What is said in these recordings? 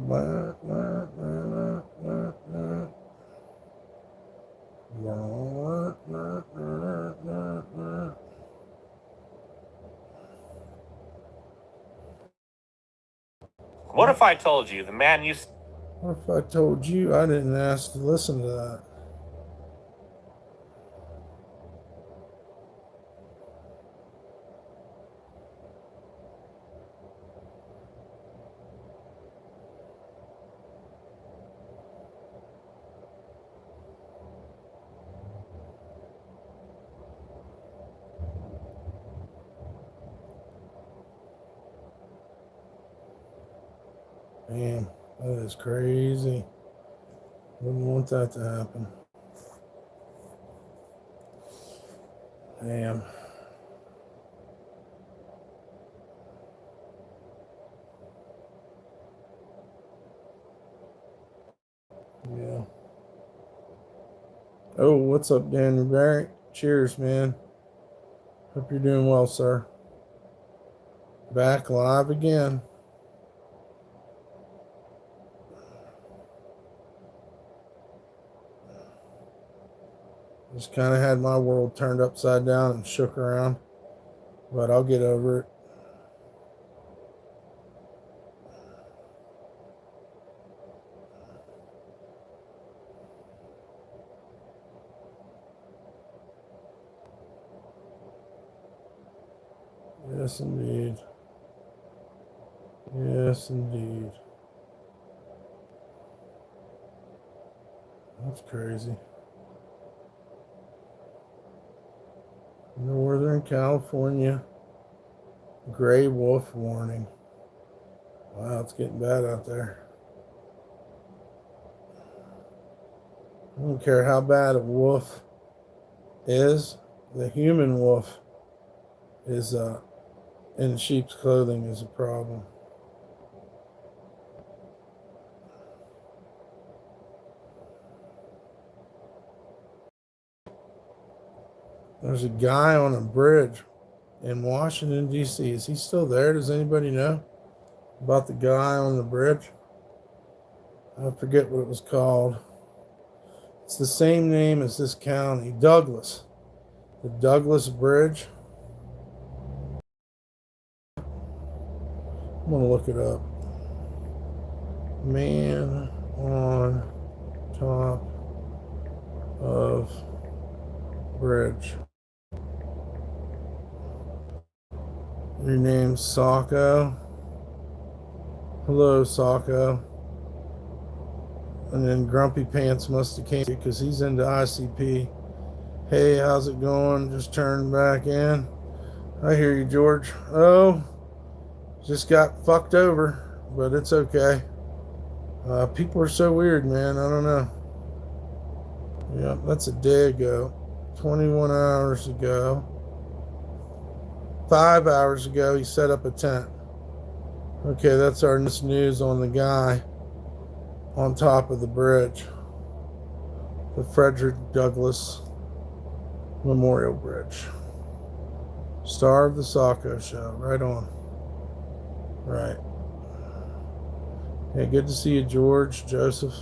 What if I told you the man you... What if I told you I didn't ask to listen to that? Damn, that is crazy. Wouldn't want that to happen. Damn. Yeah. Oh, what's up, Daniel Barrett? Cheers, man. Hope you're doing well, sir. Back live again. Just kind of had my world turned upside down and shook around, but I'll get over it. Yes, indeed. Yes, indeed. That's crazy. Northern California gray wolf warning. Wow, it's getting bad out there. I don't care how bad a wolf is, the human wolf is in sheep's clothing is a problem. There's a guy on a bridge in Washington, D.C. Is he still there? Does anybody know about the guy on the bridge? I forget what it was called. It's the same name as this county, Douglas. The Douglas Bridge. I'm going to look it up. Man on top of bridge. Your name's Sacco. Hello, Sacco. And then Grumpy Pants must have came because he's into ICP. Hey, how's it going? Just turning back in. I hear you, George. Oh, just got fucked over, but it's okay. People are so weird, man. I don't know. Yeah, that's a day ago. 21 hours ago. 5 hours ago, he set up a tent. Okay, that's our news on the guy on top of the bridge. The Frederick Douglass Memorial Bridge. Star of the Sacco Show. Right on. Right. Hey, good to see you, George, Joseph.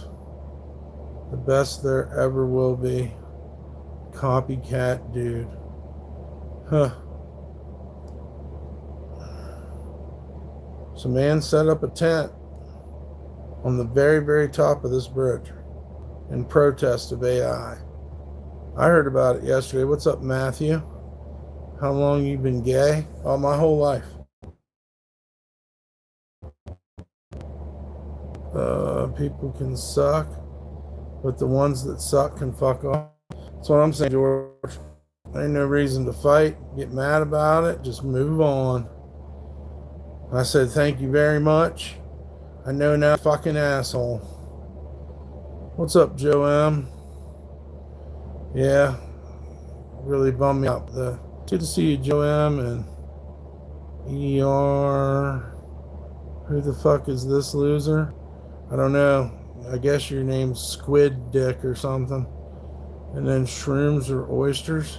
The best there ever will be. Copycat dude. Huh. So man set up a tent on the very, very top of this bridge in protest of AI. I heard about it yesterday. What's up, Matthew? How long you been gay? Oh, my whole life. People can suck, but the ones that suck can fuck off. That's what I'm saying, George. Ain't no reason to fight, get mad about it, just move on. I said, thank you very much. I know now, fucking asshole. What's up, Joe M? Yeah, really bummed me out. Good to see you, Joe M. And ER. Who the fuck is this loser? I don't know. I guess your name's Squid Dick or something. And then shrooms or oysters.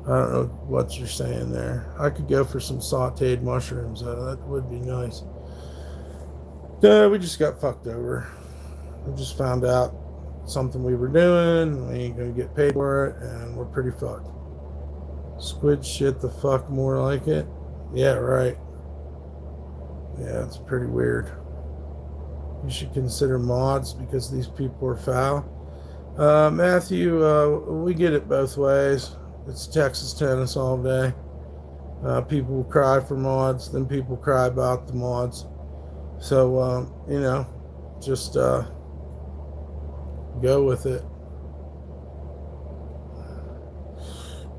I don't know what you're saying there. I could go for some sauteed mushrooms. That would be nice. We just got fucked over. We just found out something we were doing. We ain't gonna get paid for it, and we're pretty fucked. Squid shit the fuck more like it. Yeah, right. Yeah, it's pretty weird. You should consider mods because these people are foul. Matthew, we get it both ways. It's Texas tennis all day. People will cry for mods, then people cry about the mods. So, just go with it.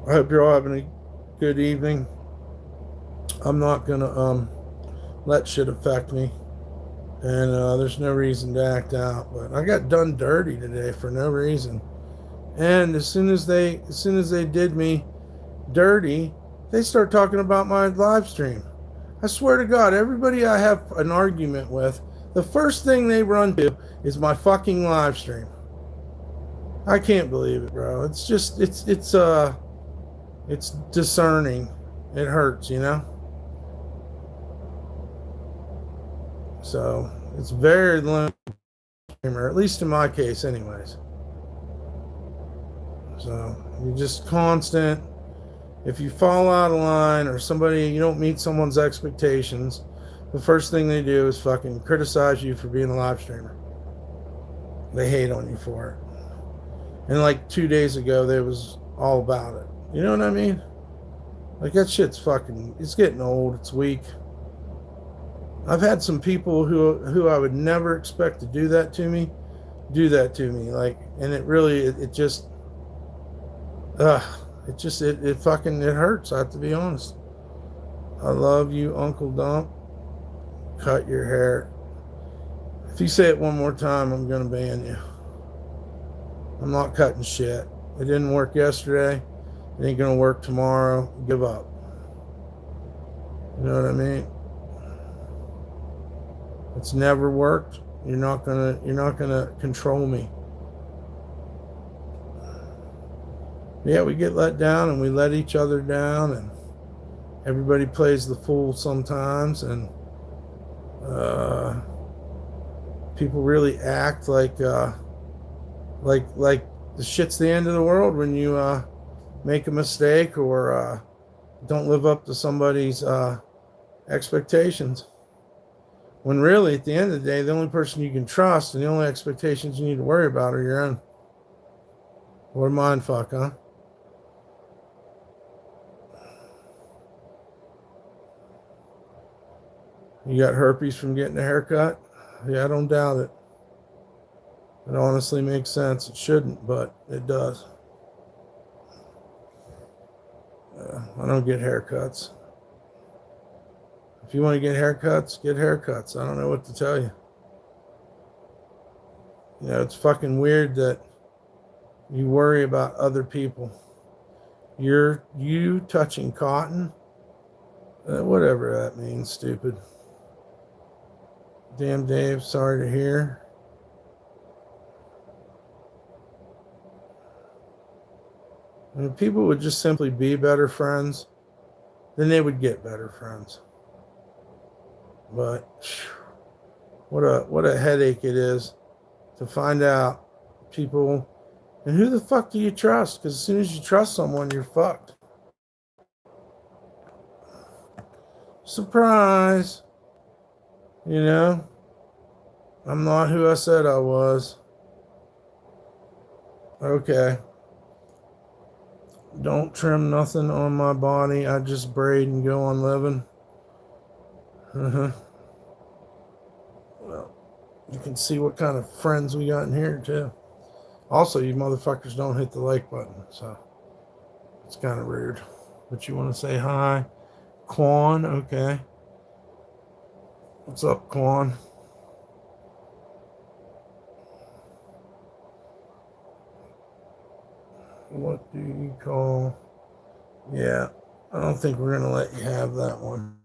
I hope you're all having a good evening. I'm not going to let shit affect me. And there's no reason to act out. But I got done dirty today for no reason. And as soon as they did me dirty, they start talking about my live stream. I swear to God, everybody I have an argument with, the first thing they run to is my fucking live stream. I can't believe it, bro. It's just it's discerning. It hurts, you know? So it's very limited, or at least in my case anyways. So you're just constant. If you fall out of line or you don't meet someone's expectations, the first thing they do is fucking criticize you for being a live streamer. They hate on you for it. And like 2 days ago, they was all about it. You know what I mean? Like that shit's fucking, it's getting old. It's weak. I've had some people who I would never expect to do that to me. Like, and it hurts. I have to be honest. I love you, Uncle Dump. Cut your hair. If you say it one more time, I'm going to ban you. I'm not cutting shit. It didn't work yesterday. It ain't going to work tomorrow. Give up. You know what I mean? It's never worked. You're not gonna control me. Yeah, we get let down and we let each other down, and everybody plays the fool sometimes, and people really act like the shit's the end of the world when you make a mistake or don't live up to somebody's expectations. When really, at the end of the day, the only person you can trust and the only expectations you need to worry about are your own. What a mind fuck, huh? You got herpes from getting a haircut? Yeah, I don't doubt it. It honestly makes sense. It shouldn't, but it does. I don't get haircuts. If you want to get haircuts, get haircuts. I don't know what to tell you. You know, it's fucking weird that you worry about other people. You touching cotton? Whatever that means, stupid. Damn, Dave, sorry to hear. And if people would just simply be better friends, then they would get better friends. But what a headache it is to find out people. And who the fuck do you trust? Because as soon as you trust someone, you're fucked. Surprise. You know, I'm not who I said I was. Okay. Don't trim nothing on my body. I just braid and go on living. Well, you can see what kind of friends we got in here, too. Also, you motherfuckers don't hit the like button, so it's kind of rude. But you want to say hi? Quan, okay. What's up, Quan? What do you call? Yeah, I don't think we're going to let you have that one.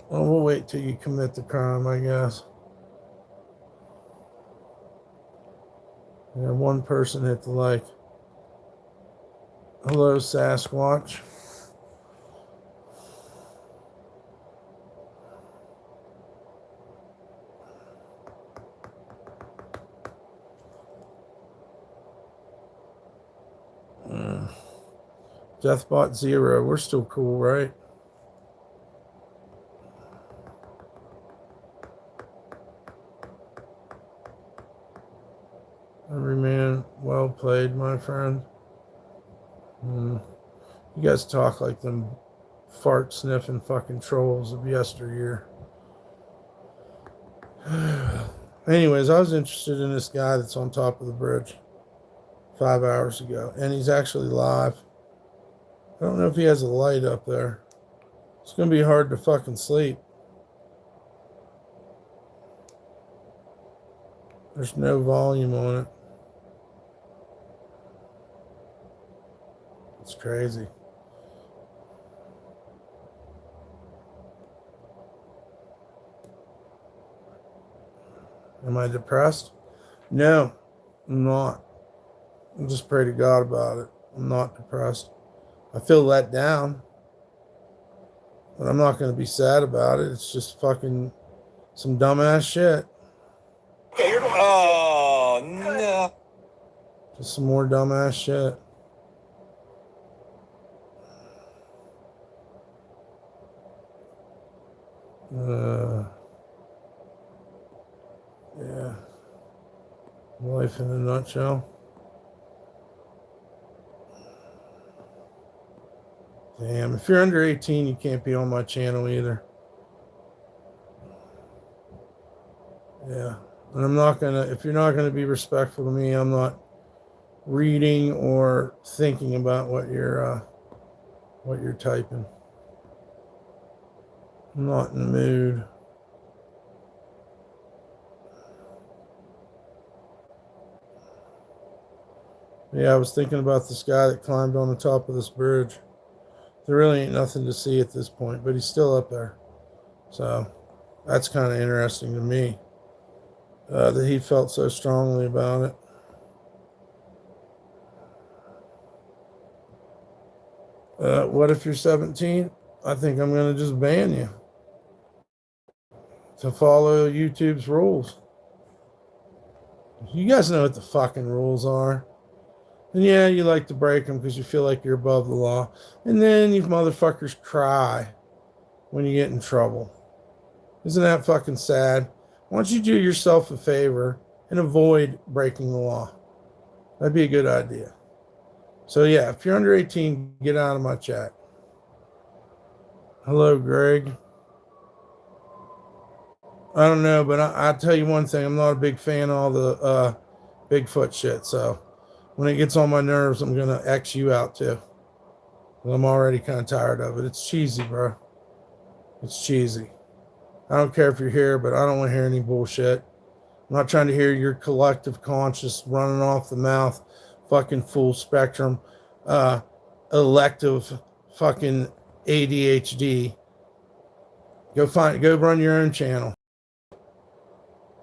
Well, we'll wait till you commit the crime, I guess. Yeah, one person hit the like. Hello, Sasquatch. Deathbot 0. We're still cool, right? Every man, well played, my friend. You guys talk like them fart sniffing fucking trolls of yesteryear. Anyways, I was interested in this guy that's on top of the bridge 5 hours ago, and he's actually live. I don't know if he has a light up there. It's going to be hard to fucking sleep. There's no volume on it. It's crazy. Am I depressed? No, I'm not. I just pray to God about it. I'm not depressed. I feel let down, but I'm not going to be sad about it. It's just fucking some dumbass shit. Oh, no. Just some more dumbass shit. Yeah. Life in a nutshell. Damn, if you're under 18, you can't be on my channel either. Yeah. And I'm not gonna, if you're not gonna be respectful to me, I'm not reading or thinking about what you're typing. I'm not in the mood. Yeah, I was thinking about this guy that climbed on the top of this bridge. There really ain't nothing to see at this point, but he's still up there. So that's kind of interesting to me, that he felt so strongly about it. What if you're 17? I think I'm going to just ban you to follow YouTube's rules. You guys know what the fucking rules are. And yeah, you like to break them because you feel like you're above the law. And then you motherfuckers cry when you get in trouble. Isn't that fucking sad? Why don't you do yourself a favor and avoid breaking the law? That'd be a good idea. So yeah, if you're under 18, get out of my chat. Hello, Greg. I don't know, but I'll tell you one thing. I'm not a big fan of all the Bigfoot shit. So when it gets on my nerves, I'm going to X you out too. I'm already kind of tired of it. It's cheesy, bro. It's cheesy. I don't care if you're here, but I don't want to hear any bullshit. I'm not trying to hear your collective conscious running off the mouth, fucking full spectrum, elective fucking ADHD. Go run your own channel.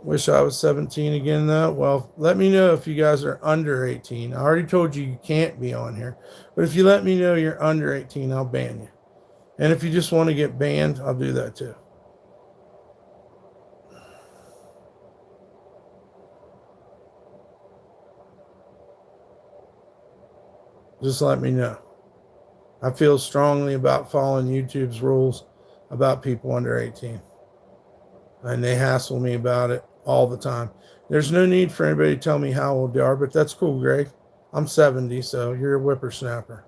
Wish I was 17 again, though. Well, let me know if you guys are under 18. I already told you you can't be on here. But if you let me know you're under 18, I'll ban you. And if you just want to get banned, I'll do that too. Just let me know. I feel strongly about following YouTube's rules about people under 18. And they hassle me about it all the time. There's no need for anybody to tell me how old they are, but that's cool, Greg. I'm 70, so you're a whippersnapper.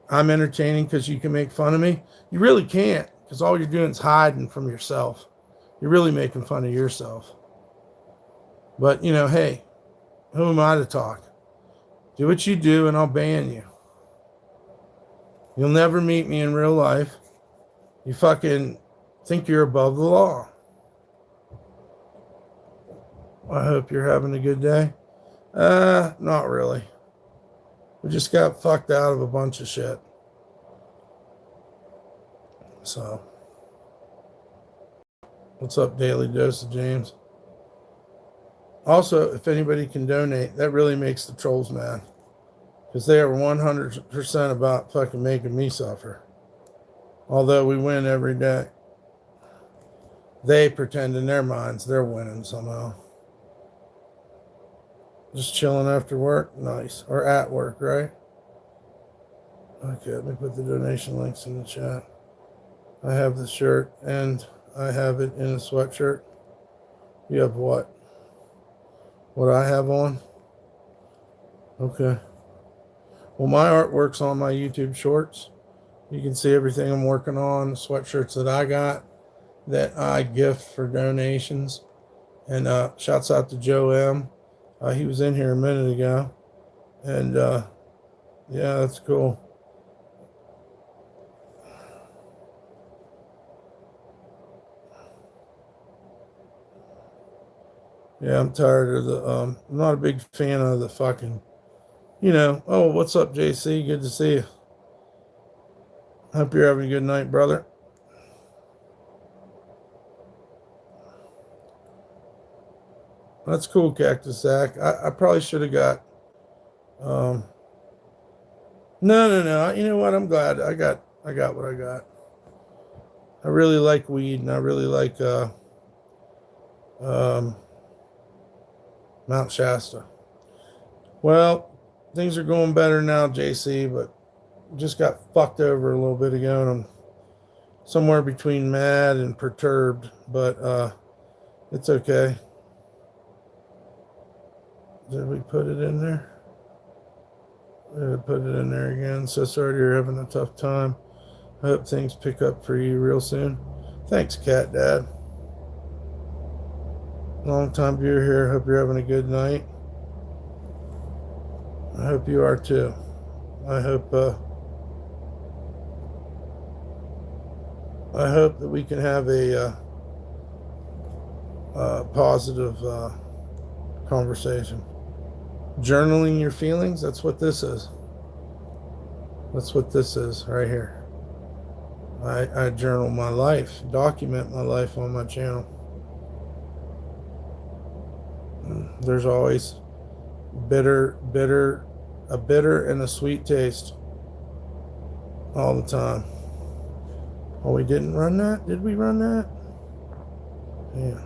I'm entertaining because you can make fun of me. You really can't, because all you're doing is hiding from yourself. You're really making fun of yourself. But, you know, hey, who am I to talk? Do what you do, and I'll ban you. You'll never meet me in real life. You fucking think you're above the law. I hope you're having a good day. Not really. We just got fucked out of a bunch of shit. So, what's up, Daily Dose of James? Also, if anybody can donate, that really makes the trolls mad. Because they are 100% about fucking making me suffer. Although we win every day. They pretend in their minds they're winning somehow. Just chilling after work? Nice. Or at work, right? Okay, let me put the donation links in the chat. I have the shirt and I have it in a sweatshirt. You have what? What I have on? Okay. Well, my artwork's on my YouTube shorts. You can see everything I'm working on, the sweatshirts that I got that I gift for donations. And shouts out to Joe M. He was in here a minute ago. And yeah, that's cool. Yeah, I'm tired of the, I'm not a big fan of the fucking, oh, what's up, JC? Good to see you. Hope you're having a good night, brother. That's cool, Cactus Zach. I probably should have got, no. You know what? I'm glad I got what I got. I really like weed, and I really like, Mount Shasta. Well, things are going better now, JC, but just got fucked over a little bit ago, and I'm somewhere between mad and perturbed, but it's okay. Did we put it in there? Did I put it in there again? So sorry you're having a tough time. I hope things pick up for you real soon. Thanks, Cat Dad. Long time viewer here. Hope you're having a good night. I hope you are too. I hope that we can have a positive conversation. Journaling your feelings, that's what this is. That's what this is right here. I journal my life, document my life on my channel. There's always a bitter and a sweet taste all the time. Oh, we didn't run that? Did we run that? Yeah.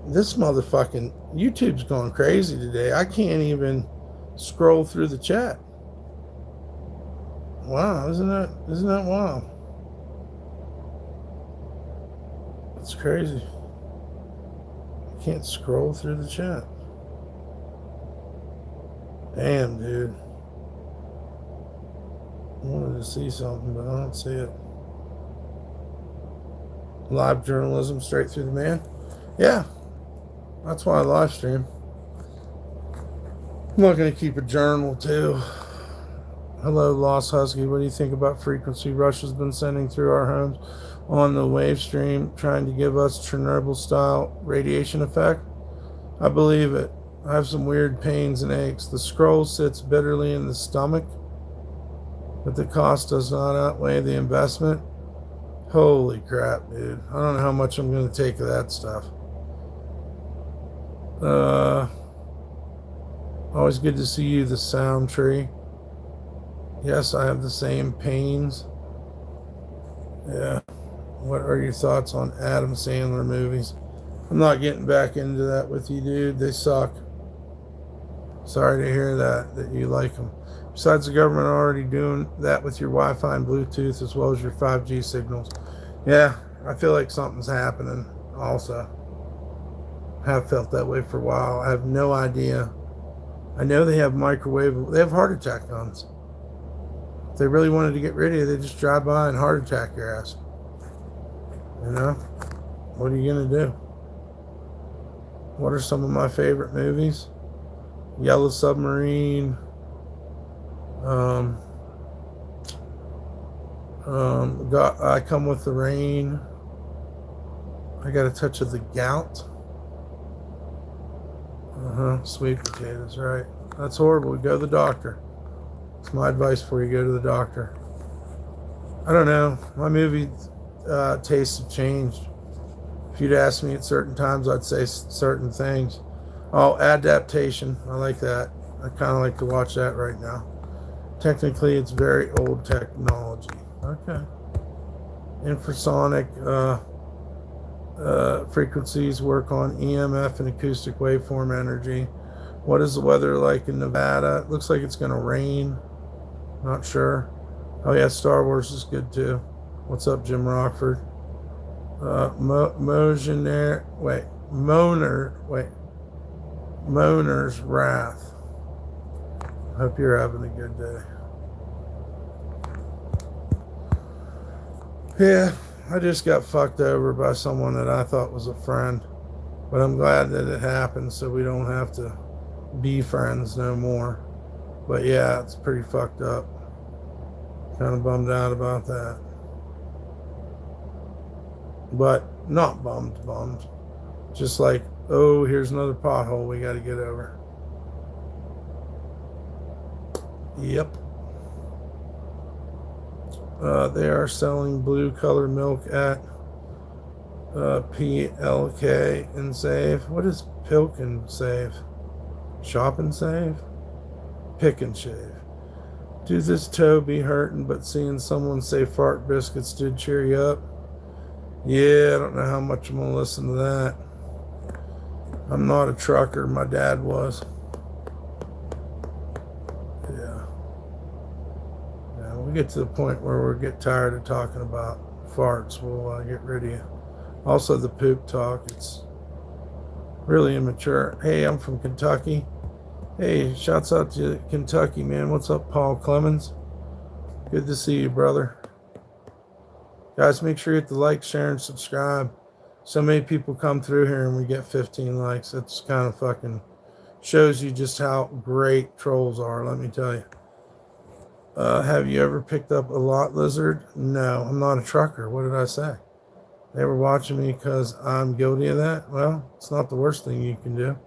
This motherfucking YouTube's going crazy today. I can't even scroll through the chat. Wow, isn't that wild? It's crazy. I can't scroll through the chat. Damn, dude. I wanted to see something, but I don't see it. Live journalism straight through the man. Yeah. That's why I live stream. I'm not going to keep a journal too. Hello, Lost Husky. What do you think about frequency Russia's been sending through our homes on the wave stream, trying to give us Chernobyl-style radiation effect? I believe it. I have some weird pains and aches. The scroll sits bitterly in the stomach, but the cost does not outweigh the investment. Holy crap, dude. I don't know how much I'm going to take of that stuff. Always good to see you, the sound tree. Yes, I have the same pains. Yeah. What are your thoughts on Adam Sandler movies? I'm not getting back into that with you, dude. They suck. Sorry to hear that you like them. Besides, the government already doing that with your Wi-Fi and Bluetooth as well as your 5G signals. Yeah, I feel like something's happening also. I have felt that way for a while. I have no idea. I know they have they have heart attack guns. If they really wanted to get rid of you, they just drive by and heart attack your ass. You know? What are you going to do? What are some of my favorite movies? Yellow Submarine. I Come With the Rain. I Got a Touch of the Gout. Sweet potatoes, right. That's horrible. Go to the doctor. It's my advice for you. Go to the doctor. I don't know. My movie tastes have changed. If you'd ask me at certain times, I'd say certain things. Oh, adaptation. I like that. I kind of like to watch that right now. Technically, it's very old technology. Okay. Infrasonic frequencies work on EMF and acoustic waveform energy. What is the weather like in Nevada? It looks like it's going to rain. Not sure. Oh yeah, Star Wars is good too. What's up, Jim Rockford? Moaner's Wrath. Hope you're having a good day. Yeah, I just got fucked over by someone that I thought was a friend. But I'm glad that it happened so we don't have to be friends no more. But yeah, it's pretty fucked up. Kind of bummed out about that. But not bummed. Just like, oh, here's another pothole we got to get over. Yep. They are selling blue color milk at PLK and Save. What is Pilk and Save? Shop and Save? Pick and Shave. Do this toe be hurting, but seeing someone say fart biscuits did cheer you up? Yeah, I don't know how much I'm going to listen to that. I'm not a trucker. My dad was. Yeah. We get to the point where we get tired of talking about farts. We'll get rid of you. Also, the poop talk. It's really immature. Hey, I'm from Kentucky. Hey, shouts out to Kentucky, man. What's up, Paul Clemens? Good to see you, brother. Guys, make sure you hit the like, share, and subscribe. So many people come through here and we get 15 likes. That's kind of fucking shows you just how great trolls are, let me tell you. Have you ever picked up a lot lizard? No, I'm not a trucker. What did I say? They were watching me because I'm guilty of that? Well, it's not the worst thing you can do.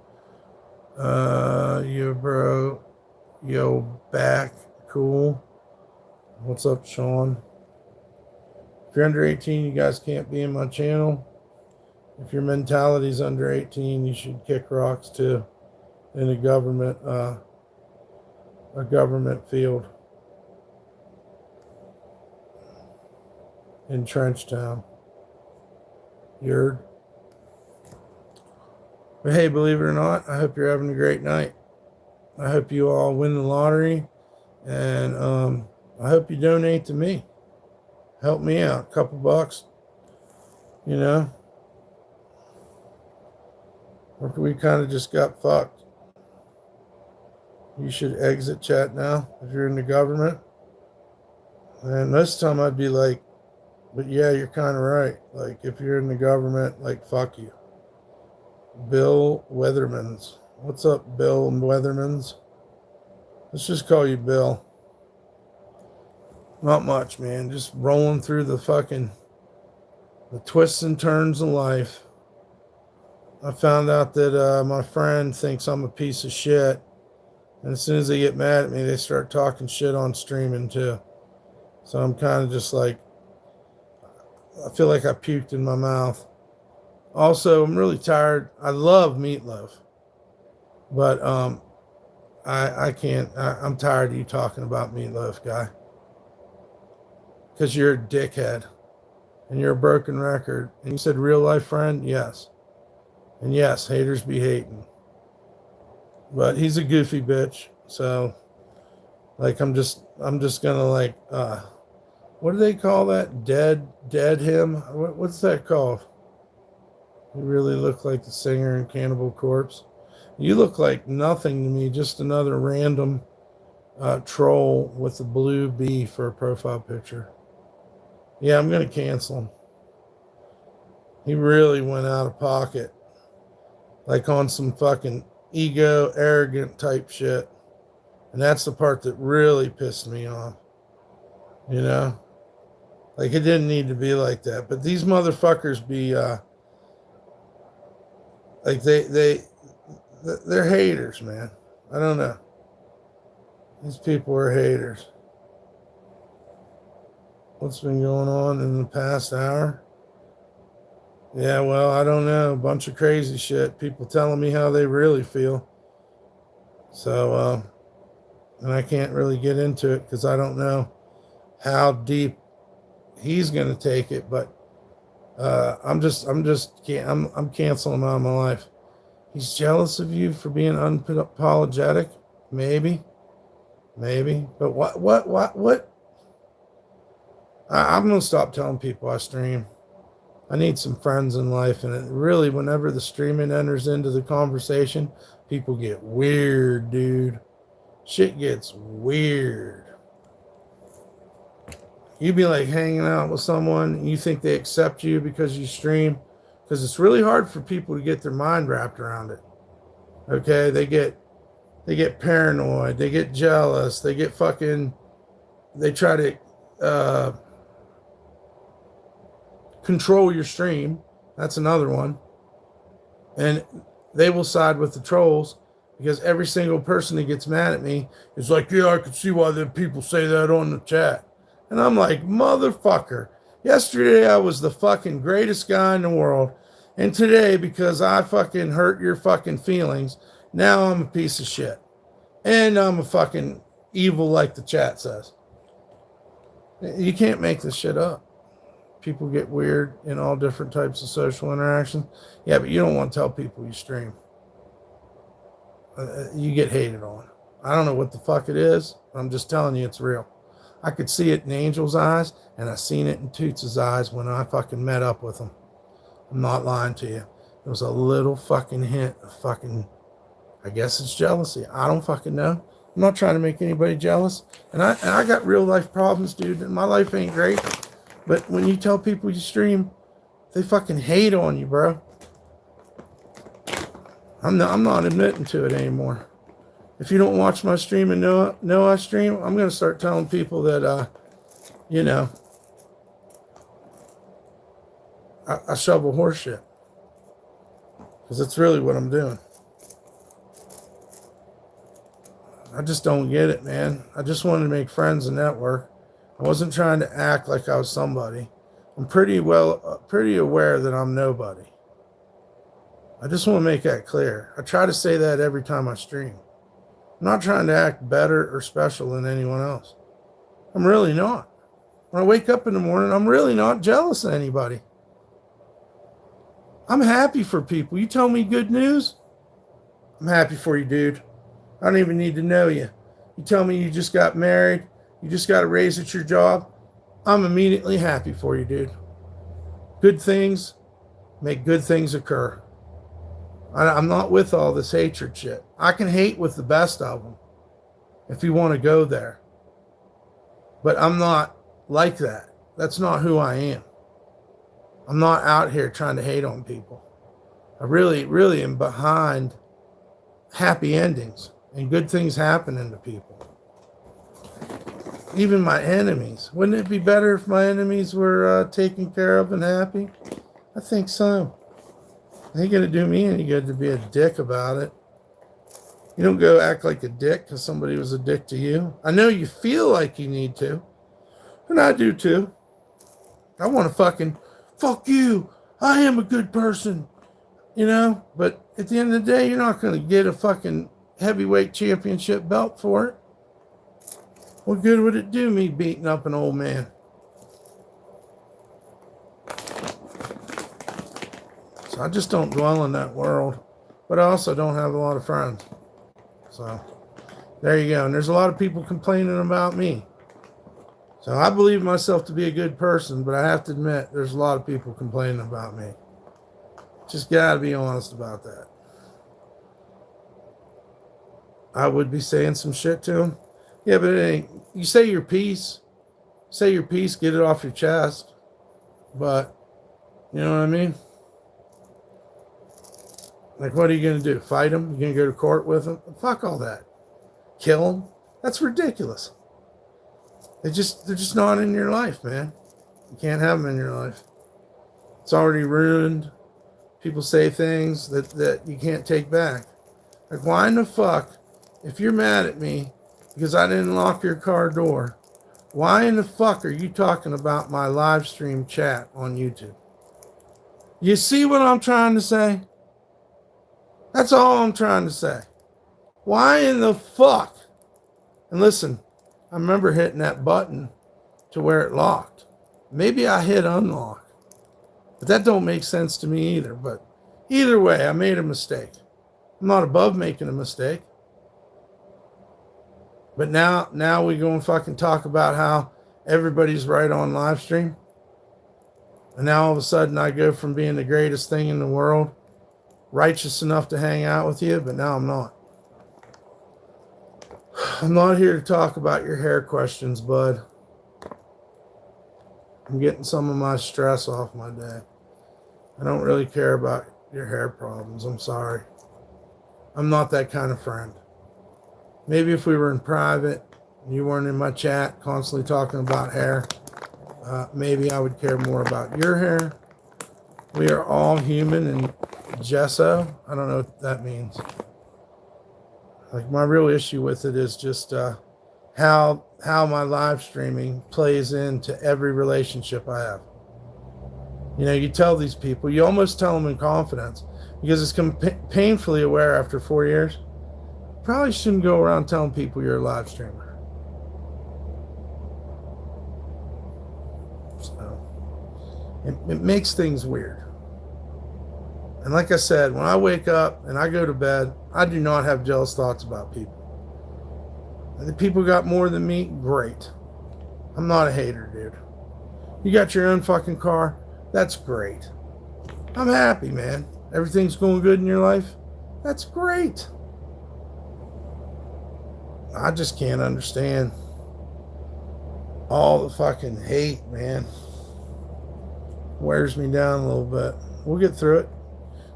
Yo, back, cool. What's up, Sean? If you're under 18, you guys can't be in my channel. If your mentality's under 18, you should kick rocks too in a government field in Trenchtown. Yerd. But hey, believe it or not, I hope you're having a great night. I hope you all win the lottery, and I hope you donate to me. Help me out, a couple bucks, you know. Or we kind of just got fucked. You should exit chat now if you're in the government. And most of the time I'd be like, but yeah, you're kind of right. Like, if you're in the government, like, fuck you. Bill Weathermans. What's up, Bill Weathermans? Let's just call you Bill. Not much, man. Just rolling through the twists and turns of life. I found out that my friend thinks I'm a piece of shit. And as soon as they get mad at me, they start talking shit on streaming too. So I'm kind of just like, I feel like I puked in my mouth. Also, I'm really tired. I love meatloaf. But I can't. I'm tired of you talking about meatloaf, guy. Because you're a dickhead. And you're a broken record. And you said real life friend? Yes. And yes, haters be hating. But he's a goofy bitch. So, like, I'm just gonna, like, what do they call that? Dead him? What's that called? You really look like the singer in Cannibal Corpse. You look like nothing to me, just another random troll with a blue bee for a profile picture. Yeah, I'm going to cancel him. He really went out of pocket. Like on some fucking ego, arrogant type shit. And that's the part that really pissed me off. You know? Like, it didn't need to be like that. But these motherfuckers be, like, they're haters, man. I don't know. These people are haters. What's been going on in the past hour? Yeah, well, I don't know. A bunch of crazy shit. People telling me how they really feel. So, and I can't really get into it because I don't know how deep he's going to take it. But I'm canceling him out of my life. He's jealous of you for being unapologetic. Maybe. Maybe. But what? I'm going to stop telling people I stream. I need some friends in life. And it really, whenever the streaming enters into the conversation, people get weird, dude. Shit gets weird. You be like hanging out with someone and you think they accept you because you stream, because it's really hard for people to get their mind wrapped around it. Okay, they get paranoid, they get jealous, they try to control your stream. That's another one. And they will side with the trolls, because every single person that gets mad at me is like, yeah, I can see why the people say that on the chat. And I'm like, motherfucker, yesterday I was the fucking greatest guy in the world. And today, because I fucking hurt your fucking feelings, now I'm a piece of shit. And I'm a fucking evil like the chat says. You can't make this shit up. People get weird in all different types of social interactions. Yeah, but you don't want to tell people you stream. You get hated on. I don't know what the fuck it is. I'm just telling you it's real. I could see it in Angel's eyes, and I seen it in Toots' eyes when I fucking met up with him. I'm not lying to you. There was a little fucking hint of fucking, I guess it's jealousy. I don't fucking know. I'm not trying to make anybody jealous. And I got real life problems, dude. And my life ain't great. But when you tell people you stream, they fucking hate on you, bro. I'm not admitting to it anymore. If you don't watch my stream and know I stream, I'm going to start telling people that, I shovel horse shit. Because that's really what I'm doing. I just don't get it, man. I just wanted to make friends and network. I wasn't trying to act like I was somebody. I'm pretty aware that I'm nobody. I just want to make that clear. I try to say that every time I stream. I'm not trying to act better or special than anyone else. I'm really not. When I wake up in the morning, I'm really not jealous of anybody. I'm happy for people. You tell me good news, I'm happy for you, dude. I don't even need to know you. You tell me you just got married, you just got a raise at your job, I'm immediately happy for you, dude. Good things make good things occur. I'm not with all this hatred shit. I can hate with the best of them if you want to go there. But I'm not like that. That's not who I am. I'm not out here trying to hate on people. I really, really am behind happy endings and good things happening to people. Even my enemies. Wouldn't it be better if my enemies were taken care of and happy? I think so. It ain't going to do me any good to be a dick about it. You don't go act like a dick because somebody was a dick to you. I know you feel like you need to. And I do too. I want to fucking, fuck you. I am a good person. You know? But at the end of the day, you're not going to get a fucking heavyweight championship belt for it. What good would it do me beating up an old man? So I just don't dwell in that world. But I also don't have a lot of friends. So there you go. And there's a lot of people complaining about me. So I believe myself to be a good person, but I have to admit there's a lot of people complaining about me. Just gotta be honest about that. I would be saying some shit to them. Yeah, but it ain't. You say your piece. Say your piece, get it off your chest. But, you know what I mean? Like, what are you going to do? Fight them? You going to go to court with them? Fuck all that. Kill them? That's ridiculous. They're just not in your life, man. You can't have them in your life. It's already ruined. People say things that you can't take back. Like, why in the fuck, if you're mad at me because I didn't lock your car door, why in the fuck are you talking about my live stream chat on YouTube? You see what I'm trying to say? That's all I'm trying to say. Why in the fuck? And listen, I remember hitting that button to where it locked. Maybe I hit unlock. But that don't make sense to me either. But either way, I made a mistake. I'm not above making a mistake. But now we go and fucking talk about how everybody's right on live stream. And now all of a sudden I go from being the greatest thing in the world, righteous enough to hang out with you, but now I'm not. I'm not here to talk about your hair questions, bud. I'm getting some of my stress off my day. I don't really care about your hair problems. I'm sorry. I'm not that kind of friend. Maybe if we were in private and you weren't in my chat constantly talking about hair, maybe I would care more about your hair. We are all human and gesso. I don't know what that means. Like, my real issue with it is just how my live streaming plays into every relationship I have. You know, you tell these people, you almost tell them in confidence, because it's painfully aware after 4 years. You probably shouldn't go around telling people you're a live streamer. So it makes things weird. And like I said, when I wake up and I go to bed, I do not have jealous thoughts about people. And if people got more than me, great. I'm not a hater, dude. You got your own fucking car, that's great. I'm happy, man. Everything's going good in your life, that's great. I just can't understand all the fucking hate, man. Wears me down a little bit. We'll get through it.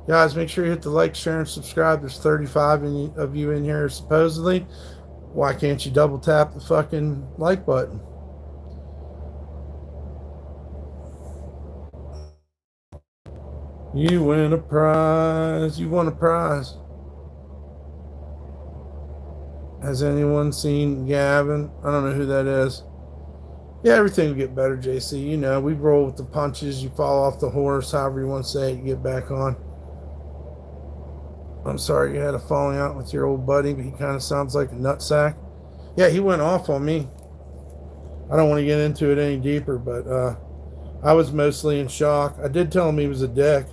Guys, make sure you hit the like, share, and subscribe. There's 35 of you in here, supposedly. Why can't you double tap the fucking like button? You win a prize. You won a prize. Has anyone seen Gavin? I don't know who that is. Yeah, everything will get better, JC. You know, we roll with the punches. You fall off the horse, however you want to say it, you get back on. I'm sorry you had a falling out with your old buddy, but he kind of sounds like a nutsack. Yeah, he went off on me. I don't want to get into it any deeper, but I was mostly in shock. I did tell him he was a dick,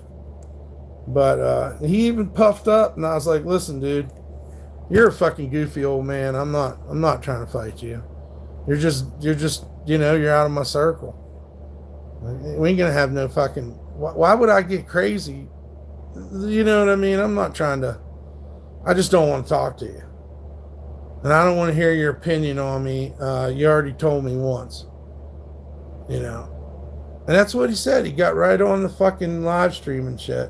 but he even puffed up, and I was like, listen, dude, you're a fucking goofy old man. I'm not trying to fight you. You're just, you know, you're out of my circle. We ain't gonna have no fucking, why would I get crazy? You know what I mean? I'm not trying to, I just don't want to talk to you. And I don't want to hear your opinion on me. You already told me once, you know. And that's what he said. He got right on the fucking live stream and shit.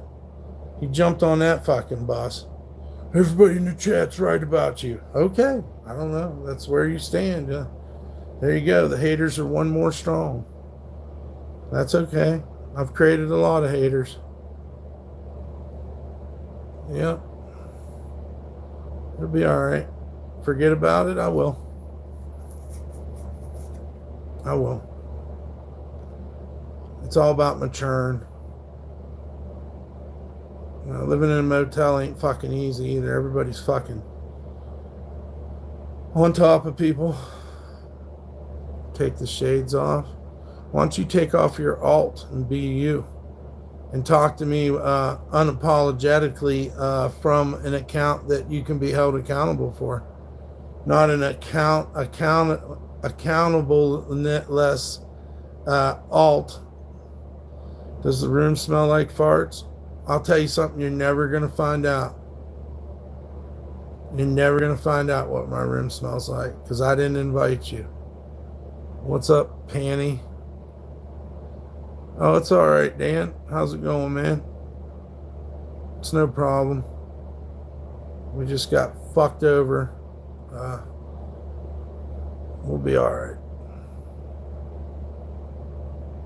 He jumped on that fucking bus. Everybody in the chat's right about you. Okay. I don't know. That's where you stand. There you go. The haters are one more strong. That's okay. I've created a lot of haters. Yep. It'll be all right. Forget about it. I will. I will. It's all about maturing. You know, living in a motel ain't fucking easy either. Everybody's fucking on top of people. Take the shades off. Why don't you take off your alt and be you? And talk to me unapologetically from an account that you can be held accountable for. Not an accountable-less alt. Does the room smell like farts? I'll tell you something you're never going to find out. You're never going to find out what my room smells like because I didn't invite you. What's up, Panty? Oh, it's all right, Dan. How's it going, man? It's no problem. We just got fucked over. We'll be all right.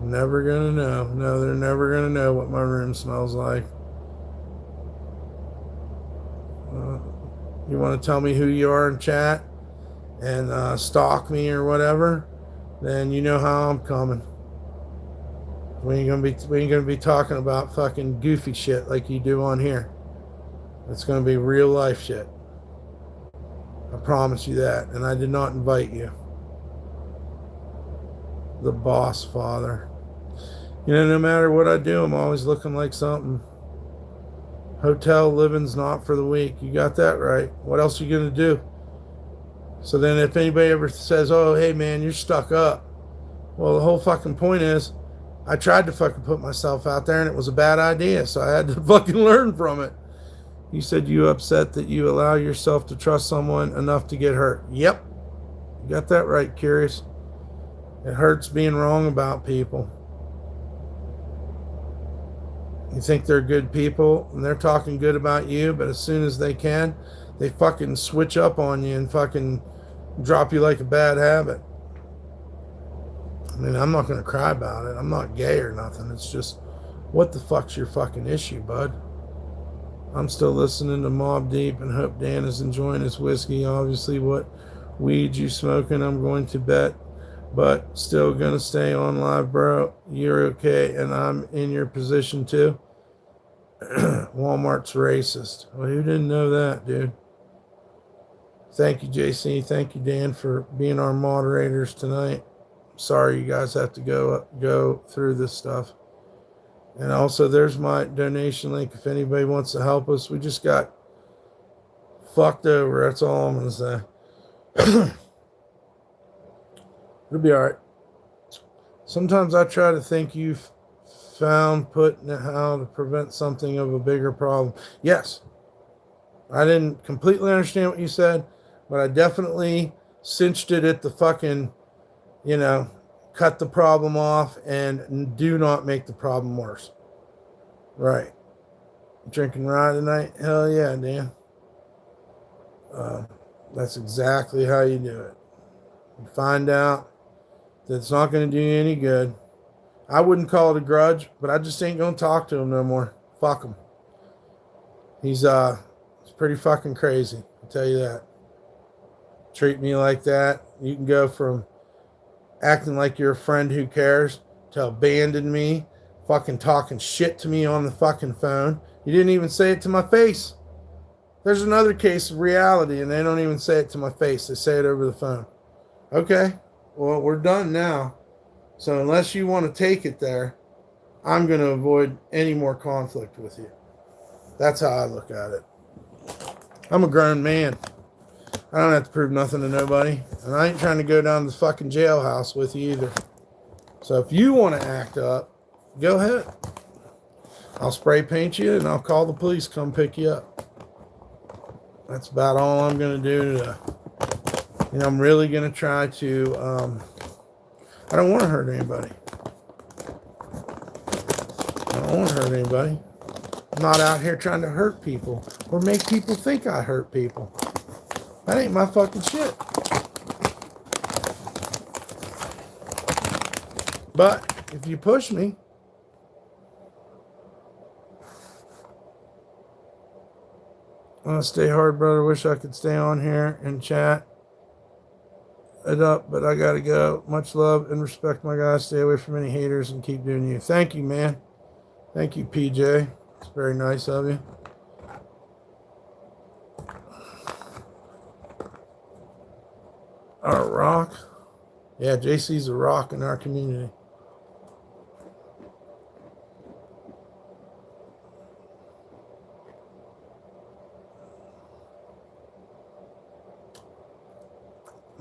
Never gonna know. No, they're never gonna know what my room smells like. You want to tell me who you are in chat and stalk me or whatever? Then you know how I'm coming. We ain't gonna be talking about fucking goofy shit like you do on here. It's gonna be real life shit. I promise you that. And I did not invite you. The boss father. You know, no matter what I do, I'm always looking like something. Hotel living's not for the weak. You got that right. What else are you gonna do? So then if anybody ever says, oh, hey, man, you're stuck up. Well, the whole fucking point is I tried to fucking put myself out there and it was a bad idea. So I had to fucking learn from it. You said you upset that you allow yourself to trust someone enough to get hurt. Yep. You got that right, Curious. It hurts being wrong about people. You think they're good people and they're talking good about you, but as soon as they can, they fucking switch up on you and fucking drop you like a bad habit. I mean, I'm not going to cry about it. I'm not gay or nothing. It's just, what the fuck's your fucking issue, bud? I'm still listening to Mobb Deep and hope Dan is enjoying his whiskey. Obviously, what weed you smoking, I'm going to bet, but still going to stay on live, bro. You're okay, and I'm in your position too. Walmart's racist. Well, who didn't know that, dude? Thank you, JC. Thank you, Dan, for being our moderators tonight. Sorry you guys have to go through this stuff. And also, there's my donation link if anybody wants to help us. We just got fucked over. That's all I'm going to say. It'll be all right. Sometimes I try to think you've found putting how to prevent something of a bigger problem. Yes. I didn't completely understand what you said, but I definitely cinched it at the fucking, cut the problem off and do not make the problem worse. Right. Drinking rye tonight? Hell yeah, Dan. That's exactly how you do it. You find out that it's not going to do you any good. I wouldn't call it a grudge, but I just ain't going to talk to him no more. Fuck him. He's pretty fucking crazy. I'll tell you that. Treat me like that. You can go from acting like you're a friend who cares to abandon me, fucking talking shit to me on the fucking phone. You didn't even say it to my face. There's another case of reality, and they don't even say it to my face. They say it over the phone. Okay, well, we're done now. So unless you want to take it there, I'm going to avoid any more conflict with you. That's how I look at it. I'm a grown man. I don't have to prove nothing to nobody. And I ain't trying to go down to the fucking jailhouse with you either. So if you want to act up, go ahead. I'll spray paint you and I'll call the police come pick you up. That's about all I'm going to do today. I'm really going to try to, I don't want to hurt anybody. I don't want to hurt anybody. I'm not out here trying to hurt people or make people think I hurt people. That ain't my fucking shit. But if you push me, I'm going to stay hard, brother. Wish I could stay on here and chat it up, but I got to go. Much love and respect, my guys. Stay away from any haters and keep doing you. Thank you, man. Thank you, PJ. It's very nice of you. Our rock. Yeah, JC's a rock in our community.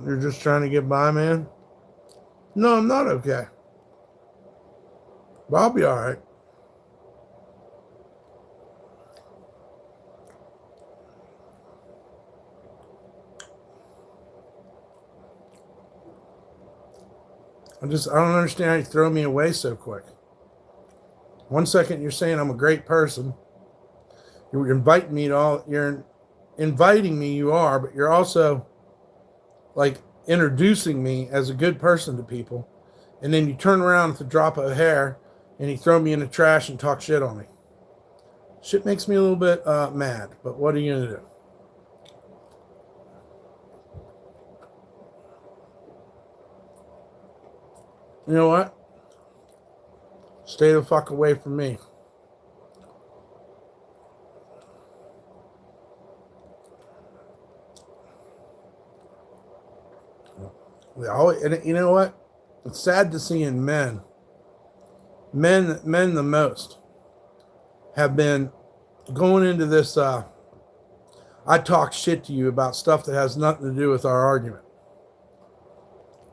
You're just trying to get by, man? No, I'm not okay. But I'll be all right. I don't understand how you throw me away so quick. 1 second you're saying I'm a great person. You're inviting me to all. You're inviting me. You are, but you're also like introducing me as a good person to people, and then you turn around with a drop of hair and you throw me in the trash and talk shit on me. Shit makes me a little bit mad. But what are you gonna do? You know what? Stay the fuck away from me. And you know what? It's sad to see in men the most have been going into this I talk shit to you about stuff that has nothing to do with our argument.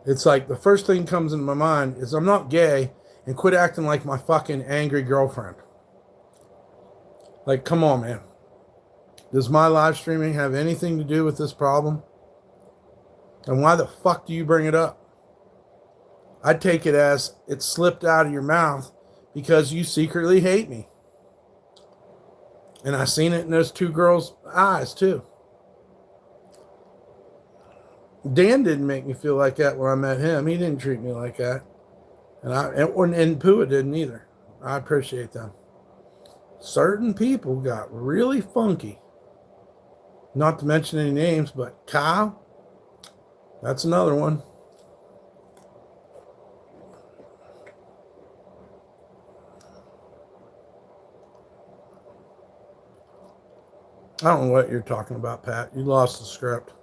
It's like the first thing comes in my mind is I'm not gay, and quit acting like my fucking angry girlfriend. Like, come on, man. Does my live streaming have anything to do with this problem? And why the fuck do you bring it up? I take it as it slipped out of your mouth because you secretly hate me. And I seen it in those two girls' eyes too. Dan didn't make me feel like that when I met him. He didn't treat me like that. And Pua didn't either. I appreciate them. Certain people got really funky. Not to mention any names, but Kyle, that's another one. I don't know what you're talking about, Pat. You lost the script.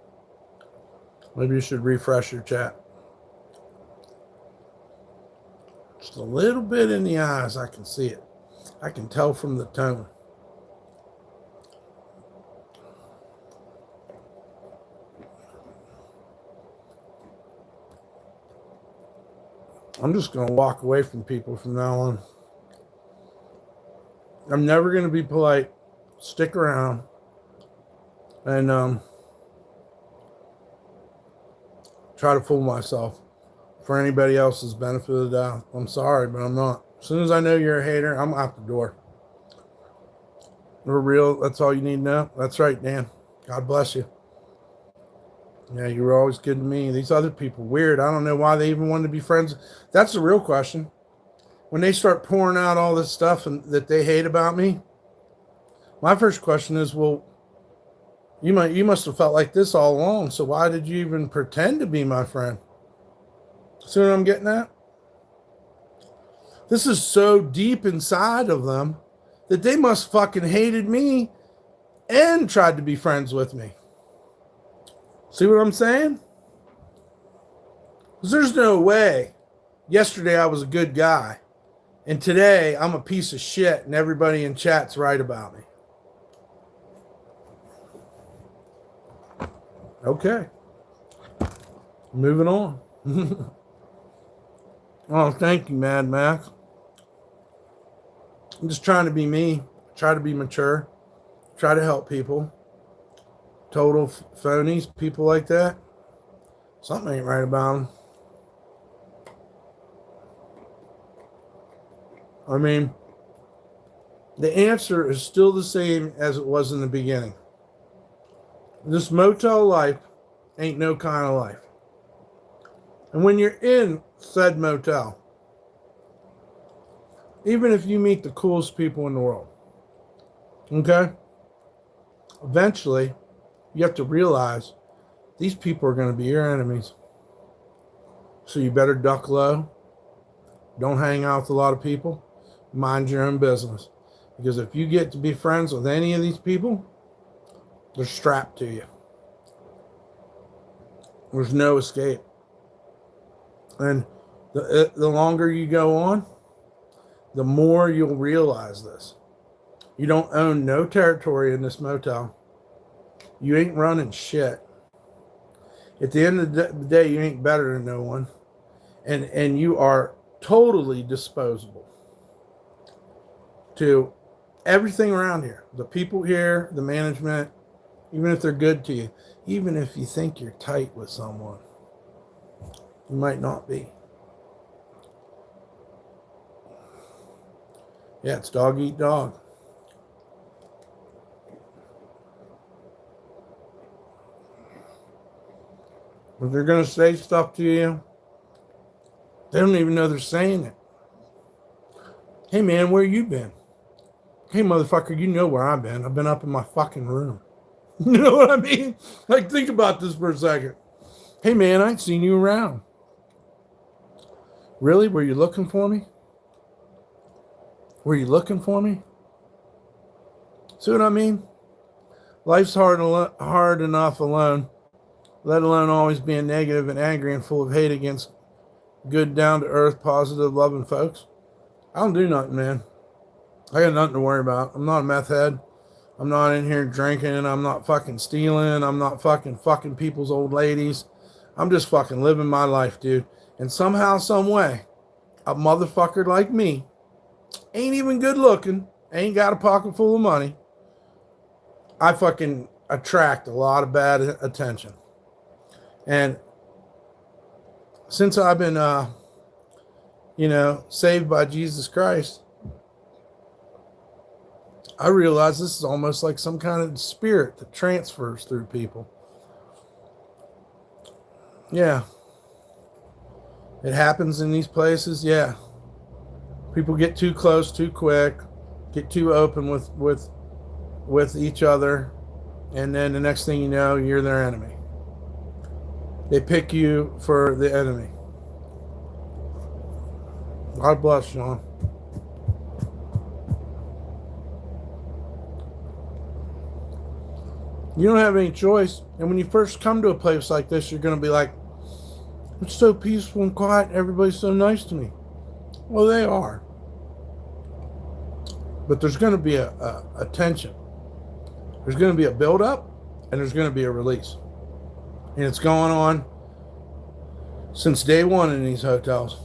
Maybe you should refresh your chat. Just a little bit in the eyes, I can see it. I can tell from the tone. I'm just going to walk away from people from now on. I'm never going to be polite. Stick around. And try to fool myself for anybody else's benefit of the doubt. I'm sorry, but I'm not. As soon as I know you're a hater, I'm out the door. We're real. That's all you need to know. That's right, Dan. God bless you. Yeah, you were always good to me. These other people, weird. I don't know why they even wanted to be friends. That's the real question. When they start pouring out all this stuff and that they hate about me, my first question is, well, you must have felt like this all along. So why did you even pretend to be my friend? See what I'm getting at? This is so deep inside of them that they must fucking hated me and tried to be friends with me. See what I'm saying? Because there's no way yesterday I was a good guy and today I'm a piece of shit and everybody in chat's right about me. Okay. Moving on. Oh, thank you, Mad Max. I'm just trying to be me. Try to be mature. Try to help people. Total phonies, people like that. Something ain't right about them. I mean, the answer is still the same as it was in the beginning. This motel life ain't no kind of life. And when you're in said motel, even if you meet the coolest people in the world, okay, eventually you have to realize these people are going to be your enemies. So you better duck low. Don't hang out with a lot of people. Mind your own business. Because if you get to be friends with any of these people, they're strapped to you. There's no escape. And the longer you go on, the more you'll realize this. You don't own no territory in this motel. You ain't running shit. At the end of the day, you ain't better than no one. And you are totally disposable to everything around here. The people here, the management, even if they're good to you, even if you think you're tight with someone, you might not be. Yeah, it's dog eat dog. If they're going to say stuff to you, they don't even know they're saying it. Hey, man, where you been? Hey, motherfucker, you know where I've been. I've been up in my fucking room. You know what I mean? Like, think about this for a second. Hey, man, I ain't seen you around. Really? Were you looking for me? Were you looking for me? See what I mean? Life's hard enough alone, let alone always being negative and angry and full of hate against good, down-to-earth, positive, loving folks. I don't do nothing, man. I got nothing to worry about. I'm not a meth head. I'm not in here drinking. I'm not fucking stealing. I'm not fucking people's old ladies. I'm just fucking living my life, dude. And somehow, some way, a motherfucker like me ain't even good looking, ain't got a pocket full of money. I fucking attract a lot of bad attention. And since I've been, saved by Jesus Christ, I realize this is almost like some kind of spirit that transfers through people. Yeah. It happens in these places. Yeah. People get too close too quick, get too open with each other, and then the next thing you know, you're their enemy. They pick you for the enemy. God bless, Sean. You don't have any choice. And when you first come to a place like this, you're going to be like, it's so peaceful and quiet. Everybody's so nice to me. Well, they are. But there's going to be a tension. There's going to be a buildup, and there's going to be a release. And it's going on since day one in these hotels.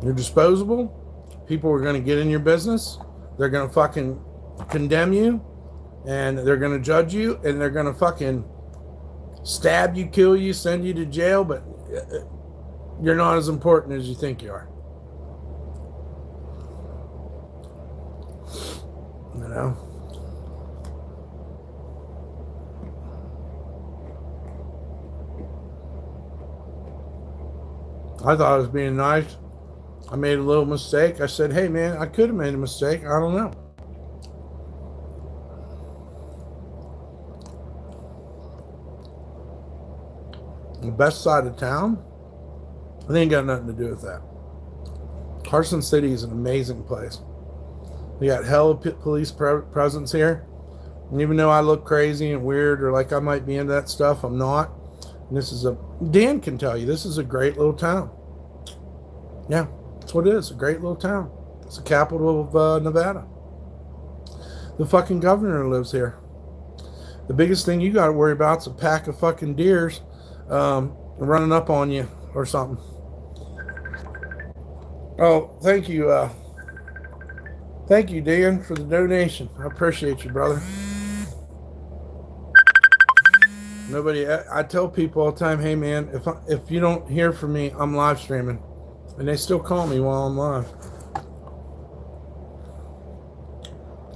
You're disposable. People are going to get in your business. They're going to fucking condemn you, and they're going to judge you, and they're going to fucking stab you, kill you, send you to jail, but you're not as important as you think you are. You know? I thought I was being nice. I made a little mistake. I said, hey man, I could have made a mistake. I don't know. The best side of town, they ain't got nothing to do with that. Carson City is an amazing place. We got hell of police presence here. And even though I look crazy and weird or like I might be into that stuff, I'm not. And Dan can tell you, this is a great little town. Yeah, that's what it is, a great little town. It's the capital of Nevada. The fucking governor lives here. The biggest thing you got to worry about is a pack of fucking deers running up on you or something. Oh, thank you. Thank you, Dan, for the donation. I appreciate you, brother. I tell people all the time, hey man, if you don't hear from me, I'm live streaming. And they still call me while I'm live.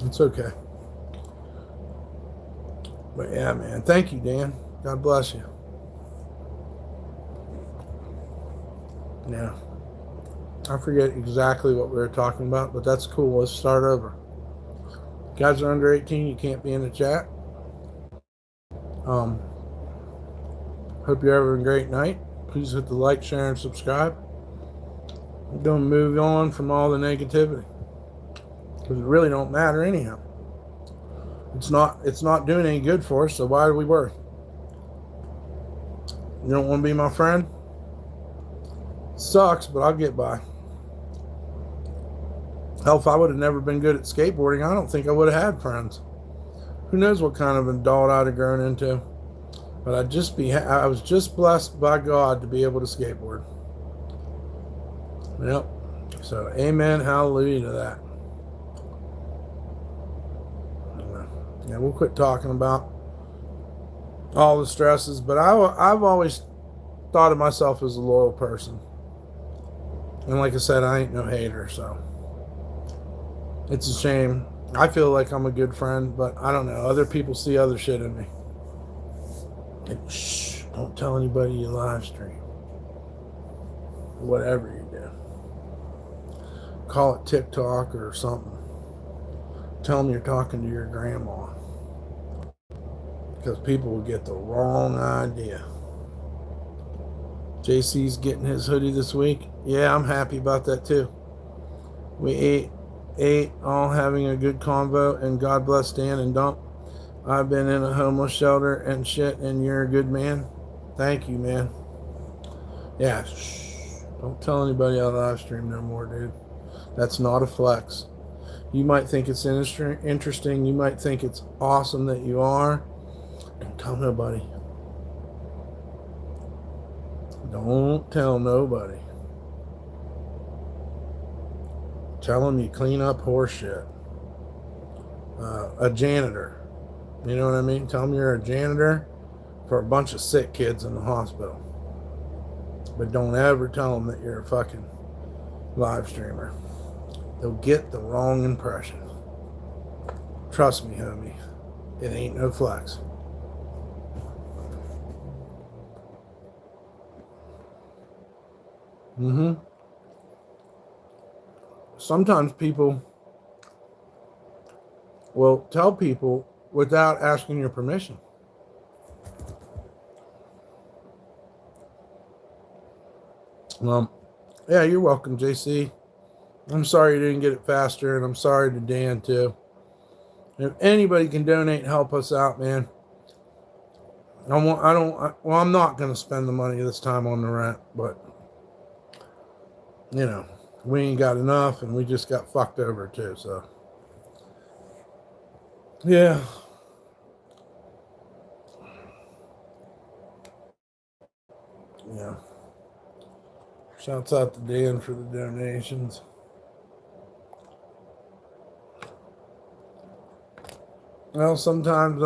It's okay. But yeah, man, thank you, Dan. God bless you. Yeah. I forget exactly what we were talking about, but that's cool. Let's start over. If you guys are under 18, you can't be in the chat. Hope you're having a great night. Please hit the like, share, and subscribe. I'm going to move on from all the negativity, because it really don't matter anyhow. It's not doing any good for us, so why do we worry? You don't want to be my friend? Sucks, but I'll get by. Hell, if I would have never been good at skateboarding, I don't think I would have had friends. Who knows what kind of adult I'd have grown into. But I was just blessed by God to be able to skateboard. Yep. So, amen, hallelujah to that. Yeah, we'll quit talking about all the stresses, but I've always thought of myself as a loyal person. And like I said, I ain't no hater, so it's a shame. I feel like I'm a good friend, but I don't know. Other people see other shit in me. And shh, don't tell anybody you live stream. Whatever you do. Call it TikTok or something. Tell them you're talking to your grandma. Because people will get the wrong idea. JC's getting his hoodie this week. Yeah, I'm happy about that too. We ate, all having a good convo, and God bless Dan and Dump. I've been in a homeless shelter and shit, and you're a good man. Thank you, man. Yeah, shh. Don't tell anybody I live stream no more, dude. That's not a flex. You might think it's interesting. You might think it's awesome that you are. Don't tell nobody. Don't tell nobody. Tell them you clean up horse shit. A janitor. You know what I mean? Tell them you're a janitor for a bunch of sick kids in the hospital. But don't ever tell them that you're a fucking live streamer. They'll get the wrong impression. Trust me, homie. It ain't no flex. Sometimes people will tell people without asking your permission. Yeah, you're welcome, JC. I'm sorry you didn't get it faster, and I'm sorry to Dan too. If anybody can donate and help us out, man. I'm not going to spend the money this time on the rent, but you know, we ain't got enough, and we just got fucked over too. So yeah. Yeah. Shouts out to Dan for the donations. Well, sometimes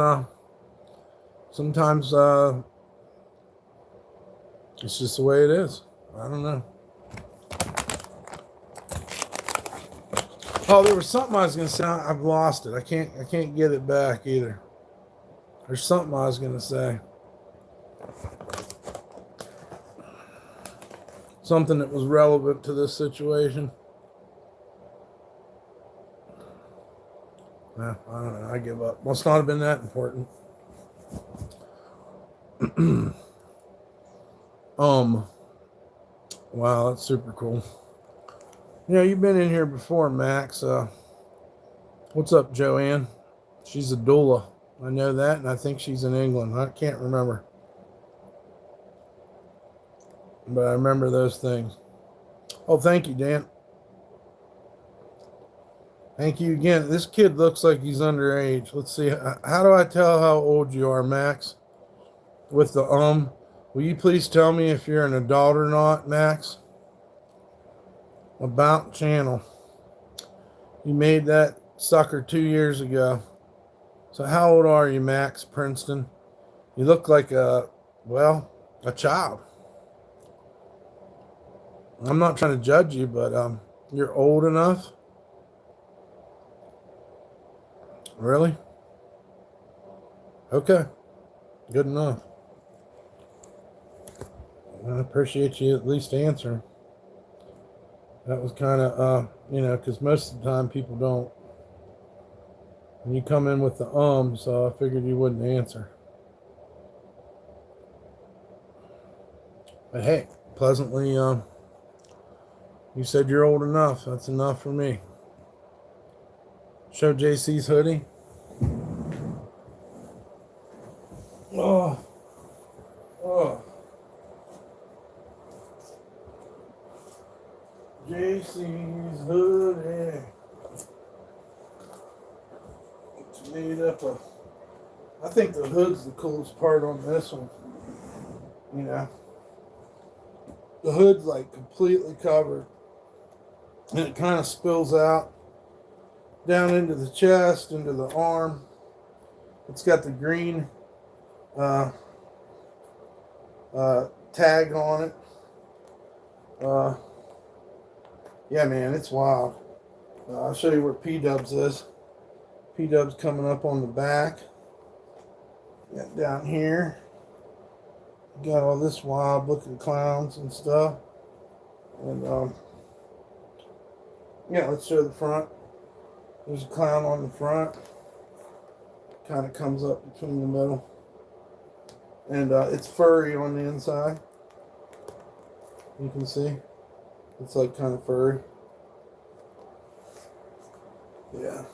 it's just the way it is. I don't know. Oh, there was something I was gonna say. I've lost it. I can't get it back either. There's something I was gonna say. Something that was relevant to this situation. I don't know. I give up. Must not have been that important. Wow, that's super cool. You know, you've been in here before, Max. What's up, Joanne? She's a doula. I know that, and I think she's in England. I can't remember. But I remember those things. Oh, thank you, Dan. Thank you again. This kid looks like he's underage. Let's see. How do I tell how old you are, Max? With the will you please tell me if you're an adult or not, Max? About channel. You made that sucker 2 years ago. So how old are you, Max Princeton? You look like a child. I'm not trying to judge you, but you're old enough. Really? Okay. Good enough. I appreciate you at least answering. That was kind of, because most of the time people don't. And you come in with the so I figured you wouldn't answer. But hey, pleasantly, you said you're old enough. That's enough for me. Show JC's hoodie. Oh. JC's hoodie. It's made up of. I think the hood's the coolest part on this one. You know, the hood's like completely covered, and it kind of spills out down into the chest, into the arm. It's got the green tag on it. Yeah, man, it's wild. I'll show you where P-Dubs is. P-Dubs coming up on the back. Got down here. Got all this wild looking clowns and stuff. And yeah, let's show the front. There's a clown on the front. Kind of comes up between the middle. And it's furry on the inside. You can see. It's like kind of furry. Yeah.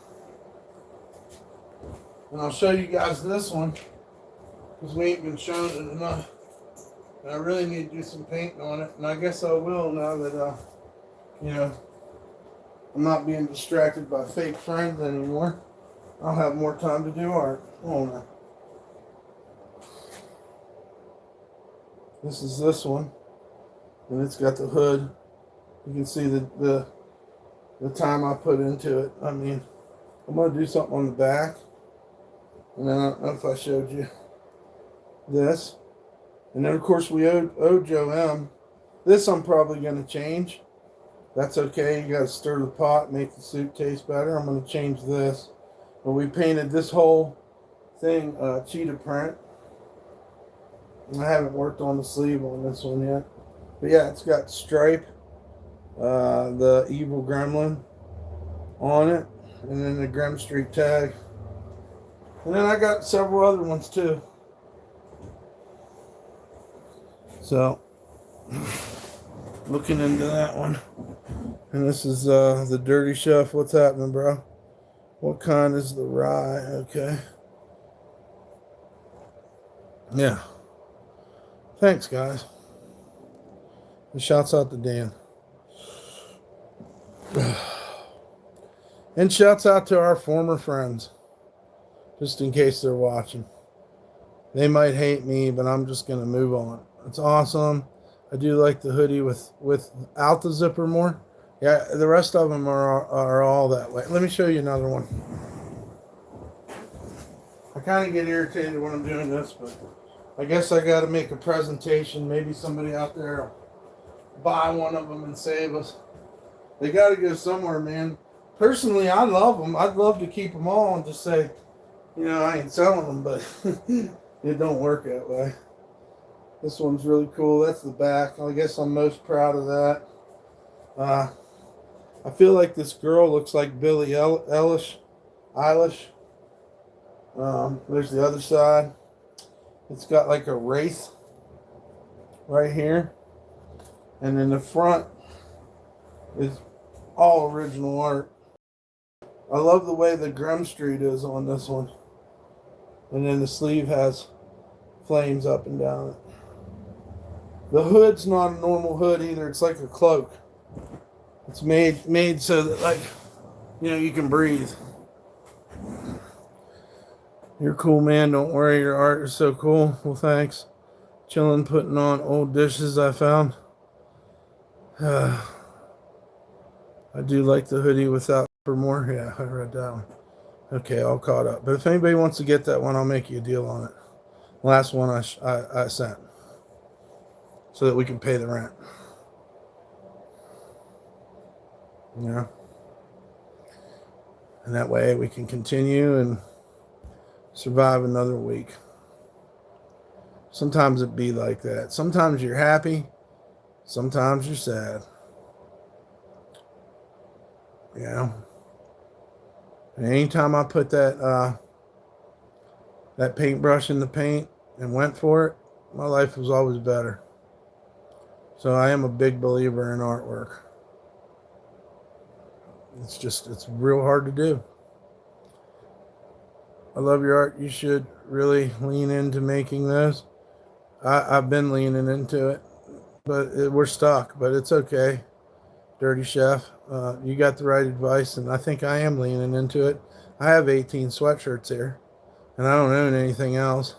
And I'll show you guys this one, because we ain't been showing it enough. And I really need to do some painting on it. And I guess I will now that, I'm not being distracted by fake friends anymore. I'll have more time to do art, won't I? This is this one, and it's got the hood. You can see the time I put into it. I mean, I'm gonna do something on the back, and then I don't know if I showed you this. And then of course we owed Joe M. This I'm probably gonna change. That's okay. You gotta stir the pot, make the soup taste better. I'm gonna change this. But we painted this whole thing cheetah print. I haven't worked on the sleeve on this one yet. But yeah, it's got Stripe, the evil gremlin on it, and then the Grim Street tag. And then I got several other ones too. So, looking into that one. And this is the Dirty Chef. What's happening, bro? What kind is the rye? Okay. Yeah. Thanks, guys. And shouts out to Dan. And shouts out to our former friends. Just in case they're watching. They might hate me, but I'm just going to move on. It's awesome. I do like the hoodie without the zipper more. Yeah, the rest of them are all that way. Let me show you another one. I kind of get irritated when I'm doing this, but I guess I got to make a presentation. Maybe somebody out there will buy one of them and save us. They got to go somewhere, man. Personally, I love them. I'd love to keep them all and just say, you know, I ain't selling them, but it don't work that way. This one's really cool. That's the back. I guess I'm most proud of that. I feel like this girl looks like Billie Eilish. There's the other side. It's got like a wraith right here. And then the front is all original art. I love the way the Grim Street is on this one. And then the sleeve has flames up and down it. The hood's not a normal hood either. It's like a cloak. It's made so that, like, you know, you can breathe. You're cool, man. Don't worry. Your art is so cool. Well, thanks. Chilling, putting on old dishes I found. I do like the hoodie without for more. Yeah, I read that one. Okay, all caught up. But if anybody wants to get that one, I'll make you a deal on it. Last one I sent. So that we can pay the rent. Yeah. And that way we can continue and survive another week. Sometimes it be like that. Sometimes you're happy. Sometimes you're sad. You know. And anytime I put that paintbrush in the paint and went for it, my life was always better. So I am a big believer in artwork. It's real hard to do. I love your art. You should really lean into making those. I've been leaning into it, but we're stuck, but it's okay. Dirty Chef, you got the right advice, and I think I am leaning into it. I have 18 sweatshirts here, and I don't own anything else.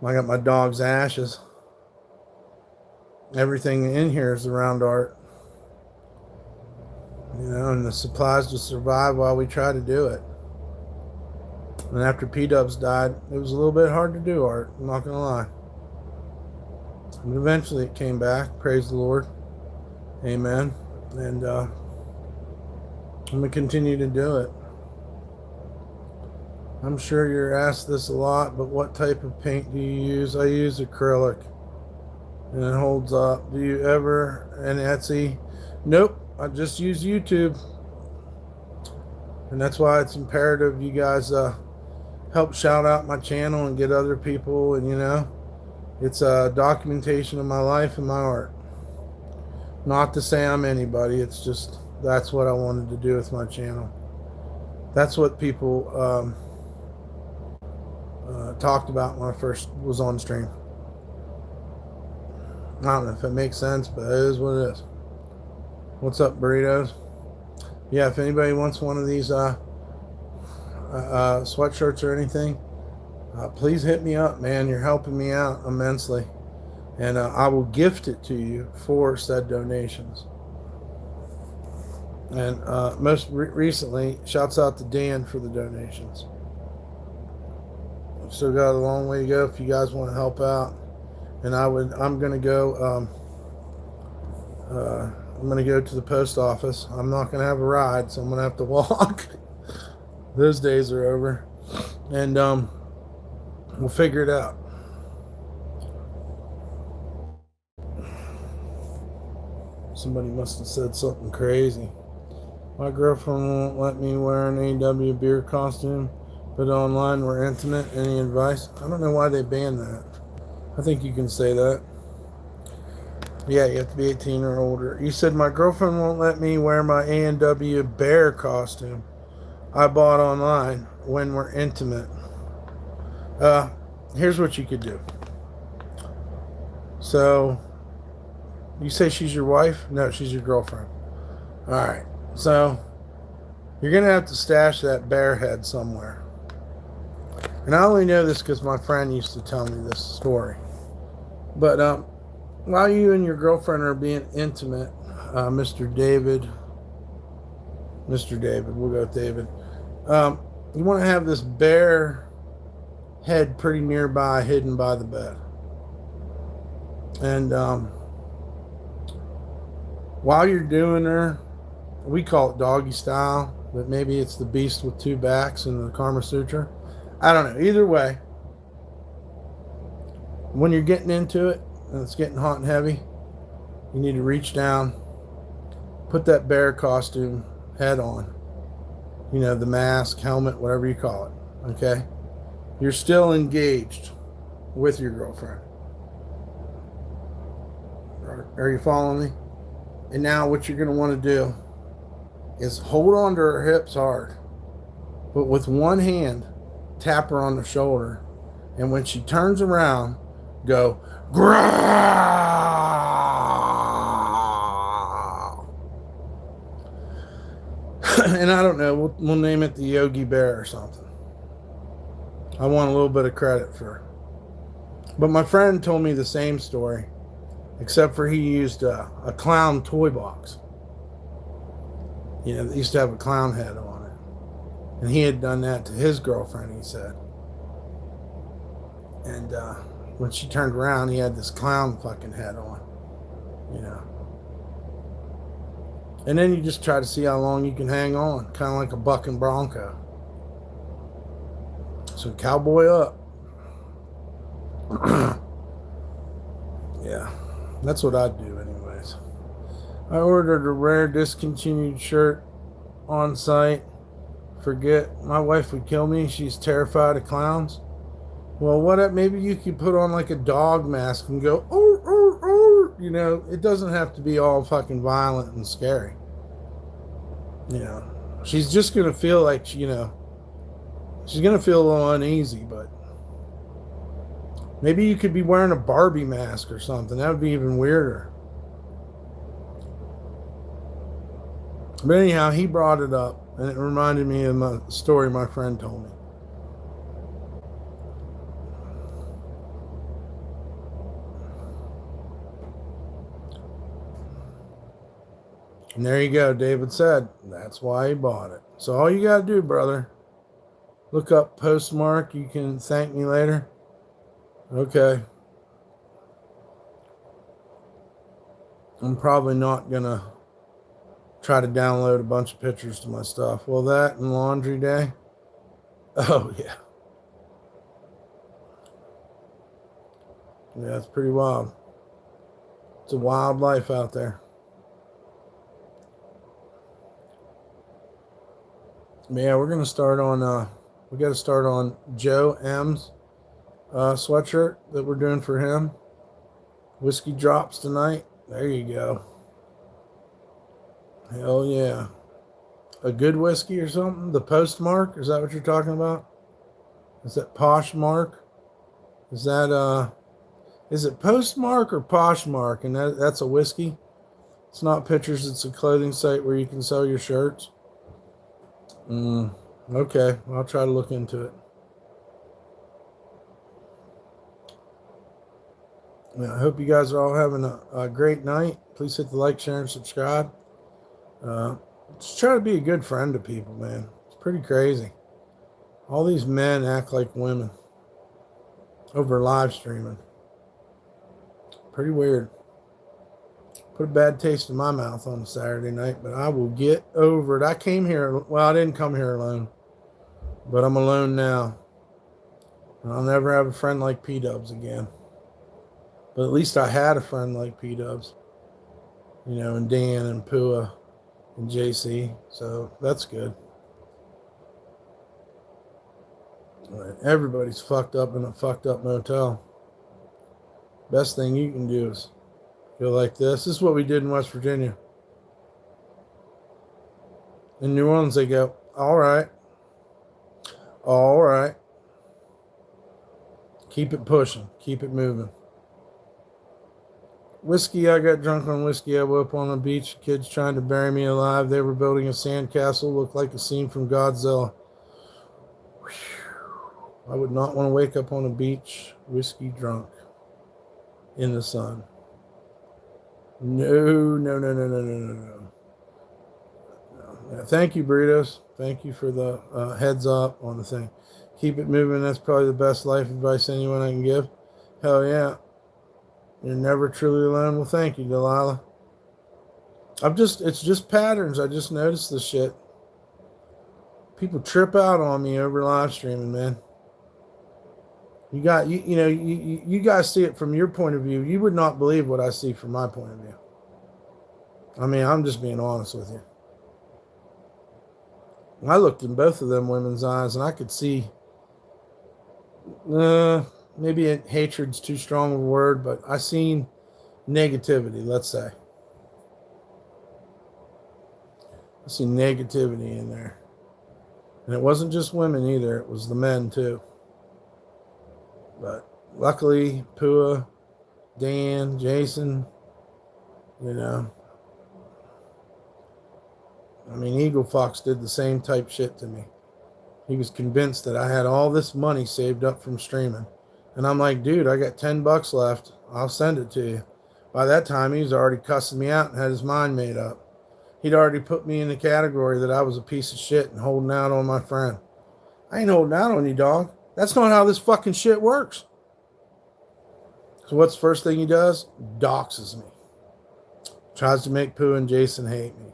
I got my dog's ashes. Everything in here is around art. You know, and the supplies to survive while we try to do it. And after P-Dubs died, it was a little bit hard to do art, I'm not going to lie. But eventually it came back, praise the Lord. Amen. And I'm going to continue to do it. I'm sure you're asked this a lot, but what type of paint do you use? I use acrylic. And it holds up. Do you ever, and Etsy? Nope. I just use YouTube. And that's why it's imperative you guys help shout out my channel and get other people. And, you know, it's a documentation of my life and my art. Not to say I'm anybody. It's just that's what I wanted to do with my channel. That's what people talked about when I first was on stream. I don't know if it makes sense, but it is what it is. What's up, burritos? Yeah, if anybody wants one of these sweatshirts or anything, please hit me up, man. You're helping me out immensely. And I will gift it to you for said donations. And most recently, shouts out to Dan for the donations. I've still got a long way to go if you guys want to help out. And I'm going to go, I'm going to go to the post office. I'm not going to have a ride, so I'm going to have to walk. Those days are over. And we'll figure it out. Somebody must have said something crazy. My girlfriend won't let me wear an AW beer costume, but online we're intimate. Any advice? I don't know why they banned that. I think you can say that. Yeah, you have to be 18 or older. You said my girlfriend won't let me wear my A&W bear costume I bought online when we're intimate. Here's what you could do. So, you say she's your wife? No, she's your girlfriend. All right. So, you're going to have to stash that bear head somewhere. And I only know this because my friend used to tell me this story. But while you and your girlfriend are being intimate, Mr. David, we'll go with David, you want to have this bear head pretty nearby, hidden by the bed. And while you're doing her, we call it doggy style, but maybe it's the beast with two backs in the Kama Sutra. I don't know. Either way, when you're getting into it and it's getting hot and heavy, you need to reach down, put that bear costume head on. You know, the mask, helmet, whatever you call it. Okay? You're still engaged with your girlfriend. Are you following me? And now what you're going to want to do is hold on to her hips hard, but with one hand, tap her on the shoulder, and when she turns around, go growl. And I don't know, we'll name it the Yogi Bear or something. I want a little bit of credit for her. But my friend told me the same story, except for he used a clown toy box. You know, they used to have a clown head on it. And he had done that to his girlfriend, he said. And when she turned around, he had this clown fucking head on. You know. And then you just try to see how long you can hang on. Kind of like a bucking bronco. So cowboy up. Yeah. That's what I'd do anyways. I ordered a rare discontinued shirt on site. Forget, my wife would kill me. She's terrified of clowns. Well, what? Maybe you could put on like a dog mask and go, oh, oh, oh. You know, it doesn't have to be all fucking violent and scary. You know, she's just going to feel like, you know, she's going to feel a little uneasy, but maybe you could be wearing a Barbie mask or something. That would be even weirder. But anyhow, he brought it up, and it reminded me of the story my friend told me. And there you go. David said that's why he bought it. So all you got to do, brother, look up Postmark. You can thank me later. Okay. I'm probably not going to try to download a bunch of pictures to my stuff. Well, that and laundry day. Oh, yeah. Yeah, it's pretty wild. It's a wild life out there. Yeah, we're going to start on, we got to start on Joe M's sweatshirt that we're doing for him. Whiskey drops tonight. There you go. Hell yeah. A good whiskey or something? The Postmark? Is that what you're talking about? Is that Poshmark? Is that, is it Postmark or Poshmark? And that's a whiskey? It's not pictures, it's a clothing site where you can sell your shirts. Okay, I'll try to look into it. I hope you guys are all having a great night. Please hit the like, share, and subscribe. Just try to be a good friend to people, man. It's pretty crazy. All these men act like women over live streaming. Pretty weird. Put a bad taste in my mouth on a Saturday night, but I will get over it. I came here, well, I didn't come here alone, but I'm alone now. And I'll never have a friend like P-Dubs again. But at least I had a friend like P-Dubs, and Dan and Pua and JC. So that's good. Everybody's fucked up in a fucked up motel. Best thing you can do is go like this. This is what we did in West Virginia. In New Orleans, they go, all right. All right. Keep it pushing. Keep it moving. Whiskey, I got drunk on whiskey. I woke up on the beach. Kids trying to bury me alive. They were building a sandcastle. Looked like a scene from Godzilla. Whew. I would not want to wake up on a beach, whiskey drunk, in the sun. No. Thank you, Burritos. Thank you for the heads up on the thing. Keep it moving. That's probably the best life advice anyone I can give. Hell yeah. You're never truly alone. Well, thank you, Delilah. It's just patterns. I just noticed this shit. People trip out on me over live streaming, man. You guys see it from your point of view. You would not believe what I see from my point of view. I mean, I'm just being honest with you. I looked in both of them women's eyes and I could see, maybe hatred's too strong of a word, but I seen negativity, let's say. I see negativity in there. And it wasn't just women either. It was the men too. But luckily, Pua, Dan, Jason, Eagle Fox did the same type shit to me. He was convinced that I had all this money saved up from streaming. And I'm like, dude, I got $10 left. I'll send it to you. By that time, he was already cussing me out and had his mind made up. He'd already put me in the category that I was a piece of shit and holding out on my friend. I ain't holding out on you, dog. That's not how this fucking shit works. So what's the first thing he does? Doxes me. Tries to make Pooh and Jason hate me.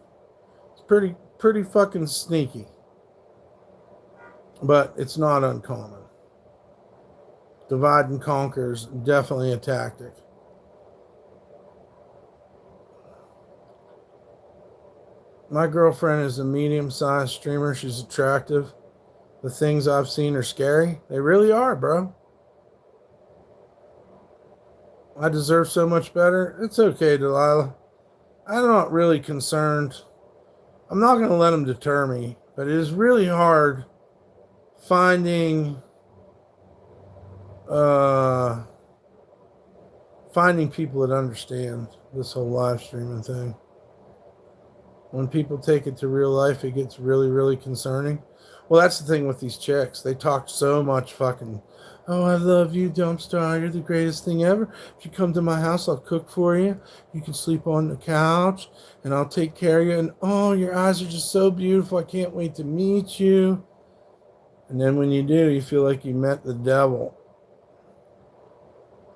It's pretty fucking sneaky. But it's not uncommon. Divide and conquer is definitely a tactic. My girlfriend is a medium-sized streamer. She's attractive. The things I've seen are scary. They really are, bro. I deserve so much better. It's okay, Delilah. I'm not really concerned. I'm not going to let them deter me, but it is really hard finding people that understand this whole live streaming thing. When people take it to real life, it gets really, really concerning. Well, that's the thing with these chicks. They talk so much fucking, oh, I love you, DumpStarr. You're the greatest thing ever. If you come to my house, I'll cook for you. You can sleep on the couch, and I'll take care of you. And, oh, your eyes are just so beautiful. I can't wait to meet you. And then when you do, you feel like you met the devil.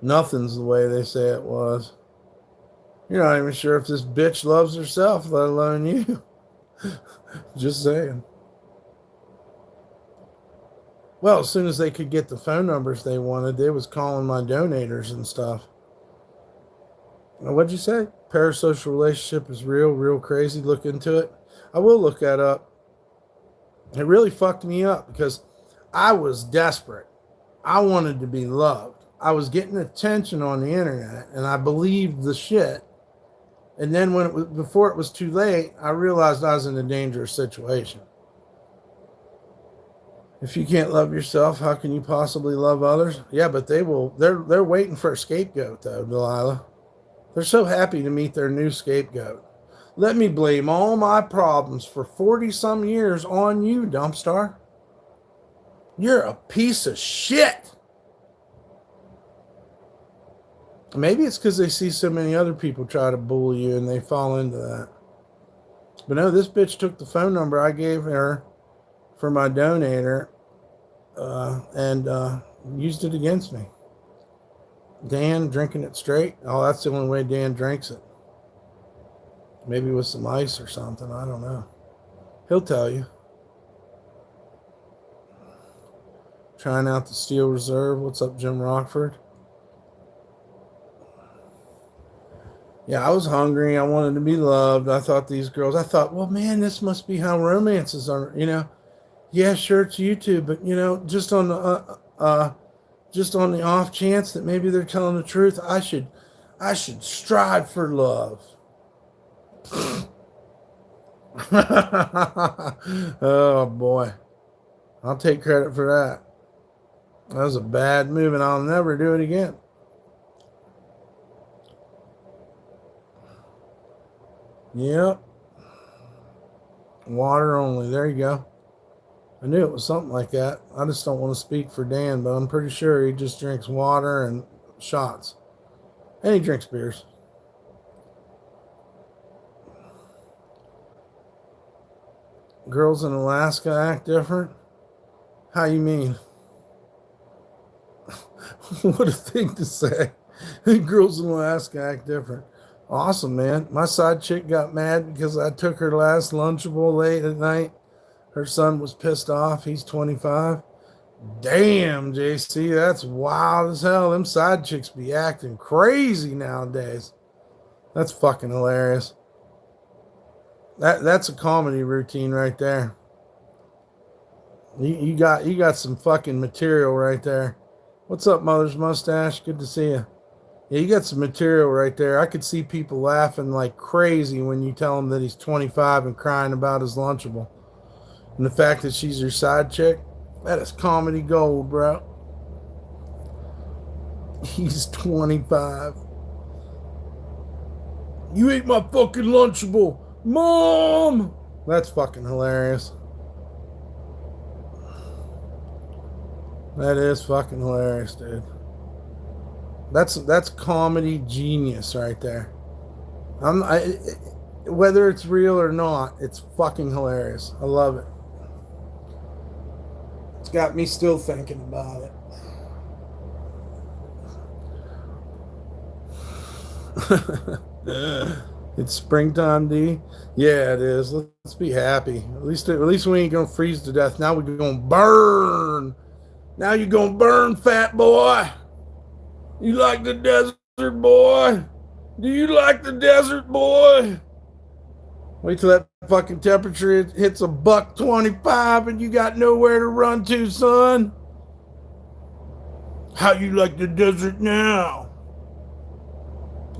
Nothing's the way they say it was. You're not even sure if this bitch loves herself, let alone you. Just saying. Well, as soon as they could get the phone numbers they wanted, they was calling my donators and stuff. Now, what'd you say? Parasocial relationship is real crazy. Look into it. I will look that up. It really fucked me up because I was desperate. I wanted to be loved. I was getting attention on the internet, and I believed the shit. And then before it was too late, I realized I was in a dangerous situation. If you can't love yourself, how can you possibly love others? Yeah, but they will. They're waiting for a scapegoat, though, Delilah. They're so happy to meet their new scapegoat. Let me blame all my problems for 40-some years on you, DumpStarr. You're a piece of shit. Maybe it's because they see so many other people try to bully you and they fall into that. But no, this bitch took the phone number I gave her for my donator and used it against me. Dan drinking it straight. Oh, that's the only way Dan drinks it. Maybe with some ice or something. I don't know. He'll tell you. Trying out the Steel Reserve. What's up, Jim Rockford? Yeah, I was hungry. I wanted to be loved. I thought, well, man, this must be how romances are, you know. Yeah, sure, it's YouTube, but, you know, just on the off chance that maybe they're telling the truth, I should strive for love. Oh, boy. I'll take credit for that. That was a bad move, and I'll never do it again. Yep. Water only. There you go. I knew it was something like that. I just don't want to speak for Dan, but I'm pretty sure he just drinks water and shots. And he drinks beers. Girls in Alaska act different? How you mean? What a thing to say. Girls in Alaska act different. Awesome, man. My side chick got mad because I took her last Lunchable late at night. Her son was pissed off. He's 25. Damn, JC, that's wild as hell. Them side chicks be acting crazy nowadays. That's fucking hilarious. That's a comedy routine right there. You got some fucking material right there. What's up, Mother's Mustache? Good to see you. Yeah, you got some material right there. I could see people laughing like crazy when you tell them that he's 25 and crying about his Lunchable. And the fact that she's your side chick, that is comedy gold, bro. He's 25. You ate my fucking Lunchable. Mom! That's fucking hilarious. That is fucking hilarious, dude. That's comedy genius right there. Whether it's real or not, it's fucking hilarious. I love it. It's got me still thinking about it. It's springtime, D. Yeah, it is. Let's be happy. At least we ain't gonna freeze to death. Now we're gonna burn. Now you're gonna burn, fat boy. You like the desert, boy? Do you like the desert, boy? Wait till that fucking temperature hits $125 and you got nowhere to run to, son. How you like the desert now?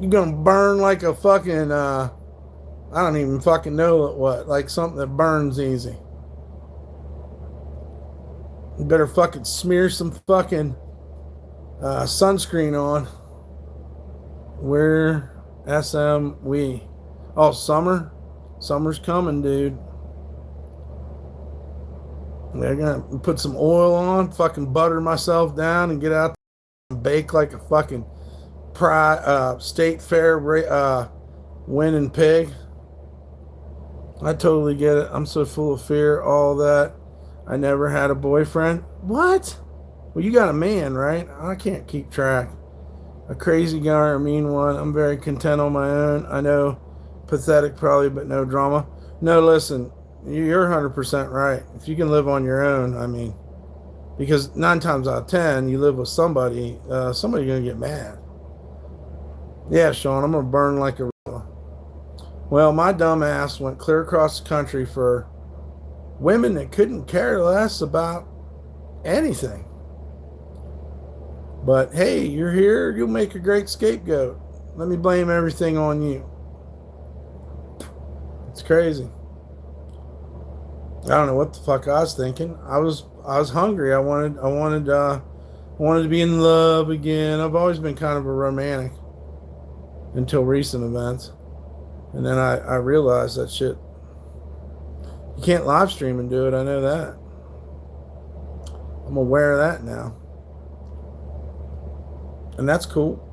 You're gonna burn like a fucking, I don't even fucking know what, like something that burns easy. You better fucking smear some fucking sunscreen on. Where we? Oh, summer? Summer's coming, dude. I'm gonna put some oil on, fucking butter myself down, and get out there and bake like a fucking state fair winning pig. I totally get it. I'm so full of fear, all that. I never had a boyfriend. What? Well, you got a man, right? I can't keep track. A crazy guy or a mean one. I'm very content on my own. I know, pathetic probably, but no drama. No, listen, you're 100% right. If you can live on your own, I mean, because 9 times out of 10, you live with somebody's gonna get mad. Yeah, Sean, I'm gonna burn like a. Well, my dumb ass went clear across the country for women that couldn't care less about anything. But hey, you're here, you'll make a great scapegoat. Let me blame everything on you. It's crazy. I don't know what the fuck I was thinking. I was hungry. I wanted to be in love again. I've always been kind of a romantic until recent events. And then I realized that shit, you can't live stream and do it. I know that. I'm aware of that now. And that's cool.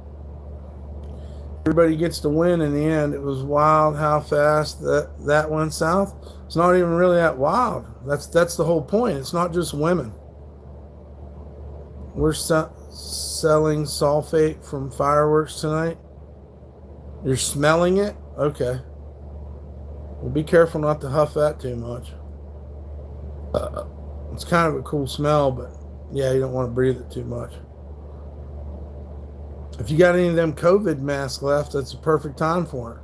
Everybody gets to win in the end. It was wild how fast that went south. It's not even really that wild. That's the whole point. It's not just women. We're selling sulfate from fireworks tonight. You're smelling it? Okay. Well, be careful not to huff that too much. It's kind of a cool smell, but yeah, you don't want to breathe it too much. If you got any of them COVID masks left, that's a perfect time for it.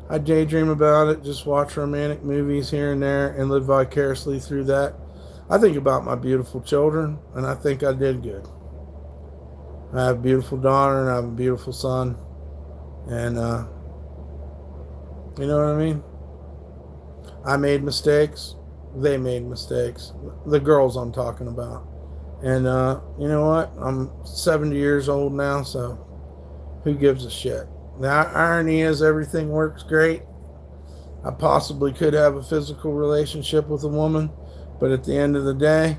I daydream about it, just watch romantic movies here and there, and live vicariously through that. I think about my beautiful children, and I think I did good. I have a beautiful daughter, and I have a beautiful son. And, you know what I mean? I made mistakes. They made mistakes. The girls I'm talking about. And, you know what? I'm 70 years old now, so who gives a shit? The irony is everything works great. I possibly could have a physical relationship with a woman, but at the end of the day,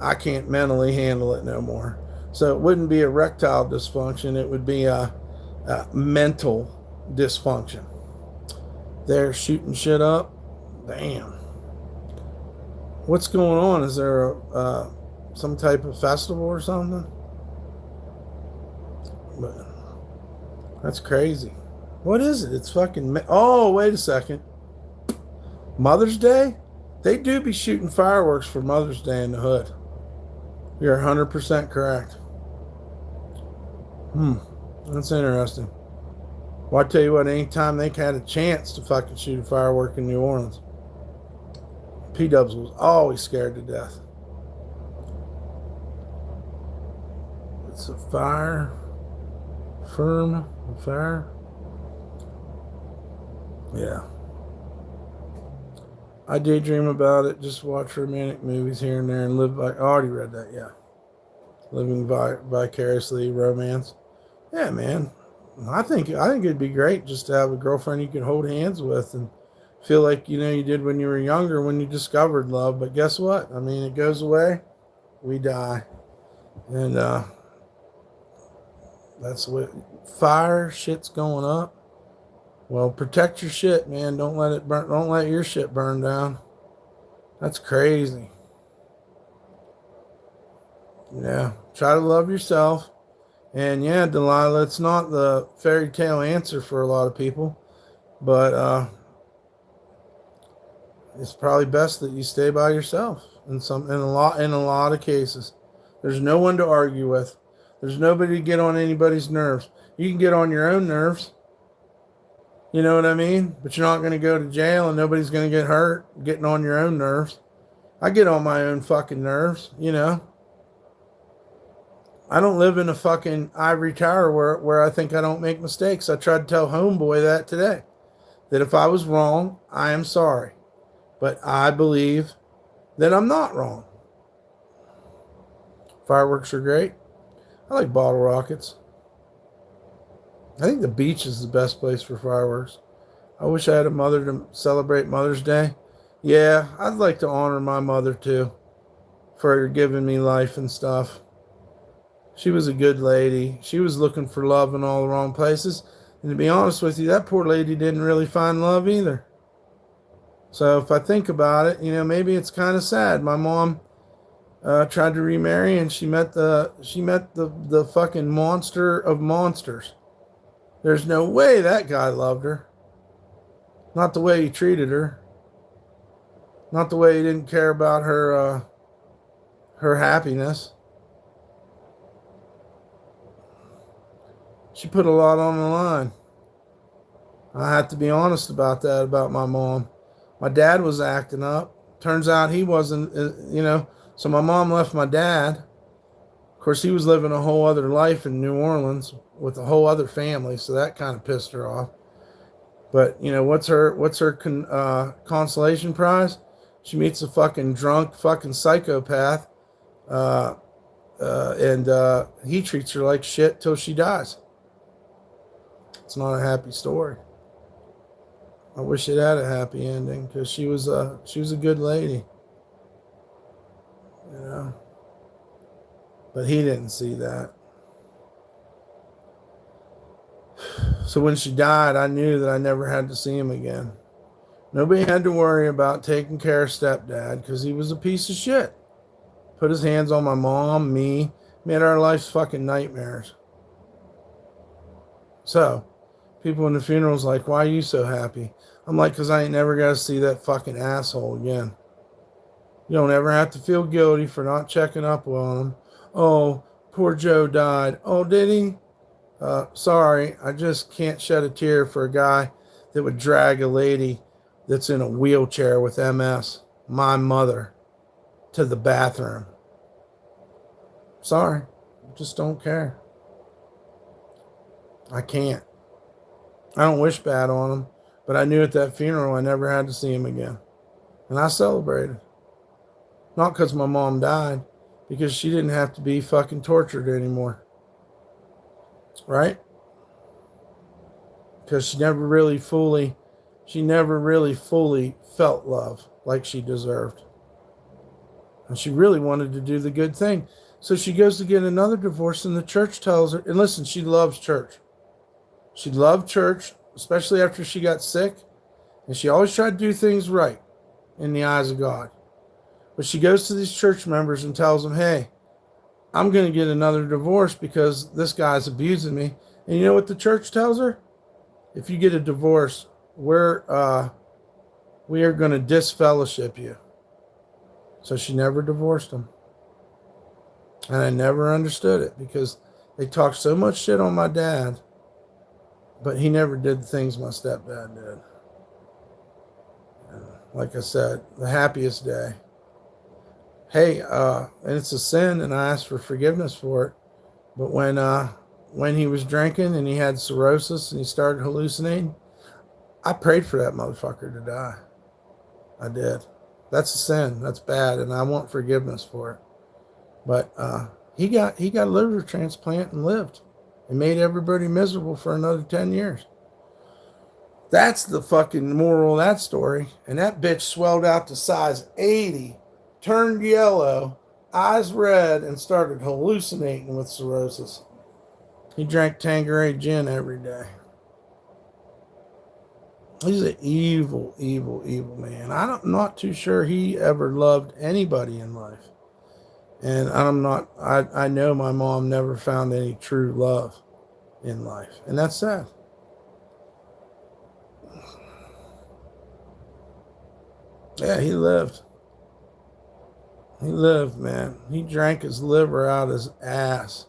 I can't mentally handle it no more. So it wouldn't be erectile dysfunction. It would be a mental dysfunction. They're shooting shit up. Damn. What's going on? Is there some type of festival or something? But that's crazy. What is it? It's fucking... Oh, wait a second. Mother's Day? They do be shooting fireworks for Mother's Day in the hood. You're 100% correct. That's interesting. Well, I tell you what, anytime they had a chance to fucking shoot a firework in New Orleans, P-Dubs was always scared to death. It's a fire. Fire. Yeah. I daydream about it, just watch romantic movies here and there and live by... I already read that, yeah. Living vicariously, romance. Yeah, man. I think it'd be great just to have a girlfriend you could hold hands with and feel like, you know, you did when you were younger, when you discovered love. But guess what? I mean, it goes away. We die. And that's what... Fire, shit's going up. Well, protect your shit, man. Don't let it burn. Don't let your shit burn down. That's crazy. Yeah. Try to love yourself. And yeah, Delilah, it's not the fairy tale answer for a lot of people, but it's probably best that you stay by yourself in a lot of cases. There's no one to argue with. There's nobody to get on anybody's nerves. You can get on your own nerves. You know what I mean? But you're not going to go to jail and nobody's going to get hurt getting on your own nerves. I get on my own fucking nerves, you know. I don't live in a fucking ivory tower where I think I don't make mistakes. I tried to tell Homeboy that today. That if I was wrong, I am sorry. But I believe that I'm not wrong. Fireworks are great. I like bottle rockets. I think the beach is the best place for fireworks. I wish I had a mother to celebrate Mother's Day. Yeah, I'd like to honor my mother too for giving me life and stuff. She was a good lady. She was looking for love in all the wrong places. And to be honest with you, that poor lady didn't really find love either. So if I think about it, you know, maybe it's kind of sad. My mom tried to remarry and she met the fucking monster of monsters. There's no way that guy loved her. Not the way he treated her. Not the way he didn't care about her happiness. She put a lot on the line. I have to be honest about that, about my mom. My dad was acting up. Turns out he wasn't, you know. So my mom left my dad. Of course, he was living a whole other life in New Orleans with a whole other family, so that kind of pissed her off. But, you know, what's her consolation prize? She meets a fucking drunk fucking psychopath, and he treats her like shit till she dies. It's not a happy story. I wish it had a happy ending because she was a good lady, you know. But he didn't see that. So when she died, I knew that I never had to see him again. Nobody had to worry about taking care of stepdad because he was a piece of shit. Put his hands on my mom, me, made our lives fucking nightmares. So, people in the funeral's like, why are you so happy? I'm like, because I ain't never got to see that fucking asshole again. You don't ever have to feel guilty for not checking up on him. Oh, poor Joe died. Oh, did he? Sorry, I just can't shed a tear for a guy that would drag a lady that's in a wheelchair with MS, my mother, to the bathroom. Sorry, just don't care. I can't. I don't wish bad on him, but I knew at that funeral I never had to see him again. And I celebrated. Not because my mom died, because she didn't have to be fucking tortured anymore. Right? Because she never really fully felt love like she deserved. And she really wanted to do the good thing. So she goes to get another divorce, and the church tells her, and listen, she loves church. She loved church, especially after she got sick. And she always tried to do things right in the eyes of God. But she goes to these church members and tells them, hey, I'm going to get another divorce because this guy's abusing me. And you know what the church tells her? If you get a divorce, we are going to disfellowship you. So she never divorced him. And I never understood it because they talked so much shit on my dad, but he never did the things my stepdad did. And like I said, the happiest day. Hey, and it's a sin, and I asked for forgiveness for it. But when he was drinking and he had cirrhosis and he started hallucinating, I prayed for that motherfucker to die. I did. That's a sin. That's bad, and I want forgiveness for it. But he got a liver transplant and lived, and made everybody miserable for another 10 years. That's the fucking moral of that story. And that bitch swelled out to size 80, turned yellow, eyes red, and started hallucinating with cirrhosis. He drank Tanqueray gin every day. He's an evil, evil, evil man. I'm not too sure he ever loved anybody in life. And I know my mom never found any true love in life. And that's sad. Yeah, he lived. He lived, man. He drank his liver out his ass.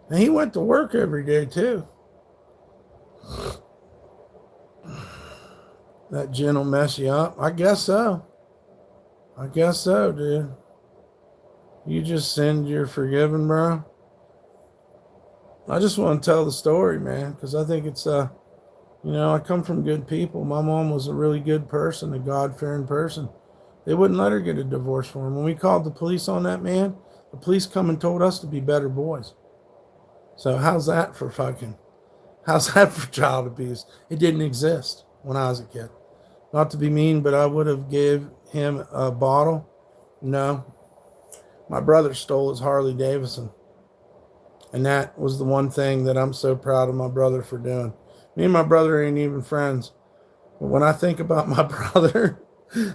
And he went to work every day, too. That gin will mess you up? I guess so. I guess so, dude. You just sinned, you're forgiven, bro. I just want to tell the story, man, because I think it's, I come from good people. My mom was a really good person, a God-fearing person. They wouldn't let her get a divorce for him. When we called the police on that man, the police come and told us to be better boys. So how's that for child abuse? It didn't exist when I was a kid. Not to be mean, but I would have gave him a bottle. No. My brother stole his Harley Davidson. And that was the one thing that I'm so proud of my brother for doing. Me and my brother ain't even friends. But when I think about my brother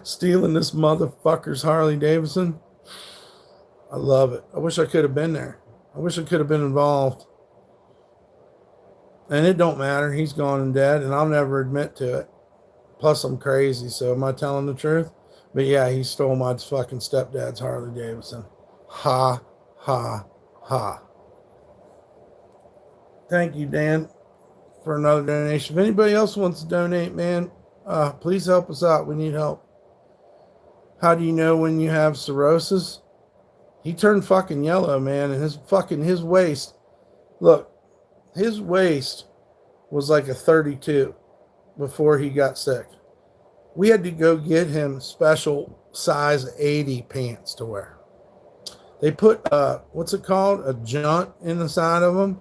stealing this motherfucker's Harley Davidson, I love it. I wish I could have been there. I wish I could have been involved. And it don't matter. He's gone and dead, and I'll never admit to it. Plus, I'm crazy, so am I telling the truth? But yeah, he stole my fucking stepdad's Harley Davidson. Ha, ha, ha. Thank you, Dan, for another donation. If anybody else wants to donate, man, please help us out. We need help. How do you know when you have cirrhosis? He turned fucking yellow, man, and his waist, look, his waist was like a 32 before he got sick. We had to go get him special size 80 pants to wear. They put, what's it called? A junt in the side of him.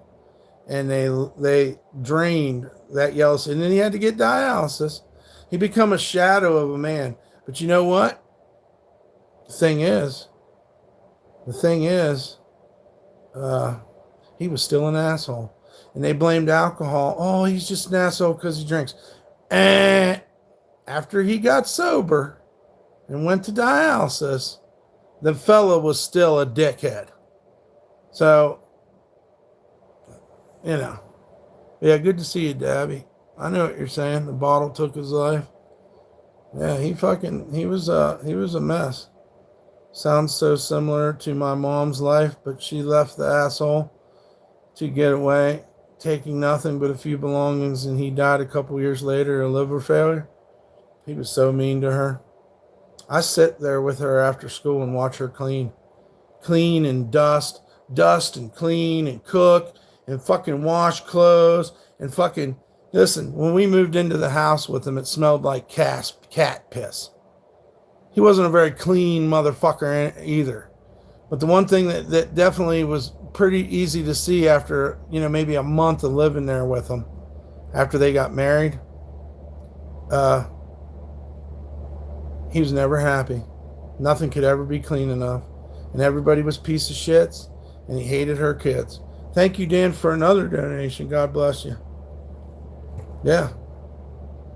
And they drained that yellow. And then he had to get dialysis. He become a shadow of a man. But you know what? The thing is, he was still an asshole. And they blamed alcohol. Oh, he's just an asshole because he drinks. And after he got sober and went to dialysis, the fella was still a dickhead. So, you know. Yeah, good to see you, Dabby. I know what you're saying. The bottle took his life. Yeah, he was a mess. Sounds so similar to my mom's life, but she left the asshole to get away, taking nothing but a few belongings, and he died a couple years later of liver failure. He was so mean to her. I sit there with her after school and watch her clean and dust and clean and cook and fucking wash clothes and fucking, listen, when we moved into the house with him, it smelled like cat piss. He wasn't a very clean motherfucker either. But the one thing that definitely was pretty easy to see after, maybe a month of living there with him, after they got married, he was never happy. Nothing could ever be clean enough. And everybody was piece of shits, and he hated her kids. Thank you, Dan, for another donation. God bless you. Yeah.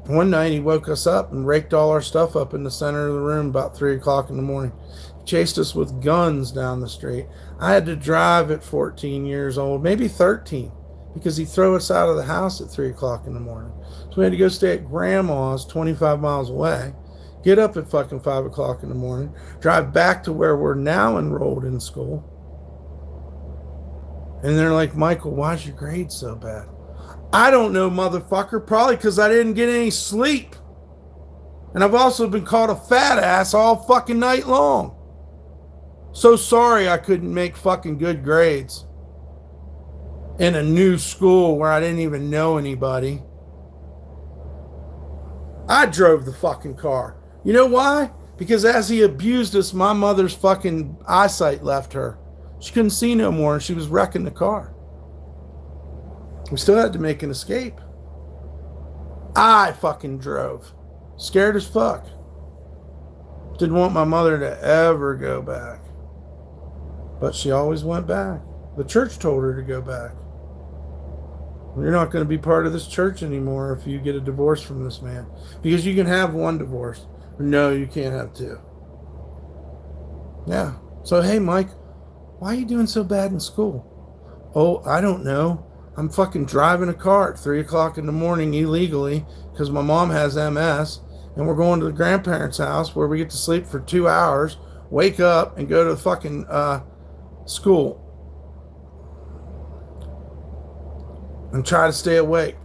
One night he woke us up and raked all our stuff up in the center of the room about 3 o'clock in the morning. He chased us with guns down the street. I had to drive at 14 years old, maybe 13, because he'd throw us out of the house at 3 o'clock in the morning. So we had to go stay at grandma's 25 miles away, get up at fucking 5 o'clock in the morning, drive back to where we're now enrolled in school. And they're like, Michael, why's your grade so bad? I don't know, motherfucker. Probably because I didn't get any sleep. And I've also been called a fat ass all fucking night long. So sorry I couldn't make fucking good grades in a new school where I didn't even know anybody. I drove the fucking car. You know why? Because as he abused us, my mother's fucking eyesight left her. She couldn't see no more, and she was wrecking the car. We still had to make an escape. I fucking drove. Scared as fuck. Didn't want my mother to ever go back. But she always went back. The church told her to go back. You're not going to be part of this church anymore if you get a divorce from this man. Because you can have one divorce. No, you can't have two. Yeah. So, hey, Mike, why are you doing so bad in school? Oh, I don't know. I'm fucking driving a car at 3 o'clock in the morning illegally because my mom has MS, and we're going to the grandparents' house where we get to sleep for 2 hours, wake up, and go to the fucking school and try to stay awake.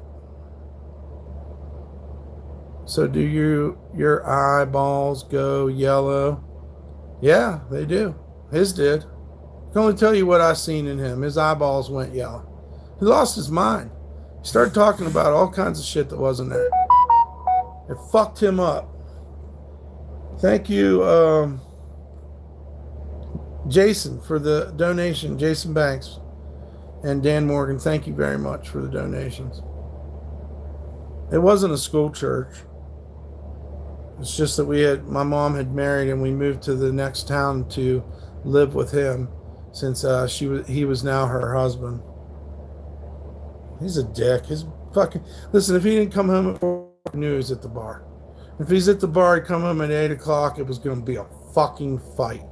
So do your eyeballs go yellow? Yeah, they do. His did. I can only tell you what I seen in him. His eyeballs went yellow. He lost his mind. He started talking about all kinds of shit that wasn't there. It fucked him up. Thank you, Jason, for the donation. Jason Banks and Dan Morgan, thank you very much for the donations. It wasn't a school church. It's just that my mom had married and we moved to the next town to live with him since he was now her husband. He's a dick. Listen, if he didn't come home at 4, I knew he was at the bar. If he's at the bar, he'd come home at 8 o'clock, it was going to be a fucking fight.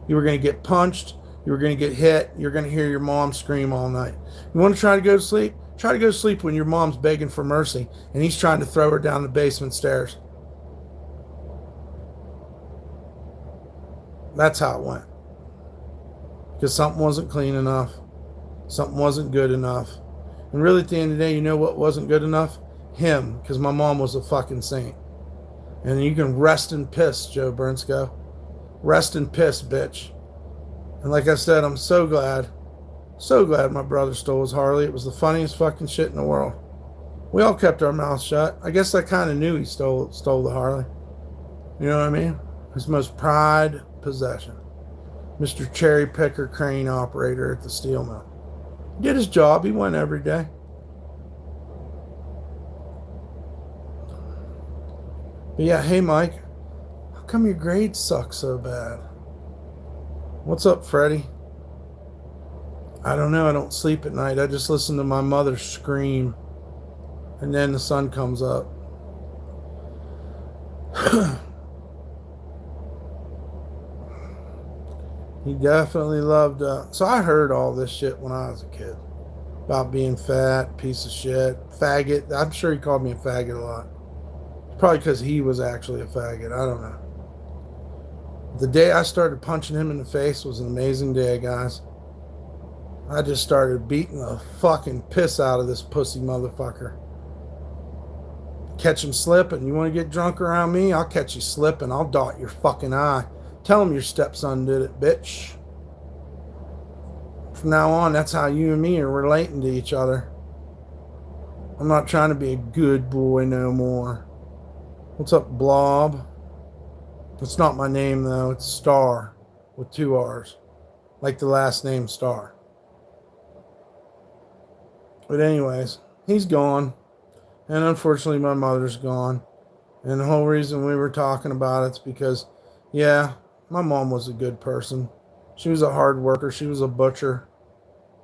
You were going to get punched. You were going to get hit. You're going to hear your mom scream all night. You want to try to go to sleep? Try to go to sleep when your mom's begging for mercy and he's trying to throw her down the basement stairs. That's how it went. Because something wasn't clean enough. Something wasn't good enough. And really, at the end of the day, you know what wasn't good enough? Him, because my mom was a fucking saint. And you can rest in piss, Joe Bernsko. Rest in piss, bitch. And like I said, I'm so glad my brother stole his Harley. It was the funniest fucking shit in the world. We all kept our mouths shut. I guess I kind of knew he stole the Harley. You know what I mean? His most prized possession. Mr. Cherry Picker Crane Operator at the steel mill. He did his job. He went every day. But yeah, hey Mike, how come your grades suck so bad? What's up, Freddie? I don't know. I don't sleep at night. I just listen to my mother scream, and then the sun comes up. He definitely loved. So I heard all this shit when I was a kid about being fat, piece of shit, faggot. I'm sure he called me a faggot a lot. Probably because he was actually a faggot. I don't know. The day I started punching him in the face was an amazing day, guys. I just started beating the fucking piss out of this pussy motherfucker. Catch him slipping. You want to get drunk around me? I'll catch you slipping. I'll dot your fucking eye. Tell him your stepson did it, bitch. From now on, that's how you and me are relating to each other. I'm not trying to be a good boy no more. What's up, Blob? It's not my name, though. It's Star with 2 R's. Like the last name Star. But anyways, he's gone. And unfortunately, my mother's gone. And the whole reason we were talking about it's because, yeah, my mom was a good person. She was a hard worker. She was a butcher.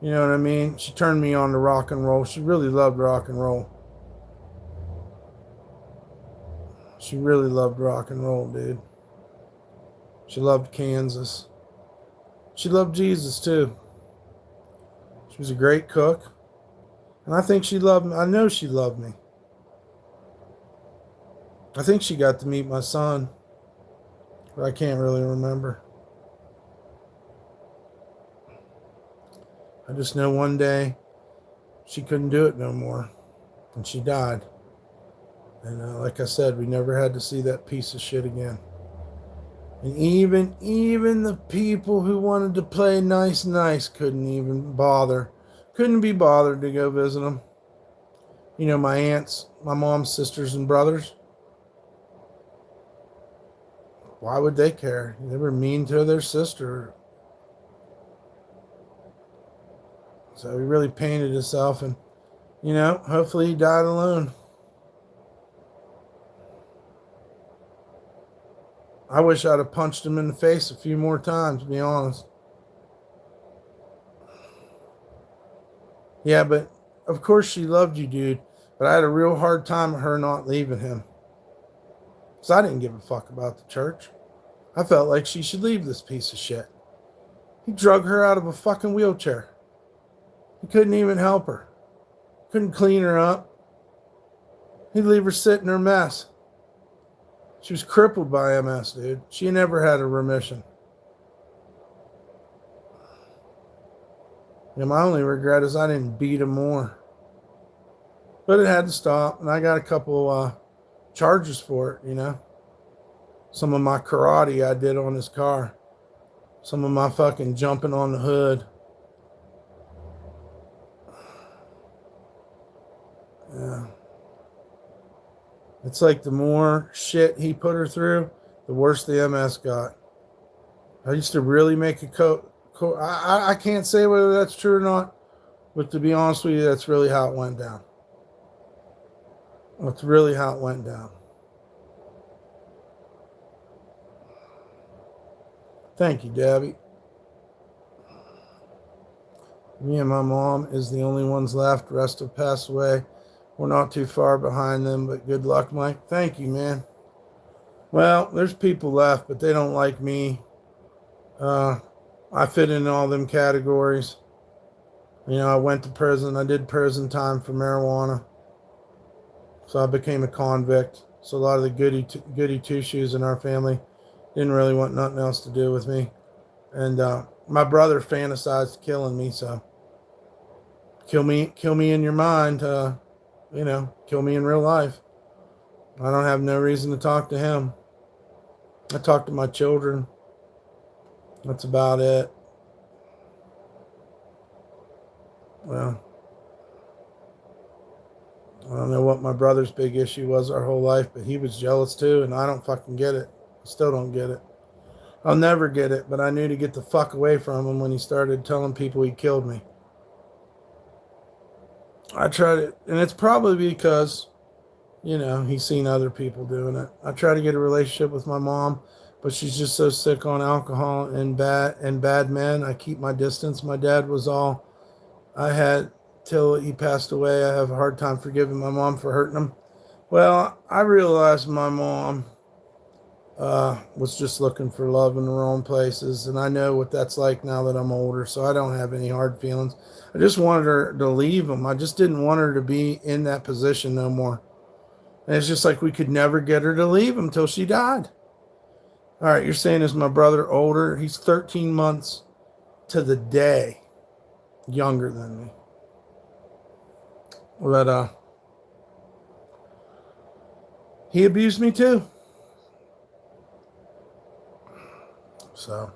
You know what I mean? She turned me on to rock and roll. She really loved rock and roll. She really loved rock and roll, dude. She loved Kansas. She loved Jesus, too. She was a great cook. And I think she loved me. I know she loved me. I think she got to meet my son. But I can't really remember. I just know one day she couldn't do it no more. And she died. And like I said, we never had to see that piece of shit again. And even the people who wanted to play nice couldn't even bother. Couldn't be bothered to go visit them. You know, my aunts, my mom's sisters and brothers. Why would they care? They were mean to their sister. So he really painted himself, and, you know, hopefully he died alone. I wish I'd have punched him in the face a few more times, to be honest. Yeah, but of course she loved you, dude. But I had a real hard time of her not leaving him. Because I didn't give a fuck about the church. I felt like she should leave this piece of shit. He drug her out of a fucking wheelchair. He couldn't even help her. Couldn't clean her up. He'd leave her sit in her mess. She was crippled by MS, dude. She never had a remission. Yeah, my only regret is I didn't beat him more. But it had to stop, and I got a couple charges for it, you know. Some of my karate I did on his car. Some of my fucking jumping on the hood. Yeah. It's like the more shit he put her through, the worse the MS got. I used to really make a I can't say whether that's true or not, but to be honest with you, that's really how it went down. That's really how it went down. Thank you, Debbie. Me and my mom is the only ones left. The rest have passed away. We're not too far behind them, but good luck, Mike. Thank you, man. Well, there's people left, but they don't like me. I fit in all them categories. You know, I went to prison. I did prison time for marijuana. So I became a convict. So a lot of the goody two-shoes in our family didn't really want nothing else to do with me. And my brother fantasized killing me, so kill me in your mind. You know, kill me in real life. I don't have no reason to talk to him. I talk to my children. That's about it. Well, I don't know what my brother's big issue was our whole life, but he was jealous too, and I don't fucking get it. I still don't get it. I'll never get it, but I knew to get the fuck away from him when he started telling people he killed me. I tried it, and it's probably because he's seen other people doing it. I try to get a relationship with my mom, but she's just so sick on alcohol and bad men. I keep my distance. My dad was all I had till he passed away. I have a hard time forgiving my mom for hurting him. Well, I realized my mom was just looking for love in the wrong places, and I know what that's like now that I'm older, so I don't have any hard feelings. I just wanted her to leave him. I just didn't want her to be in that position no more. And it's just like we could never get her to leave him till she died. All right, you're saying is my brother older? He's 13 months to the day younger than me. But he abused me too. So,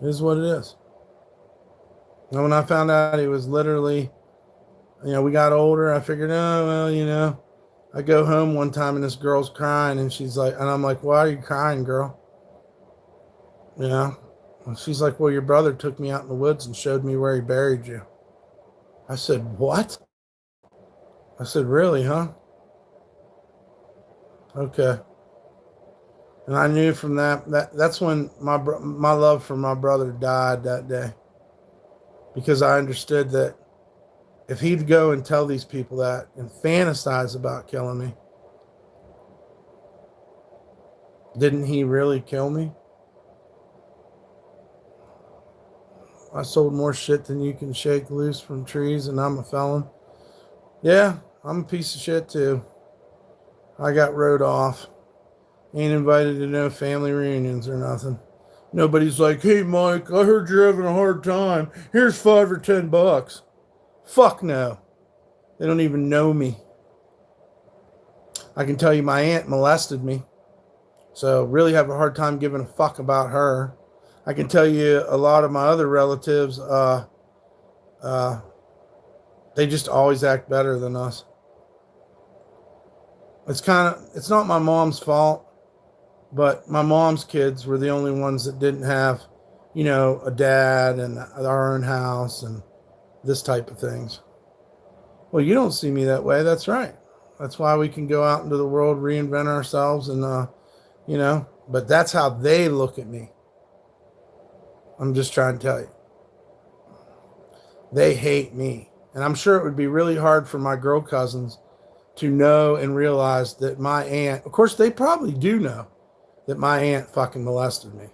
it is what it is. And when I found out he was literally, we got older, I figured, oh, well, I go home one time and this girl's crying and she's like, and I'm like, why are you crying, girl? And she's like, well, your brother took me out in the woods and showed me where he buried you. I said, what? I said, really, huh? Okay. And I knew from that's when my love for my brother died that day. Because I understood that if he'd go and tell these people that and fantasize about killing me, didn't he really kill me? I sold more shit than you can shake loose from trees, and I'm a felon. Yeah, I'm a piece of shit too. I got rode off. Ain't invited to no family reunions or nothing. Nobody's like, hey, Mike, I heard you're having a hard time. Here's $5 or $10. Fuck no. They don't even know me. I can tell you my aunt molested me. So really have a hard time giving a fuck about her. I can tell you a lot of my other relatives, they just always act better than us. It's not my mom's fault. But my mom's kids were the only ones that didn't have, a dad and our own house and this type of things. Well, you don't see me that way. That's right. That's why we can go out into the world, reinvent ourselves, and, but that's how they look at me. I'm just trying to tell you. They hate me. And I'm sure it would be really hard for my girl cousins to know and realize that my aunt, of course, they probably do know that my aunt fucking molested me.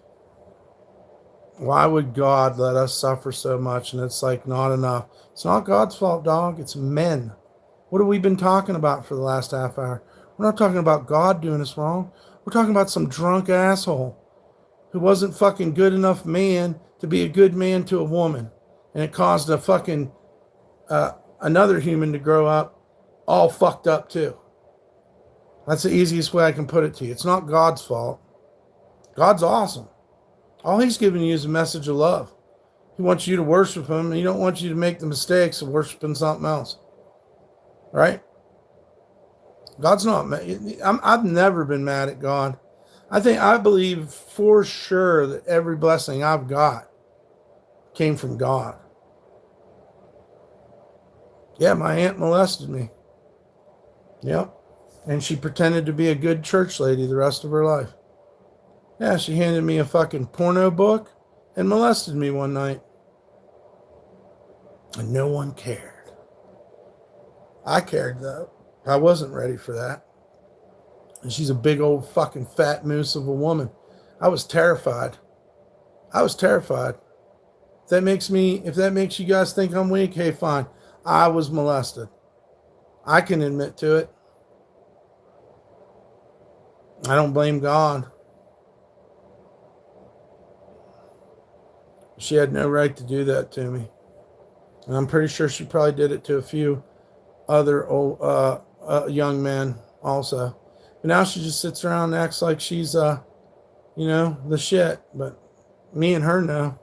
Why would God let us suffer so much? And it's like not enough. It's not God's fault, dog. It's men. What have we been talking about for the last half hour? We're not talking about God doing us wrong. We're talking about some drunk asshole who wasn't fucking good enough man to be a good man to a woman. And it caused a fucking another human to grow up all fucked up too. That's the easiest way I can put it to you. It's not God's fault. God's awesome. All he's giving you is a message of love. He wants you to worship him. He don't want you to make the mistakes of worshiping something else. Right? God's not mad. I've never been mad at God. I believe for sure that every blessing I've got came from God. Yeah, my aunt molested me. Yep. And she pretended to be a good church lady the rest of her life. Yeah, she handed me a fucking porno book and molested me one night. And no one cared. I cared, though. I wasn't ready for that. And she's a big old fucking fat moose of a woman. I was terrified. If that makes you guys think I'm weak, hey, fine. I was molested. I can admit to it. I don't blame God. She had no right to do that to me. And I'm pretty sure she probably did it to a few other old, young men also. But now she just sits around and acts like she's, the shit. But me and her know.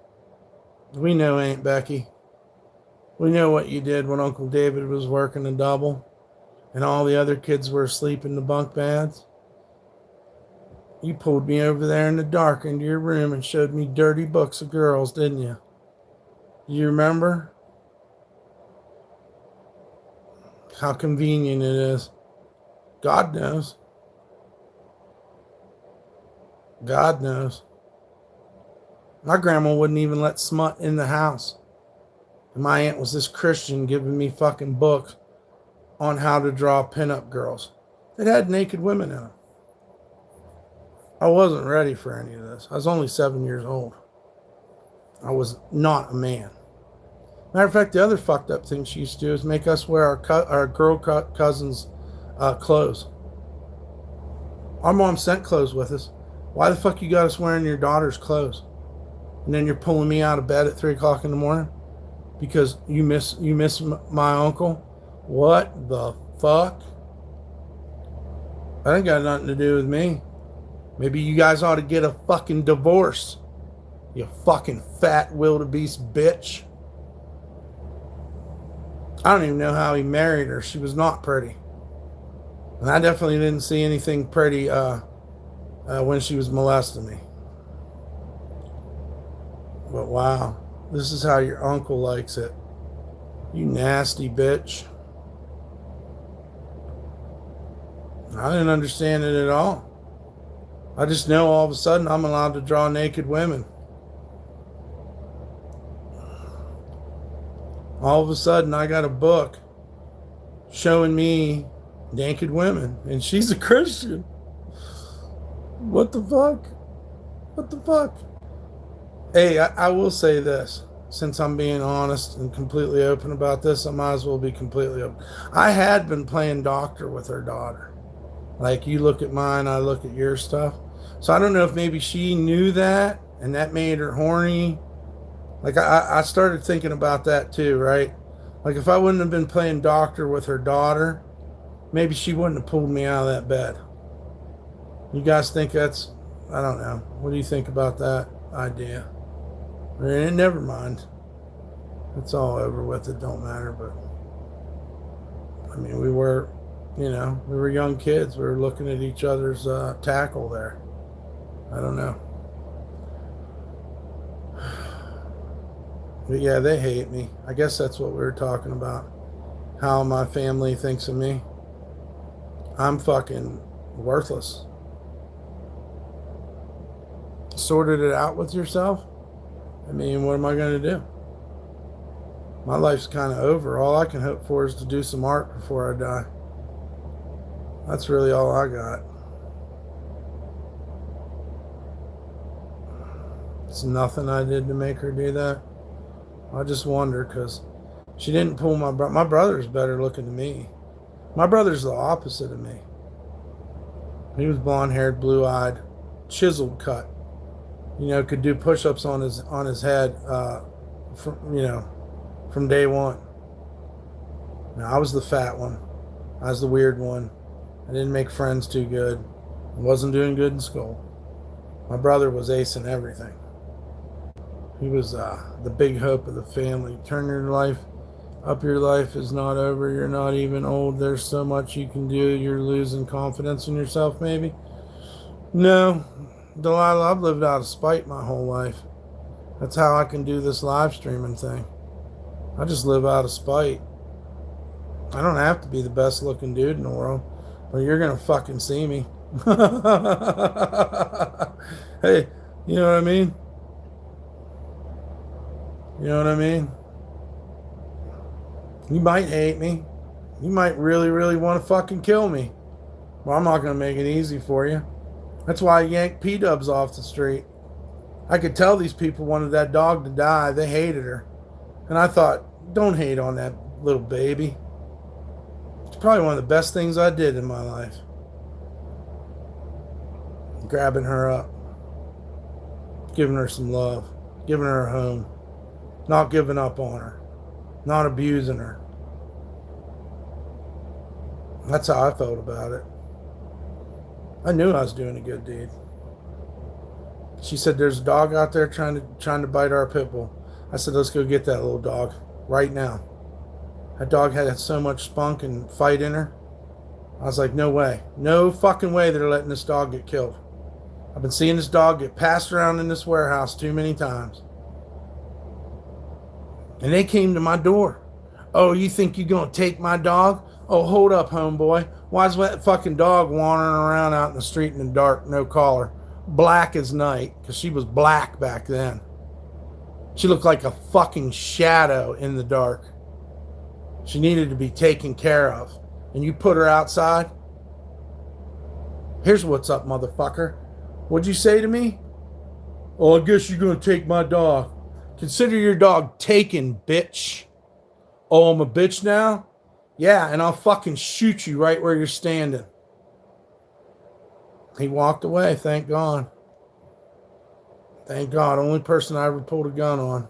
We know, Aunt Becky. We know what you did when Uncle David was working a double and all the other kids were asleep in the bunk beds. You pulled me over there in the dark into your room and showed me dirty books of girls, didn't you? You remember? How convenient it is. God knows. God knows. My grandma wouldn't even let smut in the house. And my aunt was this Christian giving me fucking books on how to draw pinup girls that had naked women in them. I wasn't ready for any of this. I was only 7 years old. I was not a man. Matter of fact, the other fucked up thing she used to do is make us wear our girl cousins' clothes. Our mom sent clothes with us. Why the fuck you got us wearing your daughter's clothes? And then you're pulling me out of bed at 3 o'clock in the morning because you miss my uncle? What the fuck? That ain't got nothing to do with me. Maybe you guys ought to get a fucking divorce. You fucking fat wildebeest bitch. I don't even know how he married her. She was not pretty. And I definitely didn't see anything pretty when she was molesting me. But wow, this is how your uncle likes it. You nasty bitch. I didn't understand it at all. I just know all of a sudden I'm allowed to draw naked women. All of a sudden I got a book showing me naked women, and she's a Christian. What the fuck? What the fuck? Hey, I will say this. Since I'm being honest and completely open about this, I might as well be completely open. I had been playing doctor with her daughter. Like, you look at mine, I look at your stuff. So I don't know if maybe she knew that and that made her horny. Like, I started thinking about that too, right? Like, if I wouldn't have been playing doctor with her daughter, maybe she wouldn't have pulled me out of that bed. You guys think that's, I don't know. What do you think about that idea? Never mind. It's all over with. It don't matter. But I mean, we were young kids. We were looking at each other's tackle there. I don't know. But yeah, they hate me. I guess that's what we were talking about. How my family thinks of me. I'm fucking worthless. Sorted it out with yourself? I mean, what am I going to do? My life's kind of over. All I can hope for is to do some art before I die. That's really all I got. It's nothing I did to make her do that. I just wonder, because she didn't pull my brother. My brother's better looking than me. My brother's the opposite of me. He was blonde-haired, blue-eyed, chiseled cut. You know, could do push-ups on his head, from day one. Now, I was the fat one. I was the weird one. I didn't make friends too good. I wasn't doing good in school. My brother was acing everything. He was the big hope of the family. Turn your life up. Your life is not over. You're not even old. There's so much you can do. You're losing confidence in yourself, maybe. No, Delilah, I've lived out of spite my whole life. That's how I can do this live streaming thing. I just live out of spite. I don't have to be the best looking dude in the world, but you're going to fucking see me. Hey, you know what I mean? You know what I mean? You might hate me. You might really, really want to fucking kill me. Well, I'm not going to make it easy for you. That's why I yanked P-dubs off the street. I could tell these people wanted that dog to die. They hated her. And I thought, don't hate on that little baby. It's probably one of the best things I did in my life. Grabbing her up. Giving her some love. Giving her a home. Not giving up on her. Not abusing her. That's how I felt about it. I knew I was doing a good deed. She said, there's a dog out there trying to bite our pit bull. I said, let's go get that little dog right now. That dog had so much spunk and fight in her. I was like, no way. No fucking way they're letting this dog get killed. I've been seeing this dog get passed around in this warehouse too many times. And they came to my door. Oh, you think you're going to take my dog? Oh, hold up, homeboy. Why is that fucking dog wandering around out in the street in the dark, no collar, black as night? Because she was black back then. She looked like a fucking shadow in the dark. She needed to be taken care of. And you put her outside? Here's what's up, motherfucker. What'd you say to me? Oh, I guess you're going to take my dog. Consider your dog taken, bitch. Oh, I'm a bitch now? Yeah, and I'll fucking shoot you right where you're standing. He walked away, thank God. Thank God. Only person I ever pulled a gun on.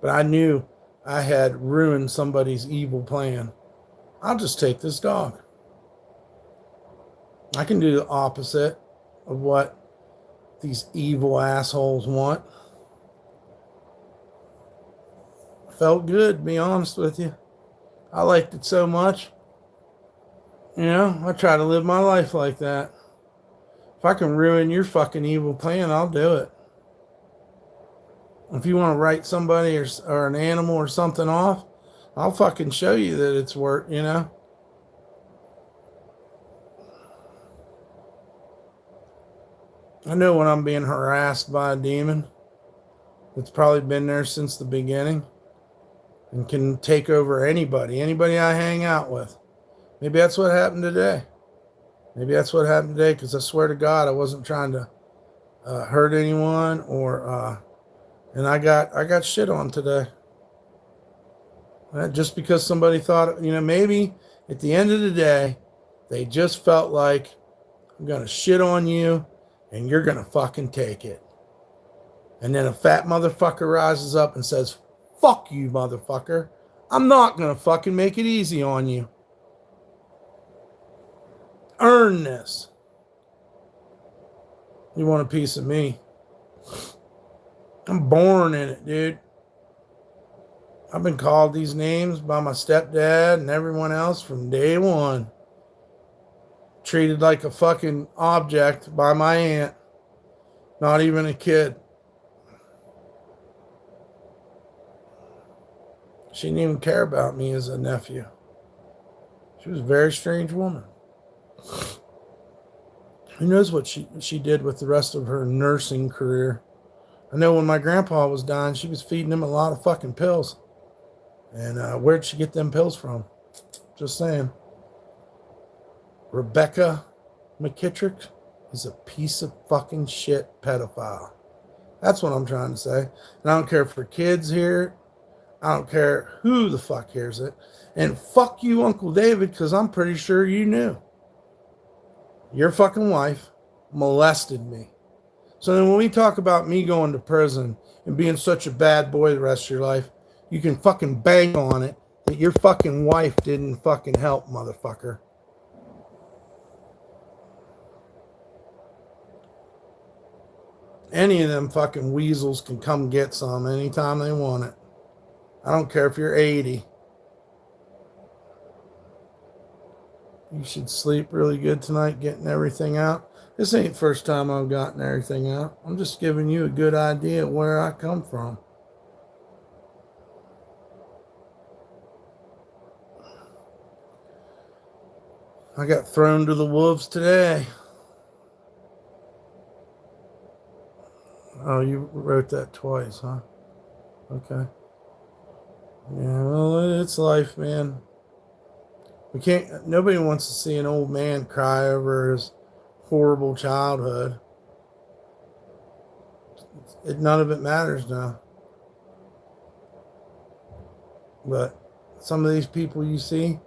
But I knew I had ruined somebody's evil plan. I'll just take this dog. I can do the opposite of what these evil assholes want. Felt good, to be honest with you. I liked it so much. You know, I try to live my life like that. If I can ruin your fucking evil plan, I'll do it. If you want to write somebody or an animal or something off, I'll fucking show you that it's work, you know. I know when I'm being harassed by a demon that's probably been there since the beginning and can take over anybody I hang out with. Maybe that's what happened today. Maybe that's what happened today, because I swear to God, I wasn't trying to hurt anyone and I got shit on today. Just because somebody thought, you know, maybe at the end of the day, they just felt like, I'm going to shit on you and you're going to fucking take it. And then a fat motherfucker rises up and says, fuck you, motherfucker. I'm not going to fucking make it easy on you. Earn this. You want a piece of me? I'm born in it, dude. I've been called these names by my stepdad and everyone else from day one. Treated like a fucking object by my aunt. Not even a kid. She didn't even care about me as a nephew. She was a very strange woman. Who knows what she did with the rest of her nursing career. I know when my grandpa was dying, she was feeding him a lot of fucking pills. And where'd she get them pills from? Just saying. Rebecca McKittrick is a piece of fucking shit pedophile. That's what I'm trying to say. And I don't care if her kids hear it. I don't care who the fuck hears it. And fuck you, Uncle David, because I'm pretty sure you knew. Your fucking wife molested me. So then when we talk about me going to prison and being such a bad boy the rest of your life, you can fucking bang on it that your fucking wife didn't fucking help, motherfucker. Any of them fucking weasels can come get some anytime they want it. I don't care if you're 80. You should sleep really good tonight, getting everything out. This ain't the first time I've gotten everything out. I'm just giving you a good idea of where I come from. I got thrown to the wolves today. Oh, you wrote that twice, huh? Okay. Yeah, well, it's life, man. Nobody wants to see an old man cry over his horrible childhood. None of it matters now. But some of these people you see,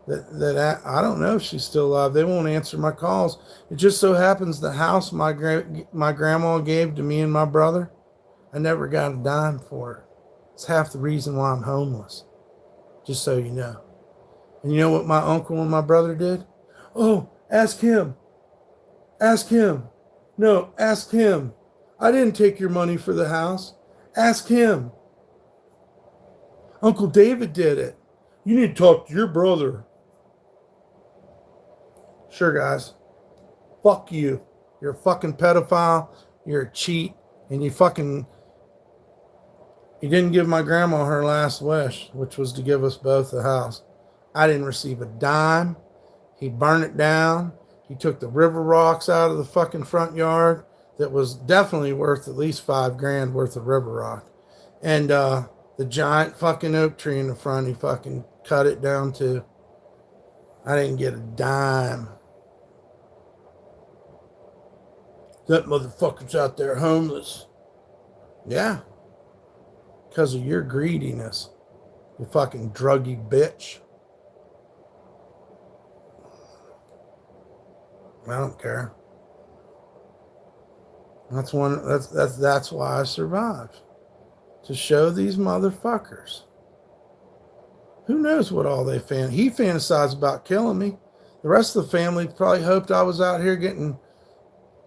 that I don't know if she's still alive. They won't answer my calls. It just so happens the house my grandma gave to me and my brother, I never got a dime for it. It's half the reason why I'm homeless. Just so you know. And you know what my uncle and my brother did? Oh, ask him. Ask him. No, ask him. I didn't take your money for the house. Ask him. Uncle David did it. You need to talk to your brother. Sure, guys. Fuck you. You're a fucking pedophile. You're a cheat. And you He didn't give my grandma her last wish, which was to give us both a house. I didn't receive a dime. He burned it down. He took the river rocks out of the fucking front yard that was definitely worth at least $5,000 worth of river rock. And the giant fucking oak tree in the front, he fucking cut it down too. I didn't get a dime. That motherfucker's out there homeless. Yeah. Because of your greediness. You fucking druggy bitch. I don't care. That's why I survived. To show these motherfuckers. Who knows what all they he fantasized about killing me. The rest of the family probably hoped I was out here getting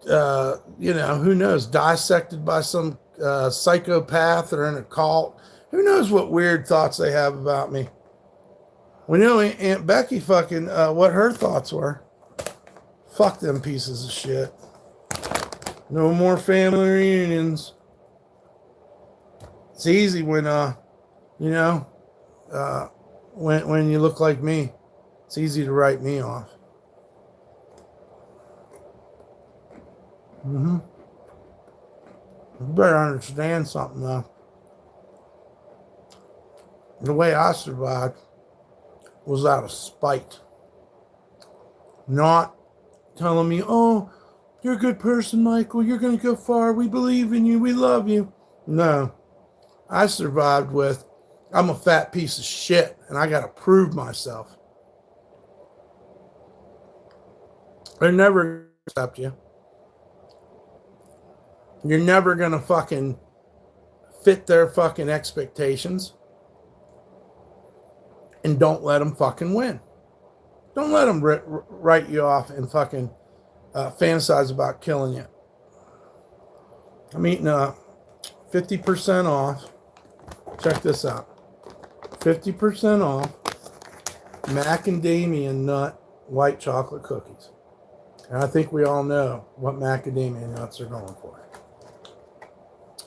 who knows, dissected by some psychopath or in a cult. Who knows what weird thoughts they have about me. We know Aunt Becky fucking what her thoughts were. Fuck them pieces of shit. No more family reunions. It's easy when when you look like me. It's easy to write me off. You better understand something though. The way I survived was out of spite. Not telling me, oh, you're a good person, Michael. You're going to go far. We believe in you. We love you. No. I survived with, I'm a fat piece of shit and I got to prove myself. They're never accept you. You're never going to fucking fit their fucking expectations. And don't let them fucking win. Don't let them write you off and fucking fantasize about killing you. I'm eating 50% off. Check this out. 50% off macadamia nut white chocolate cookies. And I think we all know what macadamia nuts are going for.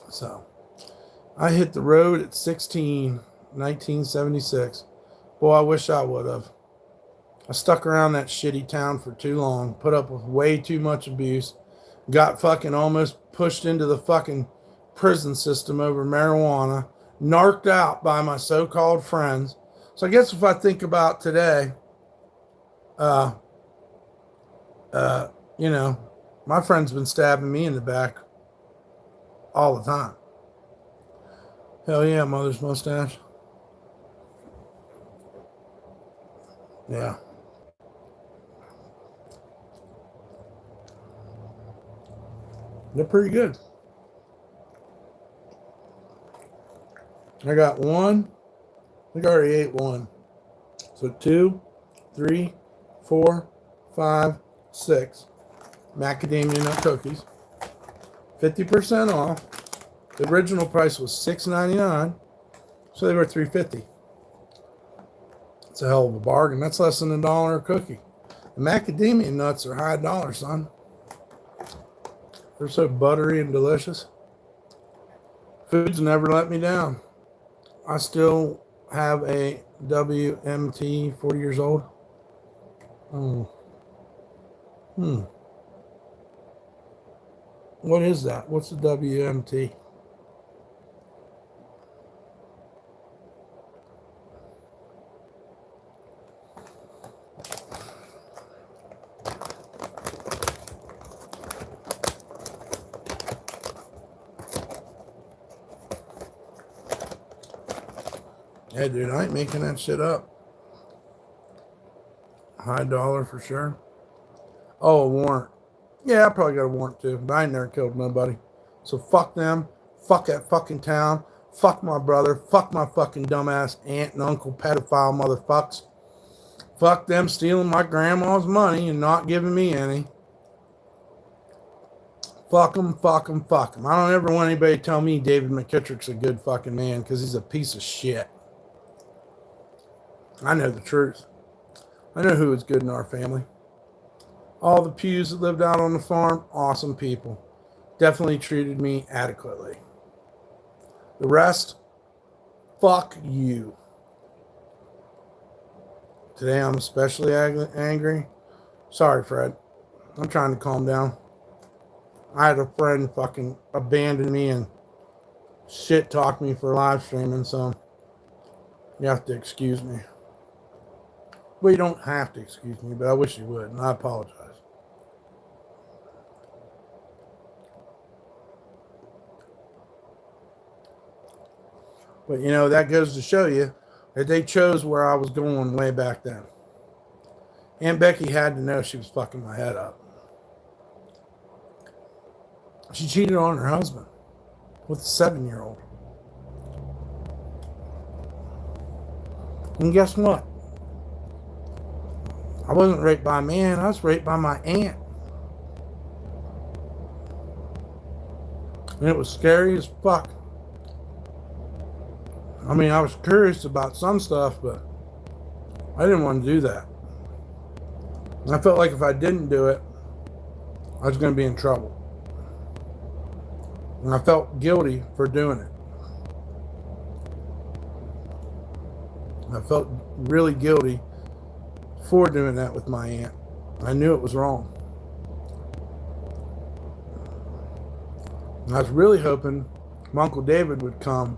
So, I hit the road at 16, 1976. Boy, I wish I would have. I stuck around that shitty town for too long, put up with way too much abuse, got fucking almost pushed into the fucking prison system over marijuana, narked out by my so-called friends. So I guess if I think about today, my friend's been stabbing me in the back all the time. Hell yeah, mother's mustache. Yeah. They're pretty good. I got one. I think I already ate one. So 2, 3, 4, 5, 6 macadamia nut cookies. 50% off. The original price was $6.99. So they were $3.50. It's a hell of a bargain. That's less than $1 a cookie. The macadamia nuts are high dollar, son. They're so buttery and delicious. Food's never let me down. I still have a WMT, 40 years old. What is that? What's the WMT? Yeah, dude, I ain't making that shit up. High dollar for sure. Oh, a warrant. Yeah, I probably got a warrant too, but I ain't never killed nobody. So fuck them. Fuck that fucking town. Fuck my brother. Fuck my fucking dumbass aunt and uncle pedophile motherfucks. Fuck them stealing my grandma's money and not giving me any. Fuck them, fuck them, fuck them. I don't ever want anybody to tell me David McKittrick's a good fucking man because he's a piece of shit. I know the truth. I know who is good in our family. All the Pews that lived out on the farm, awesome people. Definitely treated me adequately. The rest, fuck you. Today I'm especially angry. Sorry, Fred. I'm trying to calm down. I had a friend fucking abandon me and shit talk me for live streaming, so you have to excuse me. Well, you don't have to excuse me, but I wish you would, and I apologize. But, you know, that goes to show you that they chose where I was going way back then. Aunt Becky had to know she was fucking my head up. She cheated on her husband with a 7-year-old. And guess what? I wasn't raped by a man. I was raped by my aunt. And it was scary as fuck. I mean, I was curious about some stuff, but I didn't want to do that. And I felt like if I didn't do it, I was going to be in trouble. And I felt guilty for doing it. I felt really guilty for doing that with my aunt. I knew it was wrong. And I was really hoping my Uncle David would come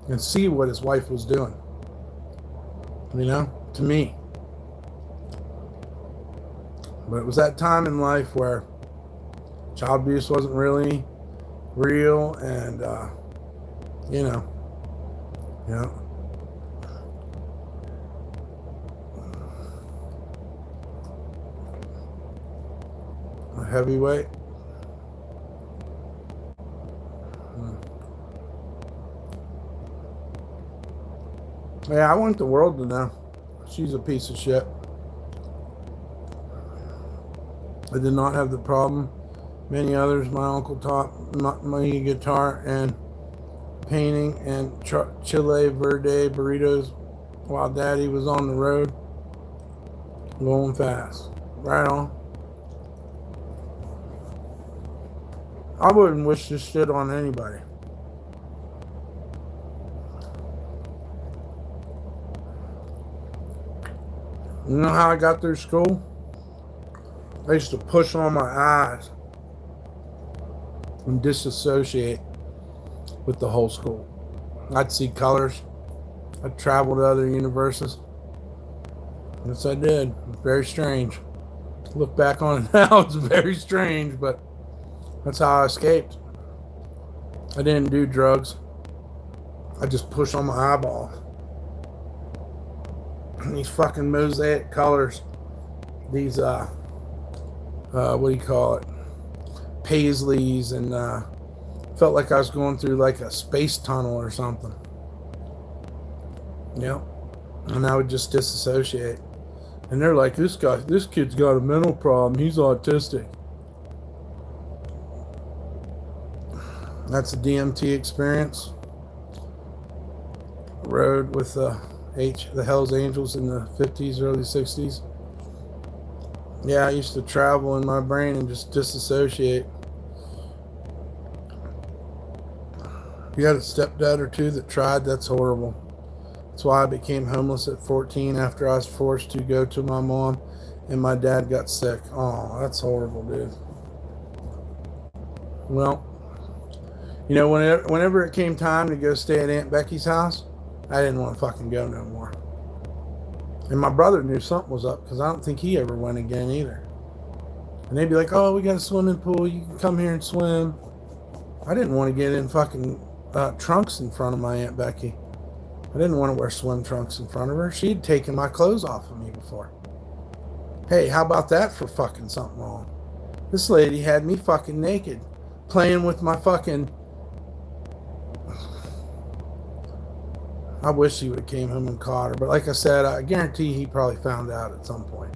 and see what his wife was doing. You know, to me. But it was that time in life where child abuse wasn't really real, and you know, a heavyweight. Yeah, I want the world to know she's a piece of shit. I did not have the problem many others. My uncle taught me guitar and painting and Chile Verde burritos while Daddy was on the road going fast. Right on. I wouldn't wish this shit on anybody. You know how I got through school? I used to push on my eyes and disassociate with the whole school. I'd see colors. I'd travel to other universes. Yes, I did. Very strange. Look back on it now, it's very strange, but that's how I escaped. I didn't do drugs. I just pushed on my eyeballs. These fucking mosaic colors. These, what do you call it? Paisleys, and felt like I was going through like a space tunnel or something. Yep. And I would just disassociate. And they're like, this kid's got a mental problem. He's autistic. That's a DMT experience. Rode with the Hells Angels in the 50s, early 60s. Yeah, I used to travel in my brain and just disassociate. You had a stepdad or two that tried, that's horrible. That's why I became homeless at 14 after I was forced to go to my mom and my dad got sick. Oh, that's horrible, dude. Well, you know, whenever it came time to go stay at Aunt Becky's house, I didn't want to fucking go no more. And my brother knew something was up because I don't think he ever went again either. And they'd be like, oh, we got a swimming pool. You can come here and swim. I didn't want to get in fucking trunks in front of my Aunt Becky. I didn't want to wear swim trunks in front of her. She'd taken my clothes off of me before. Hey, how about that for fucking something wrong? This lady had me fucking naked, playing with my fucking... I wish he would have came home and caught her. But like I said, I guarantee he probably found out at some point.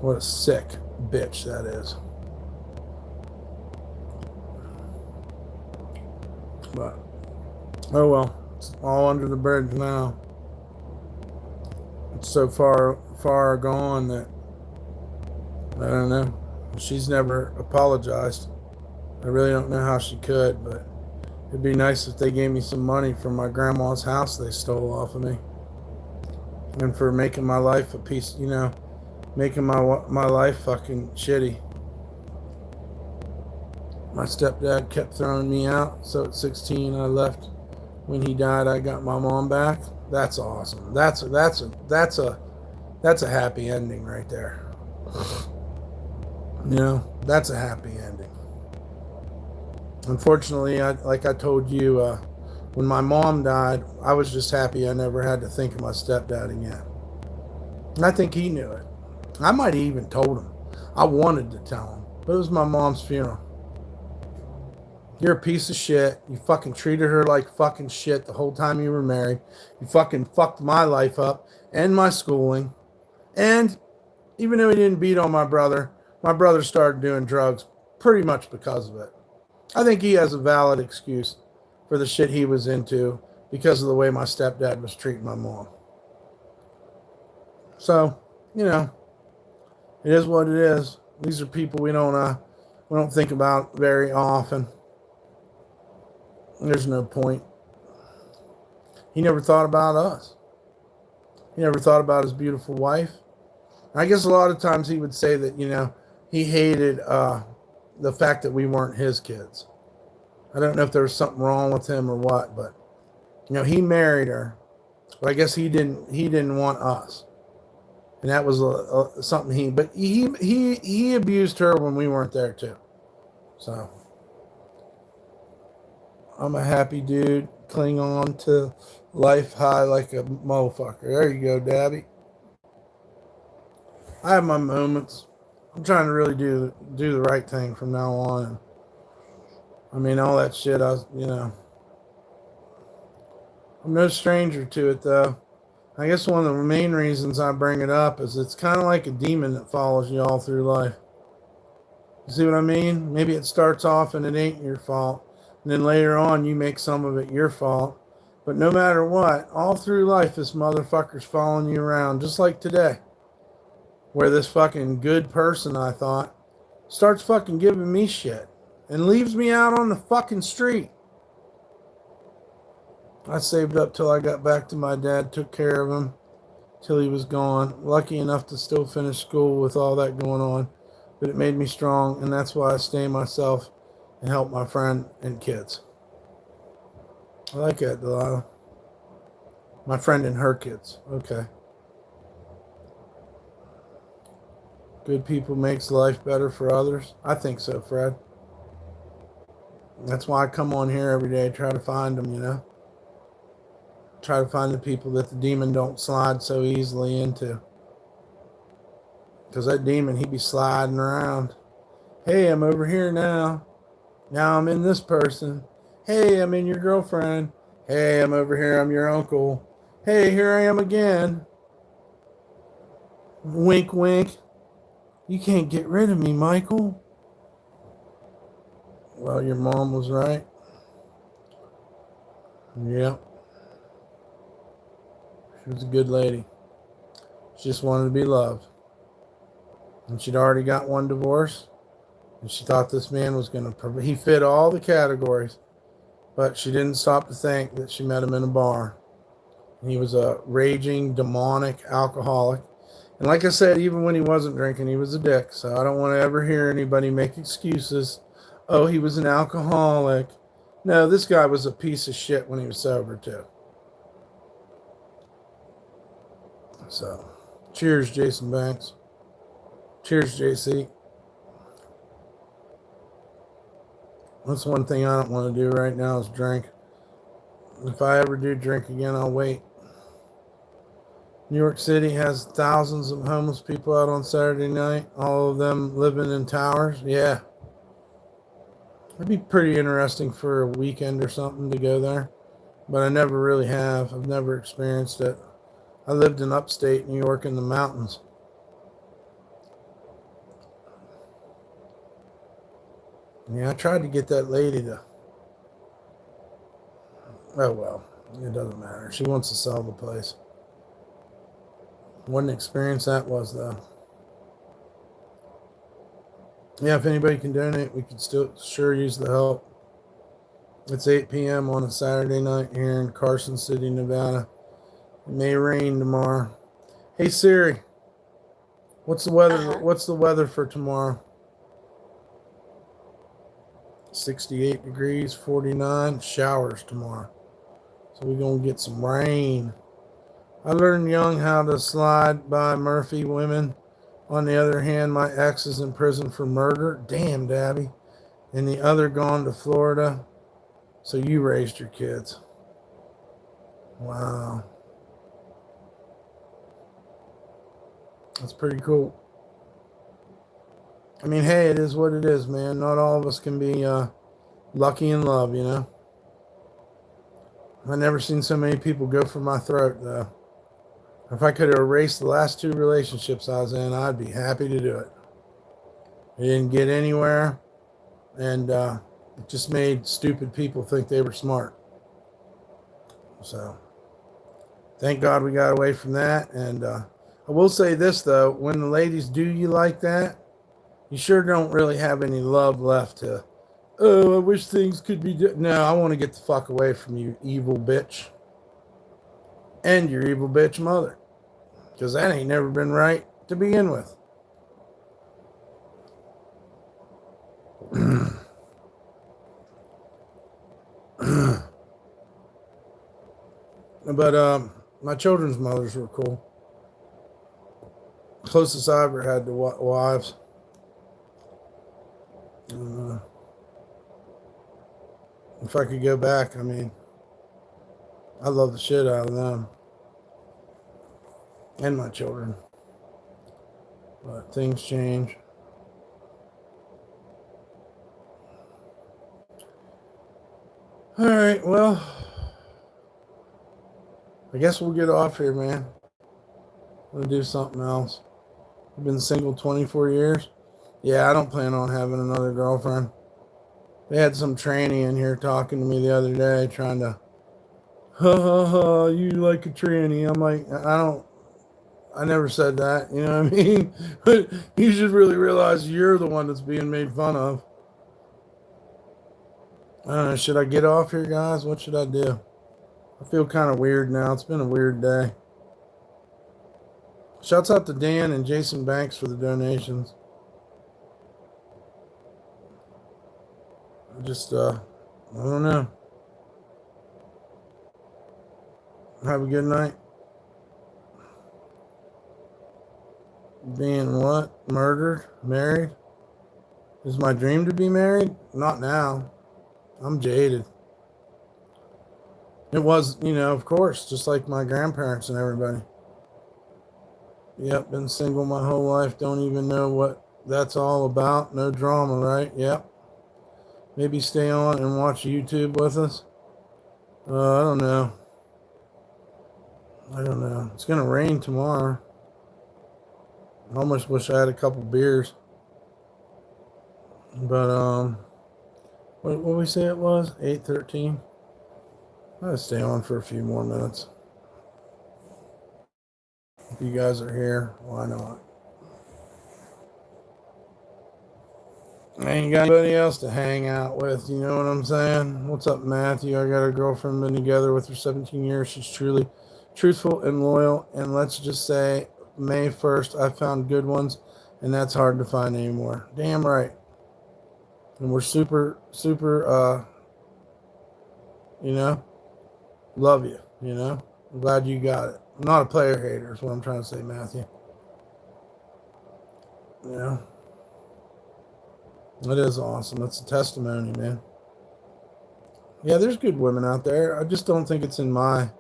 What a sick bitch that is. But, oh well. It's all under the bridge now. It's so far gone that I don't know. She's never apologized. I really don't know how she could, but It'd be nice if they gave me some money for my grandma's house they stole off of me, and for making my life a piece, making my life fucking shitty. My stepdad kept throwing me out, so at 16 I left. When he died, I got my mom back. That's awesome. That's a happy ending right there. That's a happy ending. Unfortunately, like I told you, when my mom died, I was just happy I never had to think of my stepdad again. And I think he knew it. I might have even told him. I wanted to tell him, but it was my mom's funeral. You're a piece of shit. You fucking treated her like fucking shit the whole time you were married. You fucking fucked my life up and my schooling. And even though he didn't beat on my brother started doing drugs pretty much because of it. I think he has a valid excuse for the shit he was into because of the way my stepdad was treating my mom. So, it is what it is. These are people we don't think about very often. There's no point. He never thought about us. He never thought about his beautiful wife. I guess a lot of times he would say that, he hated the fact that we weren't his kids. I don't know if there was something wrong with him or what, but, he married her. But I guess he didn't want us. And that was something he abused her when we weren't there too. So I'm a happy dude. Cling on to life high like a motherfucker. There you go, Dabby. I have my moments. I'm trying to really do the right thing from now on. I mean, all that shit, I'm no stranger to it, though. I guess one of the main reasons I bring it up is it's kind of like a demon that follows you all through life. You see what I mean? Maybe it starts off and it ain't your fault. And then later on, you make some of it your fault. But no matter what, all through life, this motherfucker's following you around, just like today. Where this fucking good person, I thought, starts fucking giving me shit. And leaves me out on the fucking street. I saved up till I got back to my dad, took care of him till he was gone. Lucky enough to still finish school with all that going on. But it made me strong, and that's why I stay myself and help my friend and kids. I like that, Delilah. My friend and her kids. Okay. Good people makes life better for others. I think so, Fred. That's why I come on here every day, try to find them, Try to find the people that the demon don't slide so easily into. Because that demon, he be sliding around. Hey, I'm over here now. Now I'm in this person. Hey, I'm in your girlfriend. Hey, I'm over here. I'm your uncle. Hey, here I am again. Wink, wink. You can't get rid of me, Michael. Well, your mom was right. Yep. She was a good lady. She just wanted to be loved. And she'd already got one divorce. And she thought this man was going to... He fit all the categories. But she didn't stop to think that she met him in a bar. And he was a raging, demonic alcoholic. And like I said, even when he wasn't drinking, he was a dick. So I don't want to ever hear anybody make excuses. Oh, he was an alcoholic. No, this guy was a piece of shit when he was sober, too. So, cheers, Jason Banks. Cheers, JC. That's one thing I don't want to do right now is drink. If I ever do drink again, I'll wait. New York City has thousands of homeless people out on Saturday night. All of them living in towers. Yeah. It'd be pretty interesting for a weekend or something to go there. But I never really have. I've never experienced it. I lived in upstate New York in the mountains. Yeah, I tried to get that lady to... Oh, well. It doesn't matter. She wants to sell the place. What an experience that was, though. Yeah, if anybody can donate, we could still sure use the help. It's 8 p.m. on a Saturday night here in Carson City, Nevada. It may rain tomorrow. Hey Siri, what's the weather? What's the weather for tomorrow? 68 degrees, 49 showers tomorrow. So we're gonna get some rain. I learned young how to slide by Murphy women. On the other hand, my ex is in prison for murder. Damn, Dabby. And the other gone to Florida. So you raised your kids. Wow. That's pretty cool. I mean, hey, it is what it is, man. Not all of us can be lucky in love, you know. I've never seen so many people go for my throat, though. If I could erase the last 2 relationships I was in, I'd be happy to do it. I didn't get anywhere, and it just made stupid people think they were smart. So, thank God we got away from that. And I will say this, though. When the ladies do you like that, you sure don't really have any love left to, oh, I wish things could be different. No, I want to get the fuck away from you, evil bitch. And your evil bitch mother. Because that ain't never been right to begin with. But my children's mothers were cool. Closest I ever had to wives. If I could go back, I mean, I love the shit out of them. And my children. But things change. All right, well, I guess we'll get off here, man. I'm going to do something else. I've been single 24 years. Yeah, I don't plan on having another girlfriend. They had some tranny in here talking to me the other day, trying to, you like a tranny. I'm like, I never said that, you know what I mean? But you should really realize you're the one that's being made fun of. I don't know, should I get off here, guys? What should I do? I feel kind of weird now. It's been a weird day. Shouts out to Dan and Jason Banks for the donations. I don't know. Have a good night. Being what? Murdered? Married? Is my dream to be married? Not now. I'm jaded. It was, of course, just like my grandparents and everybody. Yep, been single my whole life. Don't even know what that's all about. No drama, right? Yep. Maybe stay on and watch YouTube with us. I don't know. It's going to rain tomorrow. I almost wish I had a couple beers. But, what we say it was? 8:13? I'll stay on for a few more minutes. If you guys are here, why not? I ain't got anybody else to hang out with, you know what I'm saying? What's up, Matthew? I got a girlfriend, been together with her 17 years. She's truly truthful and loyal. And let's just say, May 1st, I found good ones, and that's hard to find anymore. Damn right. And we're super, love you, I'm glad you got it. I'm not a player hater, is what I'm trying to say, Matthew. It is awesome. That's a testimony, man. Yeah, there's good women out there. I just don't think it's in my...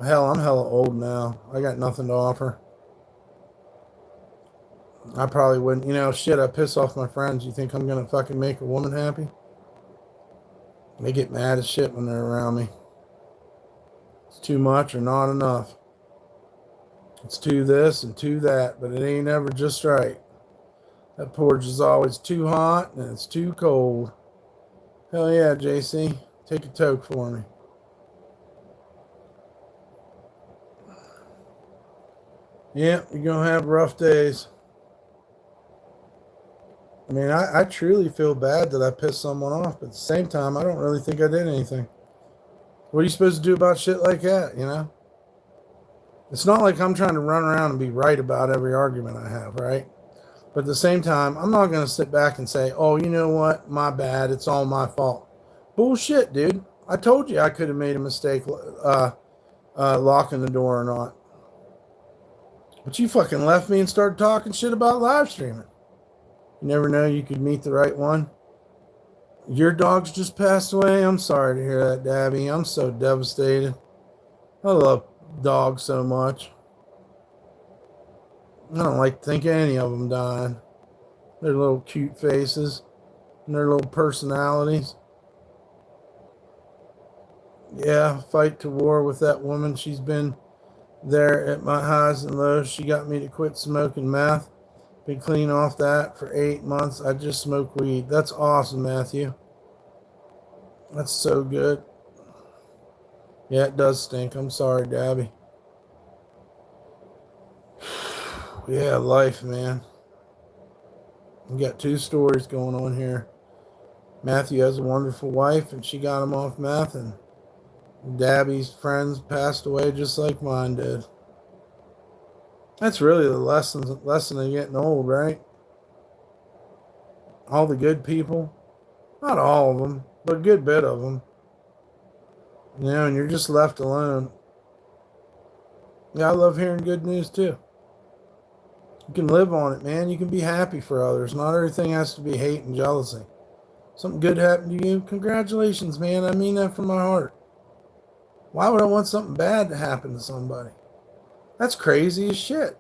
Hell, I'm hella old now. I got nothing to offer. I probably wouldn't... shit, I piss off my friends. You think I'm going to fucking make a woman happy? They get mad as shit when they're around me. It's too much or not enough. It's too this and too that, but it ain't ever just right. That porridge is always too hot and it's too cold. Hell yeah, JC. Take a toke for me. Yeah, you're going to have rough days. I mean, I truly feel bad that I pissed someone off, but at the same time, I don't really think I did anything. What are you supposed to do about shit like that, you know? It's not like I'm trying to run around and be right about every argument I have, right? But at the same time, I'm not going to sit back and say, oh, you know what? My bad. It's all my fault. Bullshit, dude. I told you I could have made a mistake locking the door or not. But you fucking left me and started talking shit about live streaming. You never know, you could meet the right one. Your dog's just passed away. I'm sorry to hear that, Dabby. I'm so devastated. I love dogs so much. I don't like to think any of them dying. Their little cute faces and their little personalities. Yeah, fight to war with that woman. She's been there at my highs and lows. She got me to quit smoking meth. Been clean off that for 8 months. I just smoke weed. That's awesome, Matthew. That's so good. Yeah, it does stink. I'm sorry, Dabby. Yeah, life, man. We got 2 stories going on here. Matthew has a wonderful wife, and she got him off meth, and Dabby's friends passed away just like mine did. That's really the lesson of getting old, right? All the good people, not all of them, but a good bit of them. You know, and you're just left alone. Yeah, I love hearing good news too. You can live on it, man. You can be happy for others. Not everything has to be hate and jealousy. Something good happened to you, congratulations, man. I mean that from my heart. Why would I want something bad to happen to somebody? That's crazy as shit.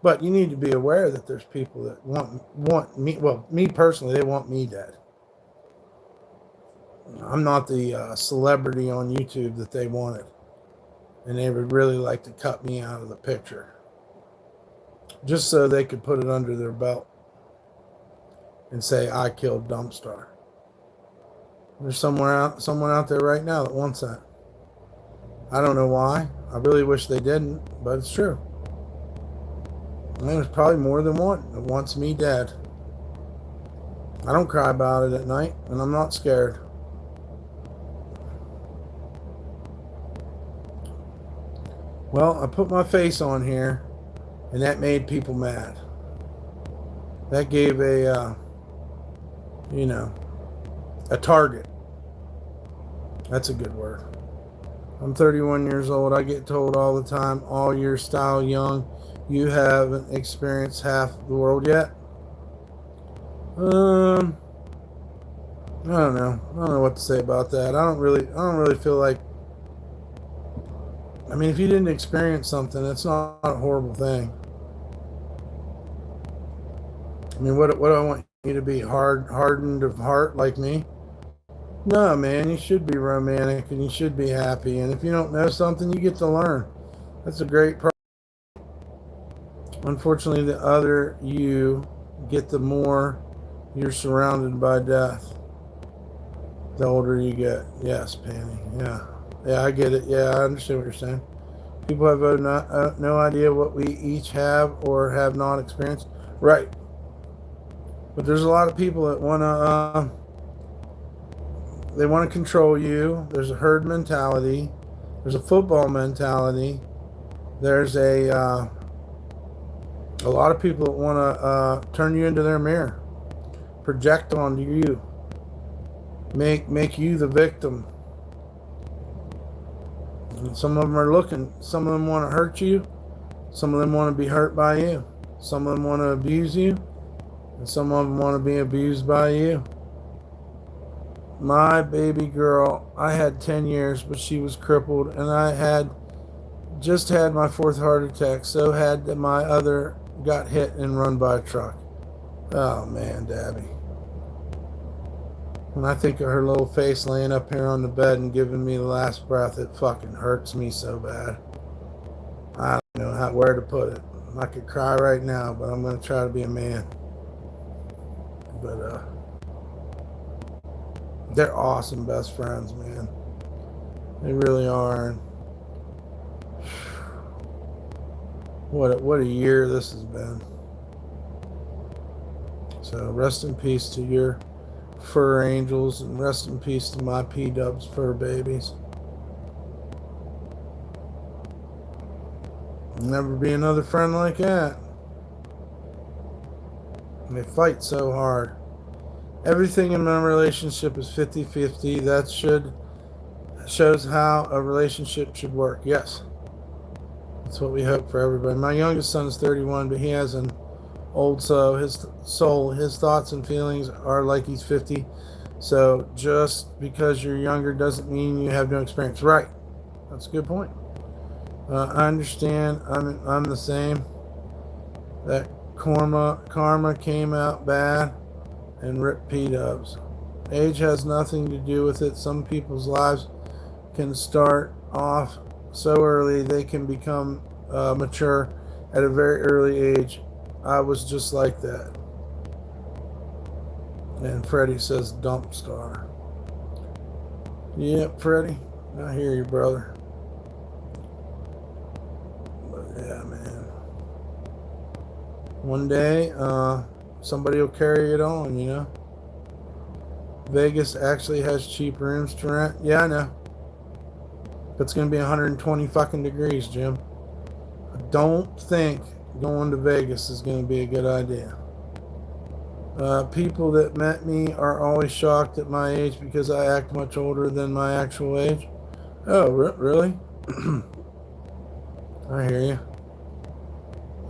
But you need to be aware that there's people that want me. Well, me personally, they want me dead. I'm not the celebrity on YouTube that they wanted. And they would really like to cut me out of the picture. Just so they could put it under their belt and say, I killed DumpStarr. There's someone out there right now that wants that. I don't know why. I really wish they didn't, but it's true. And there's probably more than one that wants me dead. I don't cry about it at night, and I'm not scared. Well, I put my face on here, and that made people mad. That gave a target. That's a good word. I'm 31 years old. I get told all the time, all your style young, you haven't experienced half the world yet. I don't know. I don't know what to say about that. I don't really feel like, I mean, if you didn't experience something, it's not a horrible thing. I mean, what do I want you to be? Hardened of heart like me? No, man, you should be romantic and you should be happy. And if you don't know something, you get to learn. That's a great problem. Unfortunately, the other you get, the more you're surrounded by death. The older you get. Yes, Penny. Yeah. Yeah, I get it. Yeah, I understand what you're saying. People have no idea what we each have or have not experienced. Right. But there's a lot of people that want to... they want to control you. There's a herd mentality. There's a football mentality. There's a lot of people that want to turn you into their mirror, project onto you, make you the victim. And some of them are looking. Some of them want to hurt you. Some of them want to be hurt by you. Some of them want to abuse you, and some of them want to be abused by you. My baby girl, I had 10 years, but she was crippled, and I had just had my 4th heart attack, so had that my other got hit and run by a truck. Oh man, Dabby. When I think of her little face laying up here on the bed and giving me the last breath, it fucking hurts me so bad. I don't know where to put it. I could cry right now, but I'm going to try to be a man. But they're awesome best friends, man. They really are. And what a year this has been. So rest in peace to your fur angels, and rest in peace to my P-dubs fur babies. Never be another friend like that. And they fight so hard. Everything in my relationship is 50-50. That shows how a relationship should work. Yes. That's what we hope for everybody. My youngest son is 31, but he has an old soul. His thoughts and feelings are like he's 50. So just because you're younger doesn't mean you have no experience. Right. That's a good point. I understand. I'm the same. That karma came out bad, and rip P-dubs. Age has nothing to do with it. Some people's lives can start off so early they can become mature at a very early age. I was just like that. And Freddie says DumpStarr. Yep, Freddie. I hear you, brother. But yeah, man. One day, somebody will carry it on, you know. Vegas actually has cheap rooms to rent. Yeah, I know. But it's going to be 120 fucking degrees, Jim. I don't think going to Vegas is going to be a good idea. People that met me are always shocked at my age because I act much older than my actual age. Oh, really? I hear you.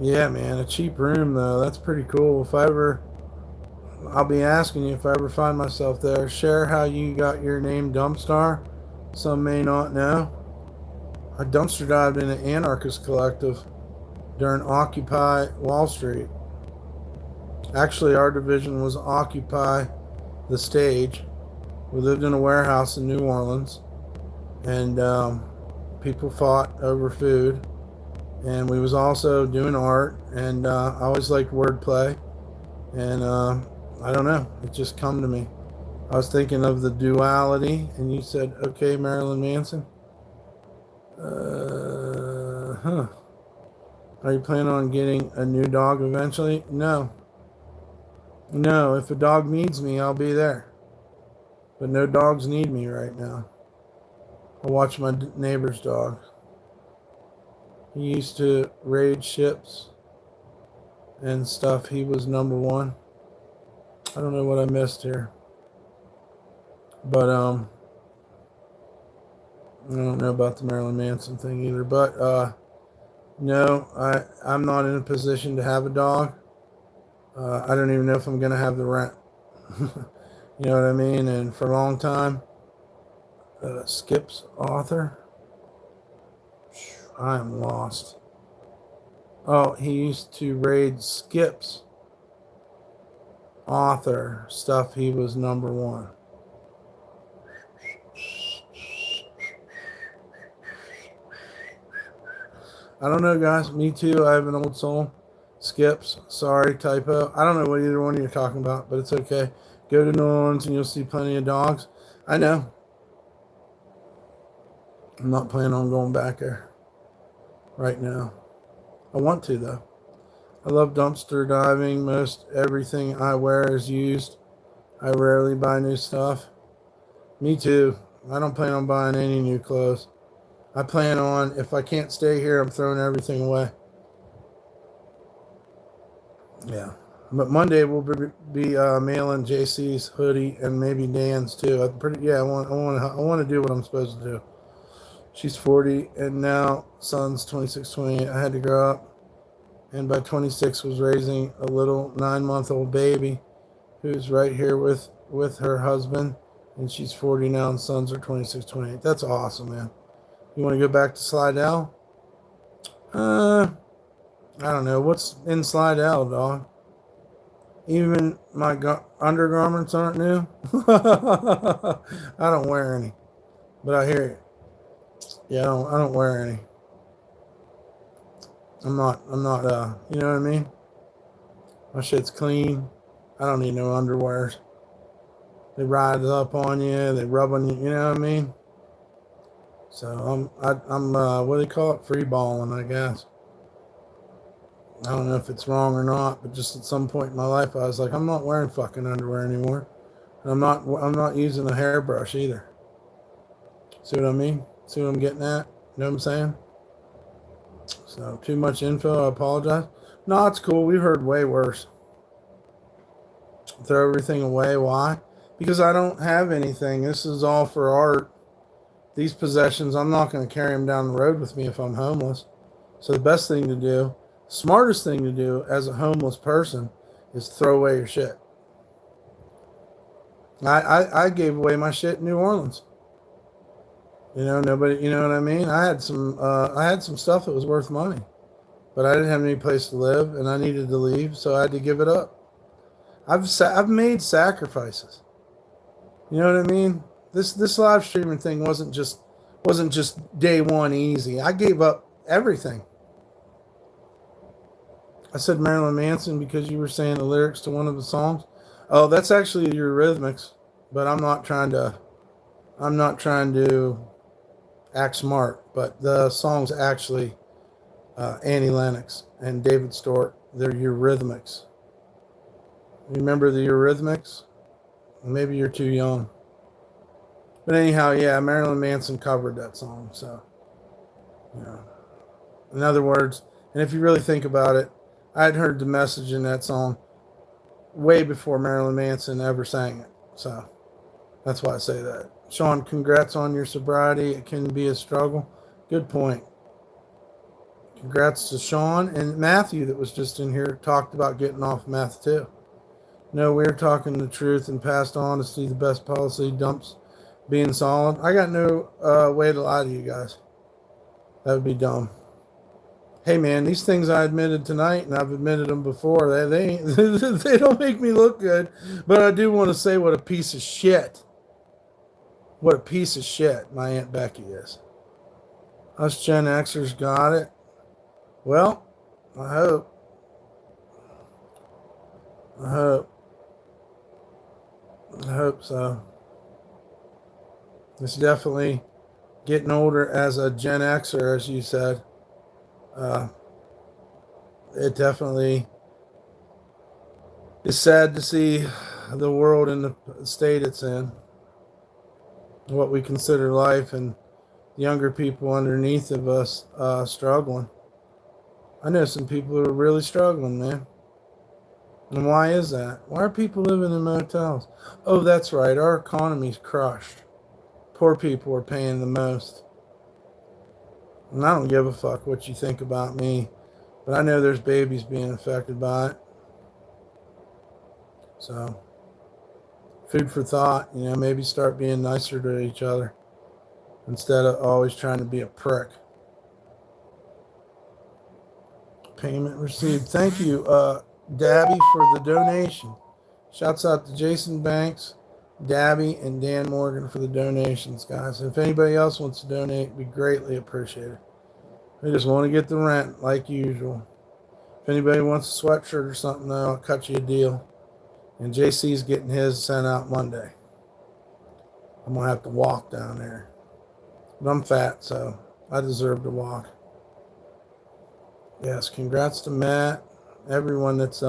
Yeah, man, a cheap room, though. That's pretty cool. I'll be asking you if I ever find myself there. Share how you got your name, DumpStarr. Some may not know. I dumpster dived in an anarchist collective during Occupy Wall Street. Actually, our division was Occupy the Stage. We lived in a warehouse in New Orleans, and people fought over food. And we was also doing art, and I always liked wordplay. And I don't know, it just come to me. I was thinking of the duality, and you said, okay, Marilyn Manson. Are you planning on getting a new dog eventually? No. No, if a dog needs me, I'll be there. But no dogs need me right now. I watch my neighbor's dog. He used to raid ships and stuff. He was number one. I don't know what I missed here. But I don't know about the Marilyn Manson thing either. But no, I'm not in a position to have a dog. I don't even know if I'm going to have the rent. You know what I mean? And for a long time, Skip's author. I am lost. Oh, he used to raid Skip's author stuff. He was number one. I don't know, guys. Me too. I have an old soul. Skips. Sorry, typo. I don't know what either one you're talking about, but it's okay. Go to New Orleans and you'll see plenty of dogs. I know. I'm not planning on going back there right now. I want to, though. I love dumpster diving. Most everything I wear is used. I rarely buy new stuff. Me too. I don't plan on buying any new clothes. I plan on, if I can't stay here, I'm throwing everything away. Yeah. But Monday we'll be mailing JC's hoodie and maybe Dan's too. I want to do what I'm supposed to do. She's 40 and now son's 26, 28. I had to grow up, and by 26 was raising a little 9-month-old baby who's right here with her husband, and she's 40 now and sons are 26, 28. That's awesome, man. You want to go back to Slidell? I don't know. What's in Slidell, dog? Even my undergarments aren't new. I don't wear any, but I hear you. Yeah, I don't wear any. I'm not, you know what I mean? My shit's clean. I don't need no underwears. They rise up on you, they rub on you, you know what I mean? So I'm what do they call it? Free balling, I guess. I don't know if it's wrong or not, but just at some point in my life, I was like, I'm not wearing fucking underwear anymore. And I'm not using a hairbrush either. See what I mean? See what I'm getting at? You know what I'm saying? So, too much info. I apologize. No, it's cool. We've heard way worse. Throw everything away. Why? Because I don't have anything. This is all for art. These possessions, I'm not going to carry them down the road with me if I'm homeless. So the best thing to do, smartest thing to do as a homeless person is throw away your shit. I gave away my shit in New Orleans. You know, nobody, you know what I mean? I had some stuff that was worth money, but I didn't have any place to live and I needed to leave, so I had to give it up. I've made sacrifices. You know what I mean? This live streaming thing wasn't just day one easy. I gave up everything. I said Marilyn Manson because you were saying the lyrics to one of the songs. Oh, that's actually your Eurythmics, but I'm not trying to act smart. But the song's actually Annie Lennox and David Stewart. They're Eurythmics. Remember the Eurythmics? Maybe you're too young. But anyhow, yeah, Marilyn Manson covered that song. So, yeah. In other words, and if you really think about it, I'd heard the message in that song way before Marilyn Manson ever sang it. So that's why I say that. Sean, congrats on your sobriety. It can be a struggle. Good point. Congrats to Sean and Matthew that was just in here, talked about getting off meth too. No, we're talking the truth and past honesty, the best policy, dumps being solid. I got no way to lie to you guys. That would be dumb. Hey man, these things I admitted tonight, and I've admitted them before, they they don't make me look good. But I do want to say what a piece of shit. What a piece of shit my Aunt Becky is. Us Gen Xers got it. Well, I hope. I hope so. It's definitely getting older as a Gen Xer, as you said. It definitely is sad to see the world in the state it's in, what we consider life, and younger people underneath of us struggling. I know some people who are really struggling, man. And why is that? Why are people living in motels? Oh, that's right. Our economy's crushed. Poor people are paying the most. And I don't give a fuck what you think about me, but I know there's babies being affected by it. So, food for thought, you know, maybe start being nicer to each other instead of always trying to be a prick. Payment received. Thank you, Dabby, for the donation. Shouts out to Jason Banks, Dabby, and Dan Morgan for the donations, guys. If anybody else wants to donate, we greatly appreciate it. I just want to get the rent like usual. If anybody wants a sweatshirt or something, though, I'll cut you a deal. And JC's getting his sent out Monday. I'm going to have to walk down there. But I'm fat, so I deserve to walk. Yes, congrats to Matt, everyone that's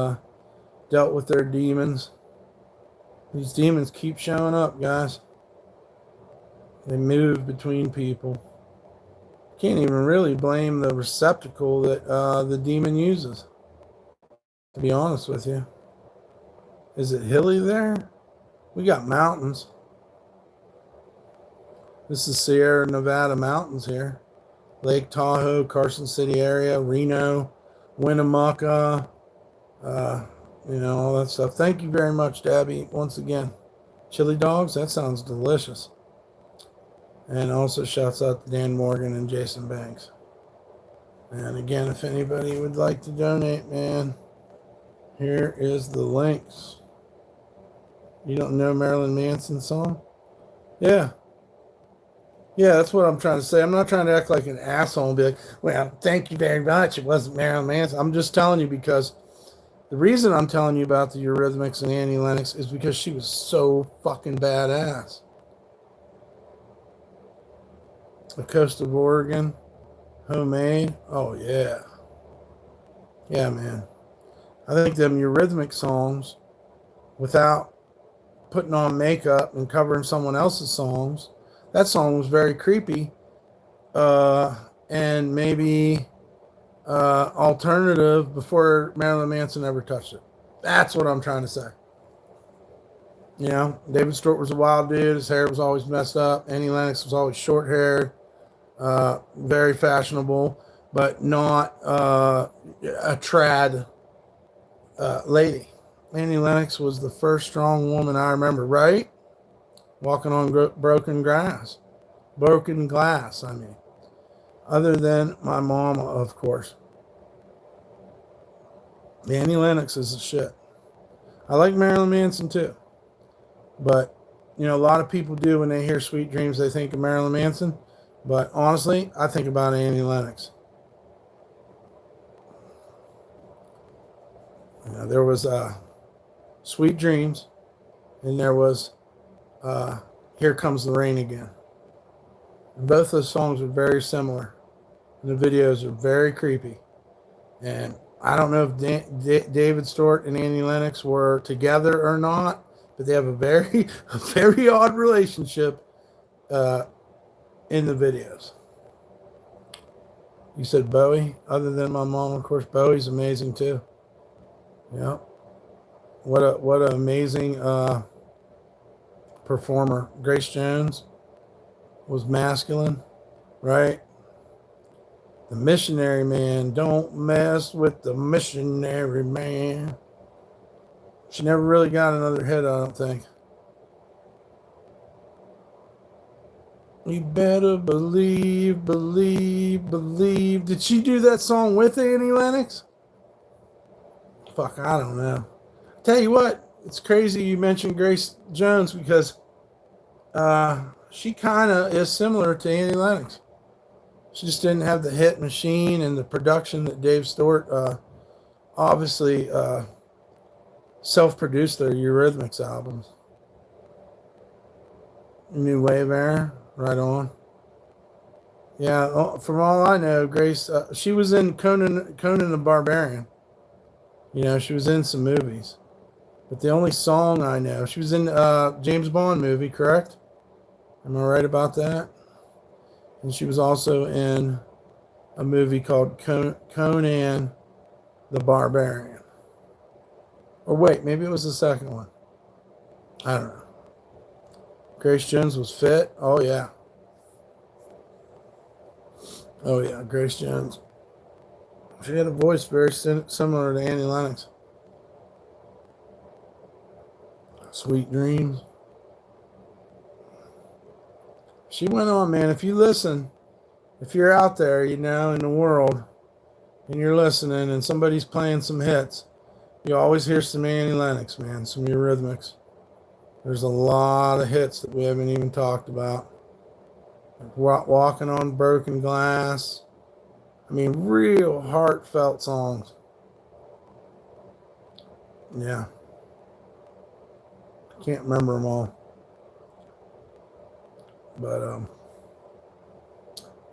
dealt with their demons. These demons keep showing up, guys. They move between people. Can't even really blame the receptacle that the demon uses, to be honest with you. Is it hilly there? We got mountains. This is Sierra Nevada mountains here. Lake Tahoe, Carson City area, Reno, Winnemucca, all that stuff. Thank you very much, Dabby, once again. Chili dogs, that sounds delicious. And also shouts out to Dan Morgan and Jason Banks. And again, if anybody would like to donate, man, here is the links. You don't know Marilyn Manson's song? Yeah. Yeah, that's what I'm trying to say. I'm not trying to act like an asshole and be like, well, thank you very much. It wasn't Marilyn Manson. I'm just telling you because the reason I'm telling you about the Eurythmics and Annie Lennox is because she was so fucking badass. The coast of Oregon, homemade. Oh, yeah. Yeah, man. I think them Eurythmic songs, without putting on makeup and covering someone else's songs, that song was very creepy. And maybe alternative before Marilyn Manson ever touched it. That's what I'm trying to say. You know, David Stewart was a wild dude. His hair was always messed up. Annie Lennox was always short haired, very fashionable, but not a trad lady. Annie Lennox was the first strong woman I remember, right? Walking on broken glass. Broken glass, I mean. Other than my mama, of course. Annie Lennox is the shit. I like Marilyn Manson too. But, you know, a lot of people do when they hear Sweet Dreams, they think of Marilyn Manson. But honestly, I think about Annie Lennox. You know, there was Sweet Dreams, and there was Here Comes the Rain Again. And both those songs are very similar. And the videos are very creepy. And I don't know if David Stewart and Annie Lennox were together or not, but they have a very odd relationship in the videos. You said Bowie. Other than my mom, of course, Bowie's amazing too. Yeah. What an amazing performer. Grace Jones was masculine, right? The missionary man. Don't mess with the missionary man. She never really got another hit, I don't think. You better believe, believe, believe. Did she do that song with Annie Lennox? Fuck, I don't know. Tell you what, it's crazy you mentioned Grace Jones because she kind of is similar to Annie Lennox. She just didn't have the hit machine and the production that Dave Stewart obviously self-produced their Eurythmics albums. New Wave era, right on. Yeah, from all I know, Grace, she was in Conan the Barbarian. You know, she was in some movies. But the only song I know, she was in James Bond movie, correct? Am I right about that? And she was also in a movie called Conan the Barbarian. Or wait, maybe it was the second one. I don't know. Grace Jones was fit. Oh, yeah. Oh, yeah, Grace Jones. She had a voice very similar to Annie Lennox. Sweet Dreams. She went on, man. If you listen, if you're out there, you know, in the world, and you're listening and somebody's playing some hits, you always hear some Annie Lennox, man, some Eurythmics. There's a lot of hits that we haven't even talked about. Like Walking on Broken Glass. I mean, real heartfelt songs. Yeah. Can't remember them all. But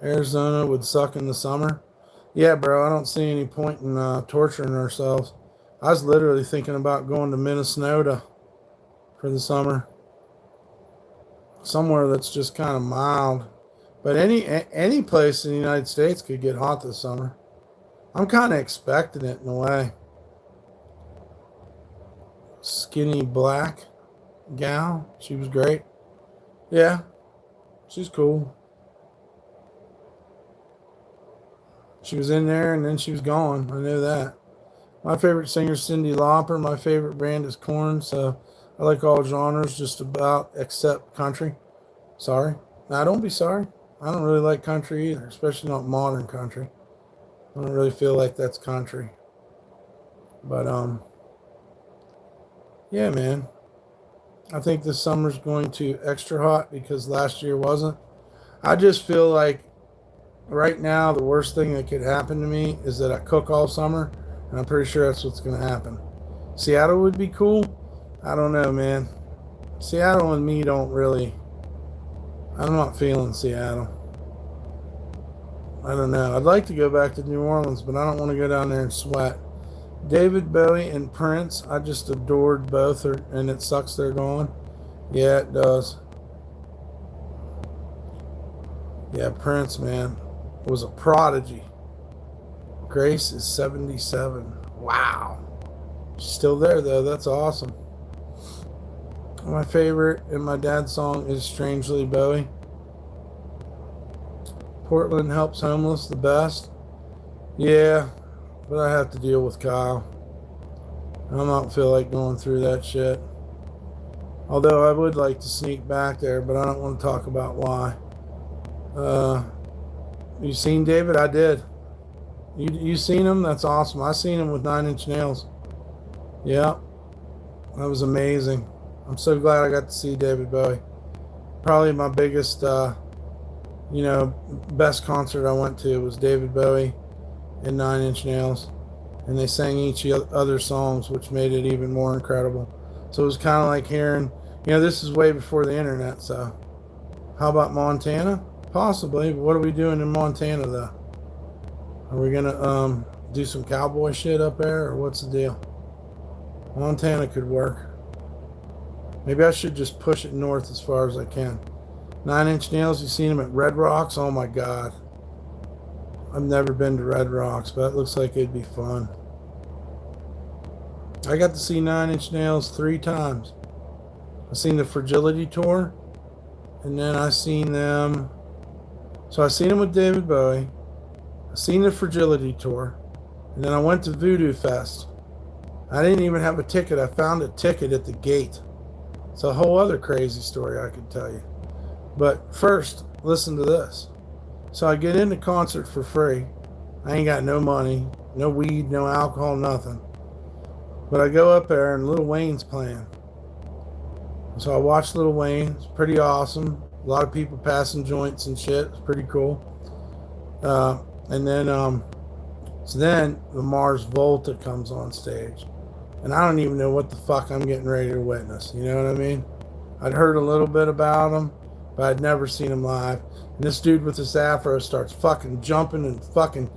Arizona would suck in the summer. Yeah, bro, I don't see any point in torturing ourselves. I was literally thinking about going to Minnesota for the summer. Somewhere that's just kind of mild. But any place in the United States could get hot this summer. I'm kind of expecting it in a way. Skinny black gal. She was great. Yeah, she's cool. She was in there and then she was gone. I know that. My favorite singer is Cyndi Lauper. My favorite band is Korn. So I like all genres just about except country. Sorry. Nah, don't be sorry. I don't really like country either, especially not modern country. I don't really feel like that's country. But yeah, man. I think this summer's going to extra hot because last year wasn't. I just feel like right now the worst thing that could happen to me is that I cook all summer, and I'm pretty sure that's what's going to happen. Seattle would be cool. I don't know, man. Seattle and me don't really. I'm not feeling Seattle. I don't know. I'd like to go back to New Orleans, but I don't want to go down there and sweat. David Bowie and Prince, I just adored both, and it sucks they're gone. Yeah, it does. Yeah, Prince, man, was a prodigy. Grace is 77. Wow. She's still there, though. That's awesome. My favorite and my dad's song is Strangely Bowie. Portland helps homeless the best. Yeah, but I have to deal with Kyle. I don't feel like going through that shit. Although I would like to sneak back there, but I don't want to talk about why. You seen David? I did. You seen him? That's awesome. I seen him with 9 Inch Nails. Yeah, that was amazing. I'm so glad I got to see David Bowie. Probably my biggest, best concert I went to was David Bowie and 9 Inch Nails. And they sang each other songs, which made it even more incredible. So it was kind of like hearing, this is way before the internet, so. How about Montana? Possibly, but what are we doing in Montana, though? Are we going to do some cowboy shit up there, or what's the deal? Montana could work. Maybe I should just push it north as far as I can. 9 Inch Nails, you seen them at Red Rocks? Oh my God. I've never been to Red Rocks, but it looks like it'd be fun. I got to see 9 Inch Nails 3 times. I seen the Fragility Tour, and then I seen them. So I seen them with David Bowie. I seen the Fragility Tour, and then I went to Voodoo Fest. I didn't even have a ticket. I found a ticket at the gate. It's a whole other crazy story I could tell you. But first, listen to this. So I get in the concert for free. I ain't got no money, no weed, no alcohol, nothing. But I go up there and Lil Wayne's playing. So I watched Lil Wayne. It's pretty awesome. A lot of people passing joints and shit. It's pretty cool. And then the Mars Volta comes on stage. And I don't even know what the fuck I'm getting ready to witness. You know what I mean? I'd heard a little bit about him, but I'd never seen him live. And this dude with this afro starts fucking jumping and fucking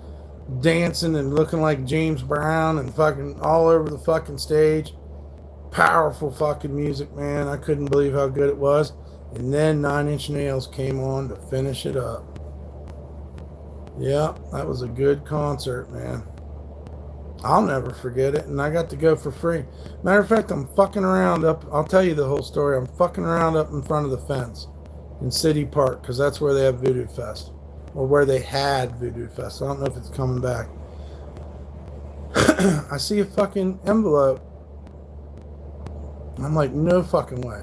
dancing and looking like James Brown and fucking all over the fucking stage. Powerful fucking music, man. I couldn't believe how good it was. And then 9 Inch Nails came on to finish it up. Yeah, that was a good concert, man. I'll never forget it, and I got to go for free. Matter of fact, I'm fucking around up. I'll tell you the whole story. I'm fucking around up in front of the fence in City Park, because that's where they have Voodoo Fest, or where they had Voodoo Fest. I don't know if it's coming back. I see a fucking envelope. I'm like, no fucking way.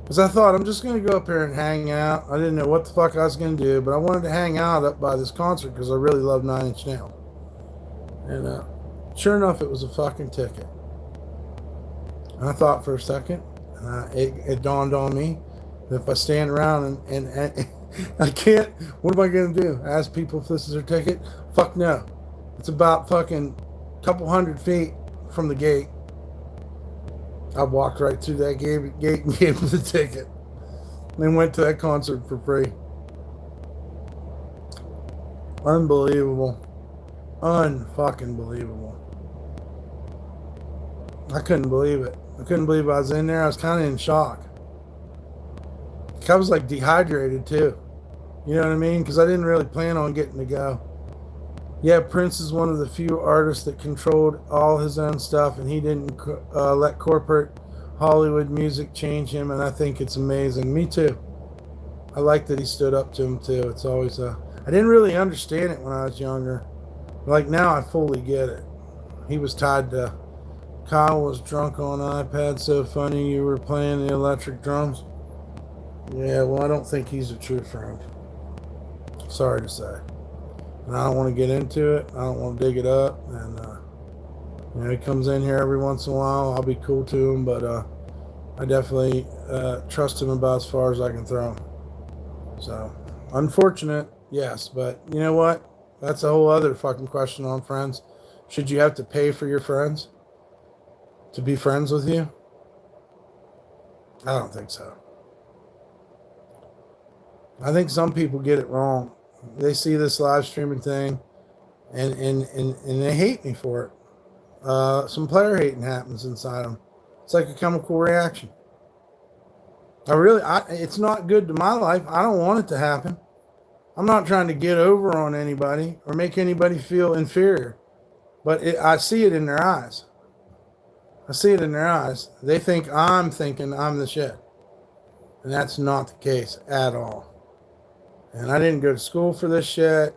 Because I thought, I'm just going to go up here and hang out. I didn't know what the fuck I was going to do, but I wanted to hang out up by this concert because I really love 9 Inch Nails. And sure enough, it was a fucking ticket. And I thought for a second, and it dawned on me that if I stand around and I can't, what am I going to do? Ask people if this is their ticket? Fuck no. It's about fucking a couple 100 feet from the gate. I walked right through that gate and gave him the ticket. And then went to that concert for free. Unbelievable. Unfucking believable. I couldn't believe it. I couldn't believe I was in there. I was kind of in shock. I was like dehydrated too. You know what I mean? Because I didn't really plan on getting to go. Yeah, Prince is one of the few artists that controlled all his own stuff, and he didn't let corporate Hollywood music change him, and I think it's amazing. Me too. I like that he stood up to him too. It's always I didn't really understand it when I was younger. Like now I fully get it. He was tied to Kyle was drunk on iPad, so funny you were playing the electric drums. Yeah, well, I don't think he's a true friend. Sorry to say. And I don't want to get into it. I don't want to dig it up. And, he comes in here every once in a while. I'll be cool to him, but I definitely trust him about as far as I can throw him. So, unfortunate, yes. But you know what? That's a whole other fucking question on friends. Should you have to pay for your friends to be friends with you? I don't think so. I think some people get it wrong. They see this live streaming thing, and they hate me for it. Some player hating happens inside them. It's like a chemical reaction. It's not good to my life. I don't want it to happen. I'm not trying to get over on anybody or make anybody feel inferior, but I see it in their eyes. I see it in their eyes. They think I'm thinking I'm the shit, and that's not the case at all. And I didn't go to school for this shit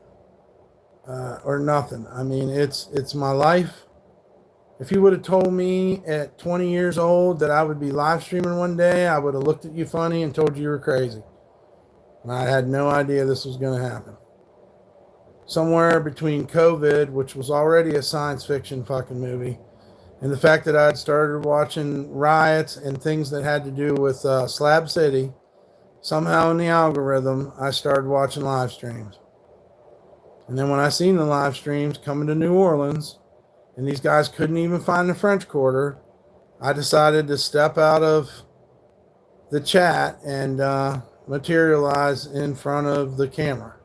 or nothing. I mean, it's my life. If you would have told me at 20 years old that I would be live streaming one day, I would have looked at you funny and told you you were crazy. And I had no idea this was going to happen. Somewhere between COVID, which was already a science fiction fucking movie, and the fact that I had started watching riots and things that had to do with Slab City, somehow in the algorithm, I started watching live streams. And then when I seen the live streams coming to New Orleans, and these guys couldn't even find the French Quarter, I decided to step out of the chat and materialize in front of the camera.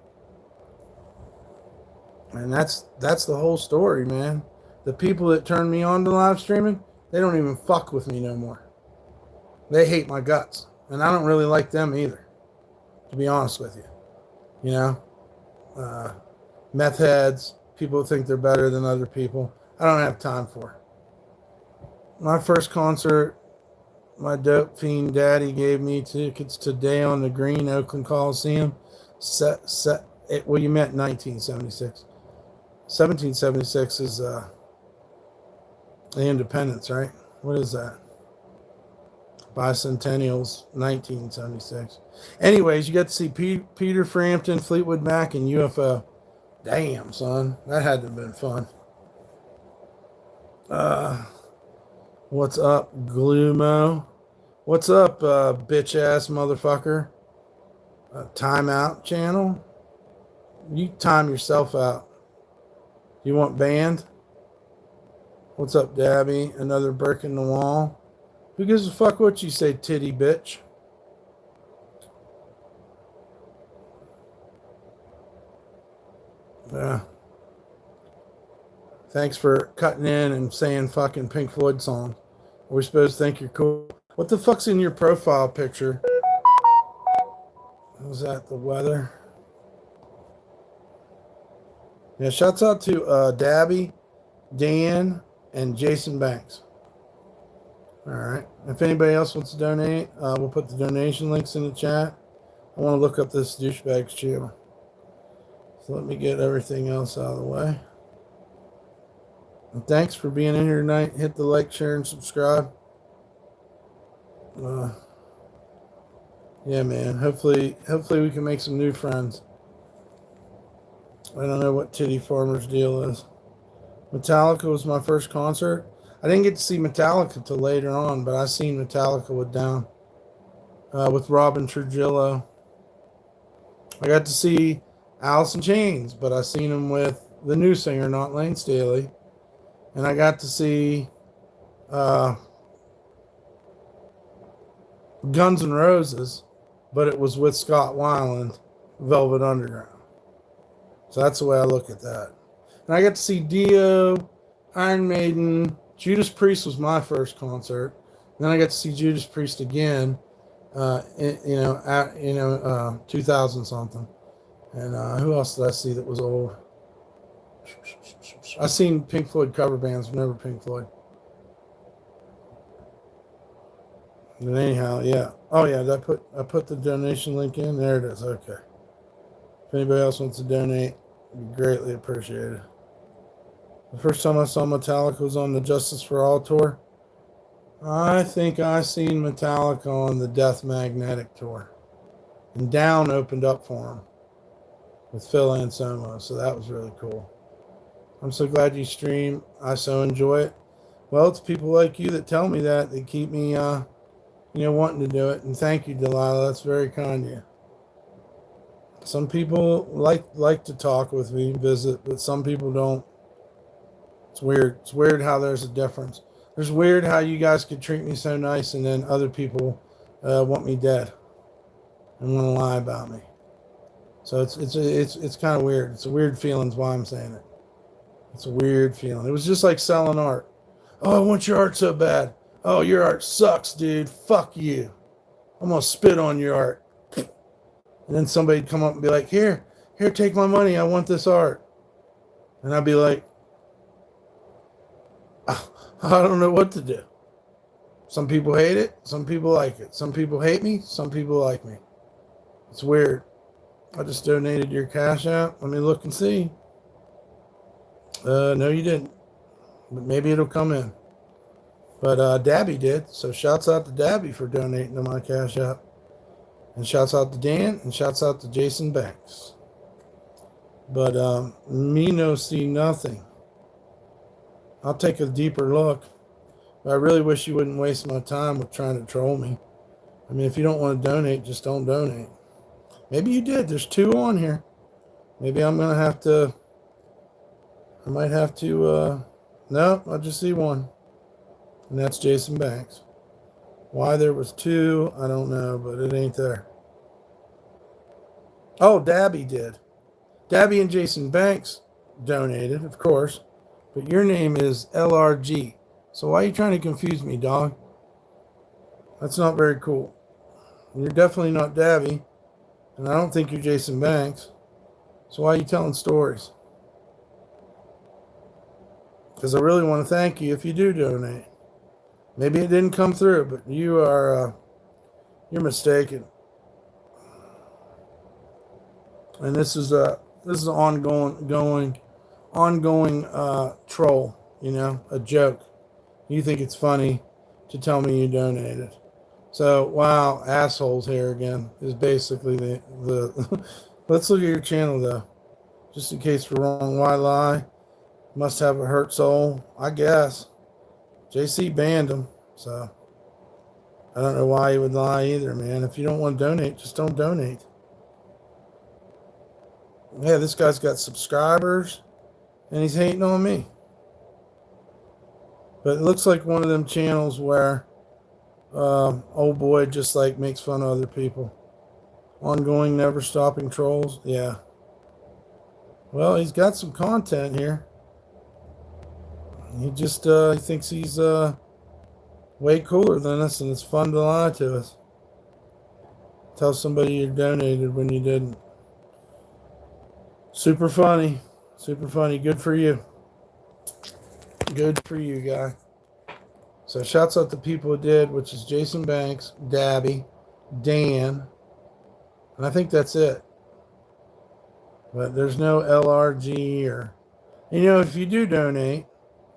And that's the whole story, man. The people that turned me on to live streaming, they don't even fuck with me no more. They hate my guts. And I don't really like them either, to be honest with you. You know? Meth heads, people who think they're better than other people. I don't have time for it. My first concert, my dope fiend daddy gave me tickets to Day on the Green, Oakland Coliseum. Well, you met in 1976. 1776 is the Independence, right? What is that? Bicentennial's 1976. Anyways, you got to see Peter Frampton, Fleetwood Mac, and UFO. Damn, son. That had to have been fun. What's up, Glumo? What's up, bitch ass motherfucker? Timeout channel? You time yourself out. You want banned? What's up, Dabby? Another brick in the wall. Who gives a fuck what you say, titty bitch? Yeah. Thanks for cutting in and saying fucking Pink Floyd songs. Are we supposed to think you're cool? What the fuck's in your profile picture? Was that the weather? Yeah, shouts out to Dabby, Dan, and Jason Banks. All right. If anybody else wants to donate, we'll put the donation links in the chat. I want to look up this douchebag's channel. So let me get everything else out of the way. And thanks for being in here tonight. Hit the like, share, and subscribe. Yeah, man. Hopefully we can make some new friends. I don't know what Titty Farmer's deal is. Metallica was my first concert. I didn't get to see Metallica till later on, but I seen Metallica with Robin Trujillo. I got to see Alice in Chains, but I seen him with the new singer, not Lane Staley. And I got to see Guns N' Roses, but it was with Scott Weiland, Velvet Underground. So that's the way I look at that. And I got to see Dio, Iron Maiden. Judas Priest was my first concert. And then I got to see Judas Priest again, 2000 something. And who else did I see that was old? I seen Pink Floyd cover bands, never Pink Floyd. But anyhow, yeah. Oh yeah, I put the donation link in. There it is. Okay. If anybody else wants to donate, it'd be greatly appreciated. The first time I saw Metallica was on the Justice for All tour. I think I seen Metallica on the Death Magnetic tour. And Down opened up for him with Phil Anselmo, so that was really cool. I'm so glad you stream. I so enjoy it. Well, it's people like you that tell me that keep me, wanting to do it. And thank you, Delilah. That's very kind of you. Some people like to talk with me, visit, but some people don't. It's weird. It's weird how there's a difference. It's weird how you guys could treat me so nice and then other people want me dead and want to lie about me. So it's kind of weird. It's a weird feeling is why I'm saying it. It's a weird feeling. It was just like selling art. Oh, I want your art so bad. Oh, your art sucks, dude. Fuck you. I'm going to spit on your art. And then somebody'd come up and be like, here, take my money. I want this art. And I'd be like, I don't know what to do. Some people hate it. Some people like it. Some people hate me. Some people like me. It's weird. I just donated your Cash App. Let me look and see. No, you didn't. But maybe it'll come in. But Dabby did. So shouts out to Dabby for donating to my Cash App. And shouts out to Dan. And shouts out to Jason Banks. But me no see nothing. I'll take a deeper look. But I really wish you wouldn't waste my time with trying to troll me. I mean, if you don't want to donate, just don't donate. Maybe you did. There's 2 on here. Maybe I'm going to have to... I might have to... No, I just see 1. And that's Jason Banks. Why there was 2, I don't know, but it ain't there. Oh, Dabby did. Dabby and Jason Banks donated, of course. But your name is LRG. So why are you trying to confuse me, dog? That's not very cool. You're definitely not Dabby. And I don't think you're Jason Banks. So why are you telling stories? Because I really want to thank you if you do donate. Maybe it didn't come through, but you're mistaken. And this is an ongoing troll, a joke. You think it's funny to tell me you donated. So, wow, assholes here again is basically the let's look at your channel though. Just in case we're wrong, why lie? Must have a hurt soul, I guess. JC banned him, so I don't know why he would lie either, man. If you don't want to donate, just don't donate. Yeah, this guy's got subscribers, and he's hating on me. But it looks like one of them channels where old boy just like makes fun of other people. Ongoing, never stopping trolls. Yeah. Well, he's got some content here. He just he thinks he's way cooler than us, and it's fun to lie to us. Tell somebody you donated when you didn't. Super funny. Super funny. Good for you. Good for you, guy. So shouts out to people who did, which is Jason Banks, Dabby, Dan, and I think that's it. But there's no LRG or... if you do donate,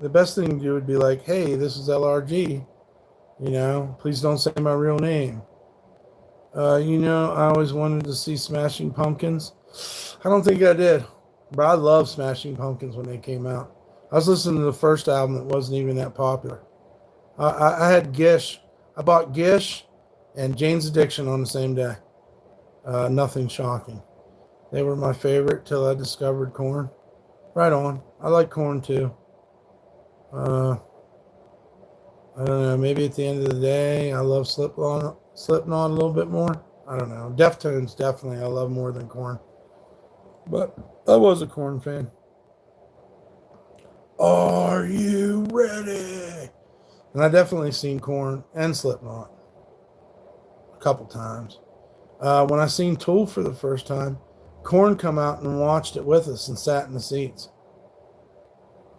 the best thing to do would be like, hey, this is LRG. Please don't say my real name. I always wanted to see Smashing Pumpkins. I don't think I did. But I love Smashing Pumpkins when they came out. I was listening to the first album that wasn't even that popular. I had Gish. I bought Gish and Jane's Addiction on the same day. Nothing shocking. They were my favorite till I discovered Korn. Right on. I like Korn too. I don't know. Maybe at the end of the day, I love Slipknot a little bit more. I don't know. Deftones definitely I love more than Korn. But I was a Korn fan. Are you ready? And I definitely seen Korn and Slipknot a couple times. When I seen Tool for the first time, Korn come out and watched it with us and sat in the seats.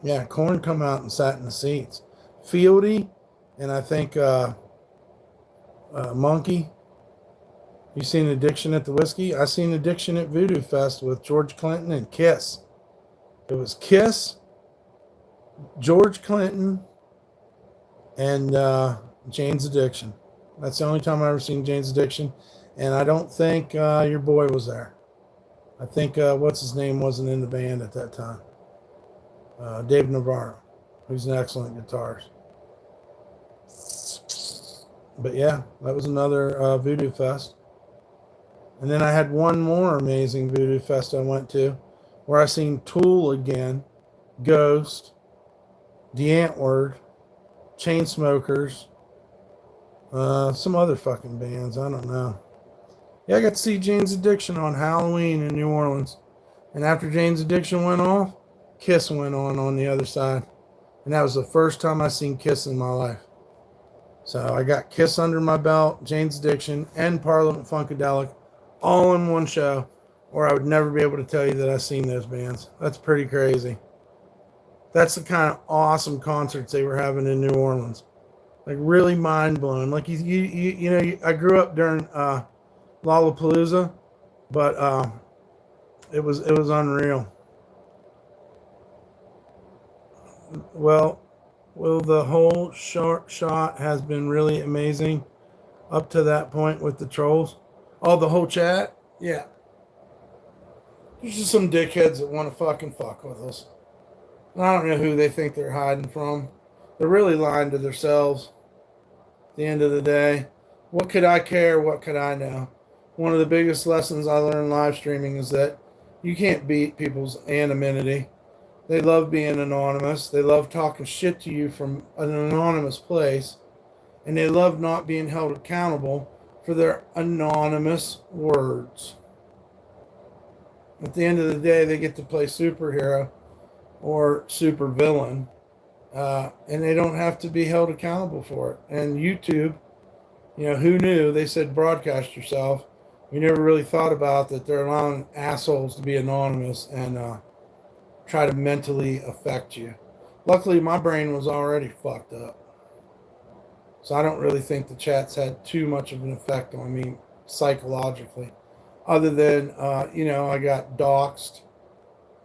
Yeah, Korn come out and sat in the seats. Fieldy and I think Monkey. You seen Addiction at the Whiskey? I seen Addiction at Voodoo Fest with George Clinton and Kiss. It was Kiss, George Clinton, and Jane's Addiction. That's the only time I ever seen Jane's Addiction. And I don't think your boy was there. I think, what's his name, wasn't in the band at that time. Dave Navarro, who's an excellent guitarist. But yeah, that was another Voodoo Fest. And then I had one more amazing Voodoo Fest I went to, where I seen Tool again, Ghost, The Antwoord, Chainsmokers, some other fucking bands, I don't know. Yeah, I got to see Jane's Addiction on Halloween in New Orleans. And after Jane's Addiction went off, Kiss went on the other side. And that was the first time I seen Kiss in my life. So I got Kiss under my belt, Jane's Addiction, and Parliament Funkadelic all in one show, or I would never be able to tell you that I've seen those bands. That's pretty crazy. That's the kind of awesome concerts they were having in New Orleans. Like really mind blowing. Like you know, I grew up during Lollapalooza, but it was unreal. Well, the whole shot has been really amazing up to that point with the trolls. Oh, the whole chat? Yeah. There's just some dickheads that want to fucking fuck with us. And I don't know who they think they're hiding from. They're really lying to themselves. At the end of the day, what could I care? What could I know? One of the biggest lessons I learned live streaming is that you can't beat people's anonymity. They love being anonymous. They love talking shit to you from an anonymous place. And they love not being held accountable for their anonymous words. At the end of the day, they get to play superhero or supervillain. And they don't have to be held accountable for it. And YouTube, you know, who knew? They said broadcast yourself. We never really thought about that they're allowing assholes to be anonymous and try to mentally affect you. Luckily, my brain was already fucked up. So I don't really think the chats had too much of an effect on me psychologically. Other than, you know, I got doxxed,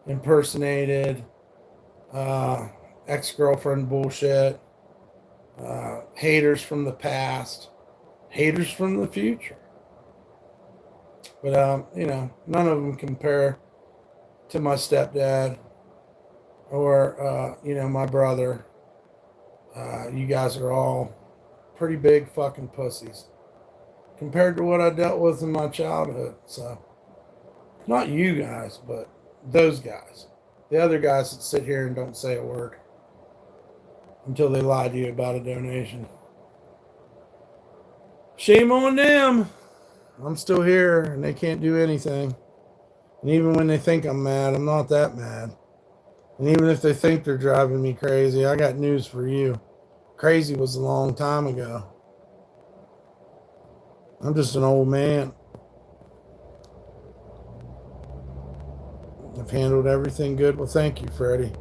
impersonated, ex-girlfriend bullshit, haters from the past, haters from the future. But, you know, none of them compare to my stepdad or, you know, my brother. You guys are all pretty big fucking pussies compared to what I dealt with in my childhood. So, not you guys, but those guys. The other guys that sit here and don't say a word until they lie to you about a donation. Shame on them. I'm still here and they can't do anything. And even when they think I'm mad, I'm not that mad. And even if they think they're driving me crazy, I got news for you. Crazy was a long time ago. I'm just an old man. I've handled everything good. Well, thank you, Freddie.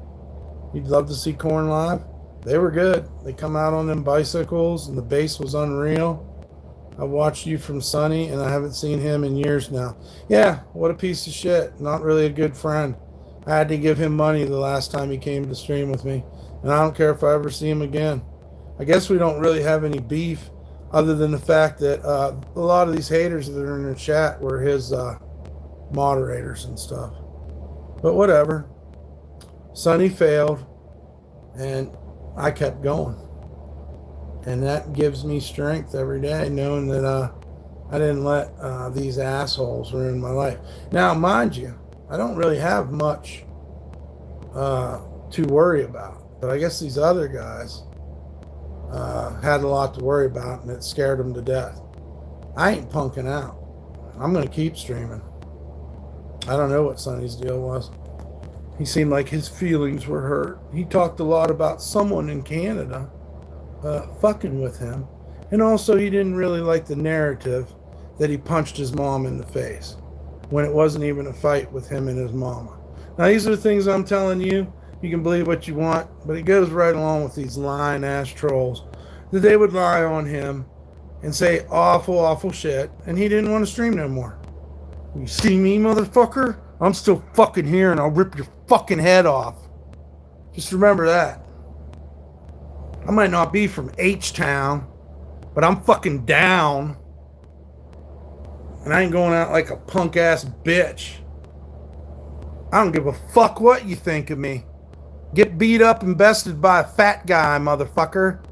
You'd love to see Korn live? They were good. They come out on them bicycles and the bass was unreal. I watched you from Sunny and I haven't seen him in years now. Yeah, what a piece of shit. Not really a good friend. I had to give him money the last time he came to stream with me. And I don't care if I ever see him again. I guess we don't really have any beef other than the fact that a lot of these haters that are in the chat were his moderators and stuff. But whatever. Sonny failed and I kept going. And that gives me strength every day knowing that I didn't let these assholes ruin my life. Now, mind you, I don't really have much to worry about. But I guess these other guys had a lot to worry about and it scared them to death. I ain't punking out. I'm going to keep streaming. I don't know what Sonny's deal was. He seemed like his feelings were hurt. He talked a lot about someone in Canada fucking with him. And also he didn't really like the narrative that he punched his mom in the face when it wasn't even a fight with him and his mama. Now these are the things I'm telling you. You can believe what you want, but it goes right along with these lying ass trolls that they would lie on him and say awful, awful shit, and he didn't want to stream no more. You see me, motherfucker? I'm still fucking here and I'll rip your fucking head off. Just remember that. I might not be from H-Town, but I'm fucking down. And I ain't going out like a punk ass bitch. I don't give a fuck what you think of me. Get beat up and bested by a fat guy, motherfucker.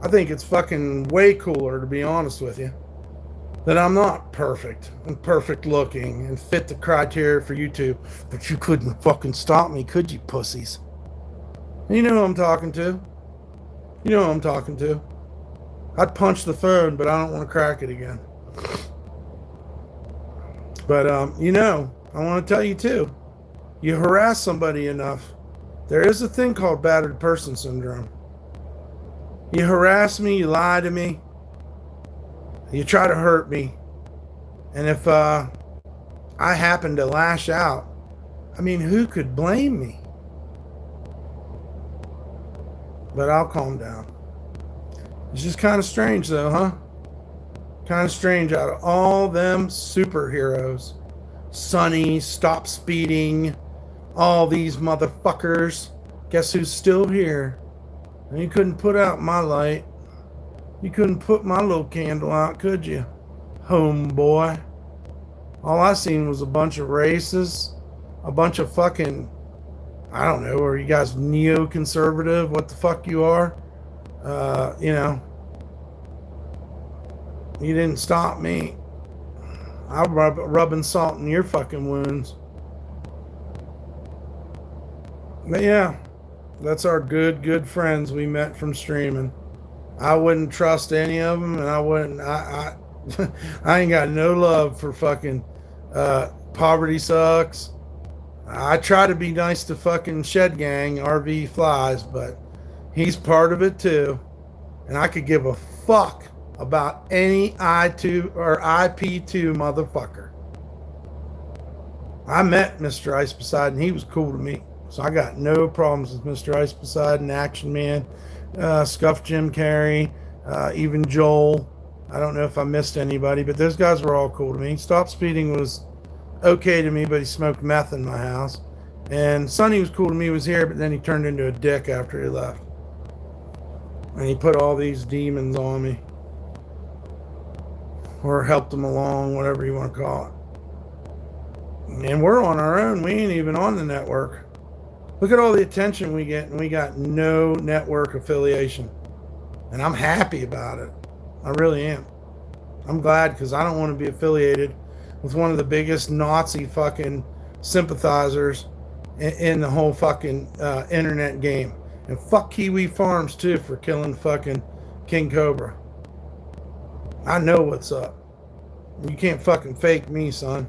I think it's fucking way cooler, to be honest with you, that I'm not perfect and perfect looking and fit the criteria for YouTube. But you couldn't fucking stop me, could you, pussies? You know who I'm talking to. You know who I'm talking to. I'd punch the phone, but I don't want to crack it again. But, I want to tell you too, you harass somebody enough, there is a thing called battered person syndrome. You harass me, you lie to me, you try to hurt me. And if I happen to lash out, I mean, who could blame me? But I'll calm down. It's just kind of strange, though, huh? Kind of strange. Out of all them superheroes, Sonny, Stop Speeding, all these motherfuckers, guess who's still here? And you couldn't put out my light. You couldn't put my little candle out, could you? Homeboy. All I seen was a bunch of racists, a bunch of fucking, I don't know, are you guys neoconservative? What the fuck you are? You didn't stop me. I'm rubbing salt in your fucking wounds. But yeah, that's our good friends we met from streaming. I wouldn't trust any of them, and I ain't got no love for fucking Poverty Sucks. I try to be nice to fucking Shed Gang, RV Flies, but he's part of it too. And I could give a fuck about any I2 or IP2 motherfucker. I met Mr. Ice Poseidon. He was cool to me. So I got no problems with Mr. Ice Poseidon, Action Man, Scuff Jim Carrey, even Joel. I don't know if I missed anybody, but those guys were all cool to me. Stop Speeding was okay to me, but he smoked meth in my house. And Sonny was cool to me, was here, but then he turned into a dick after he left. And he put all these demons on me. Or helped them along, whatever you want to call it. And we're on our own. We ain't even on the network. Look at all the attention we get, and we got no network affiliation. And I'm happy about it. I really am. I'm glad, because I don't want to be affiliated with one of the biggest Nazi fucking sympathizers in the whole fucking internet game. And fuck Kiwi Farms too for killing fucking King Cobra. I know what's up. You can't fucking fake me, son.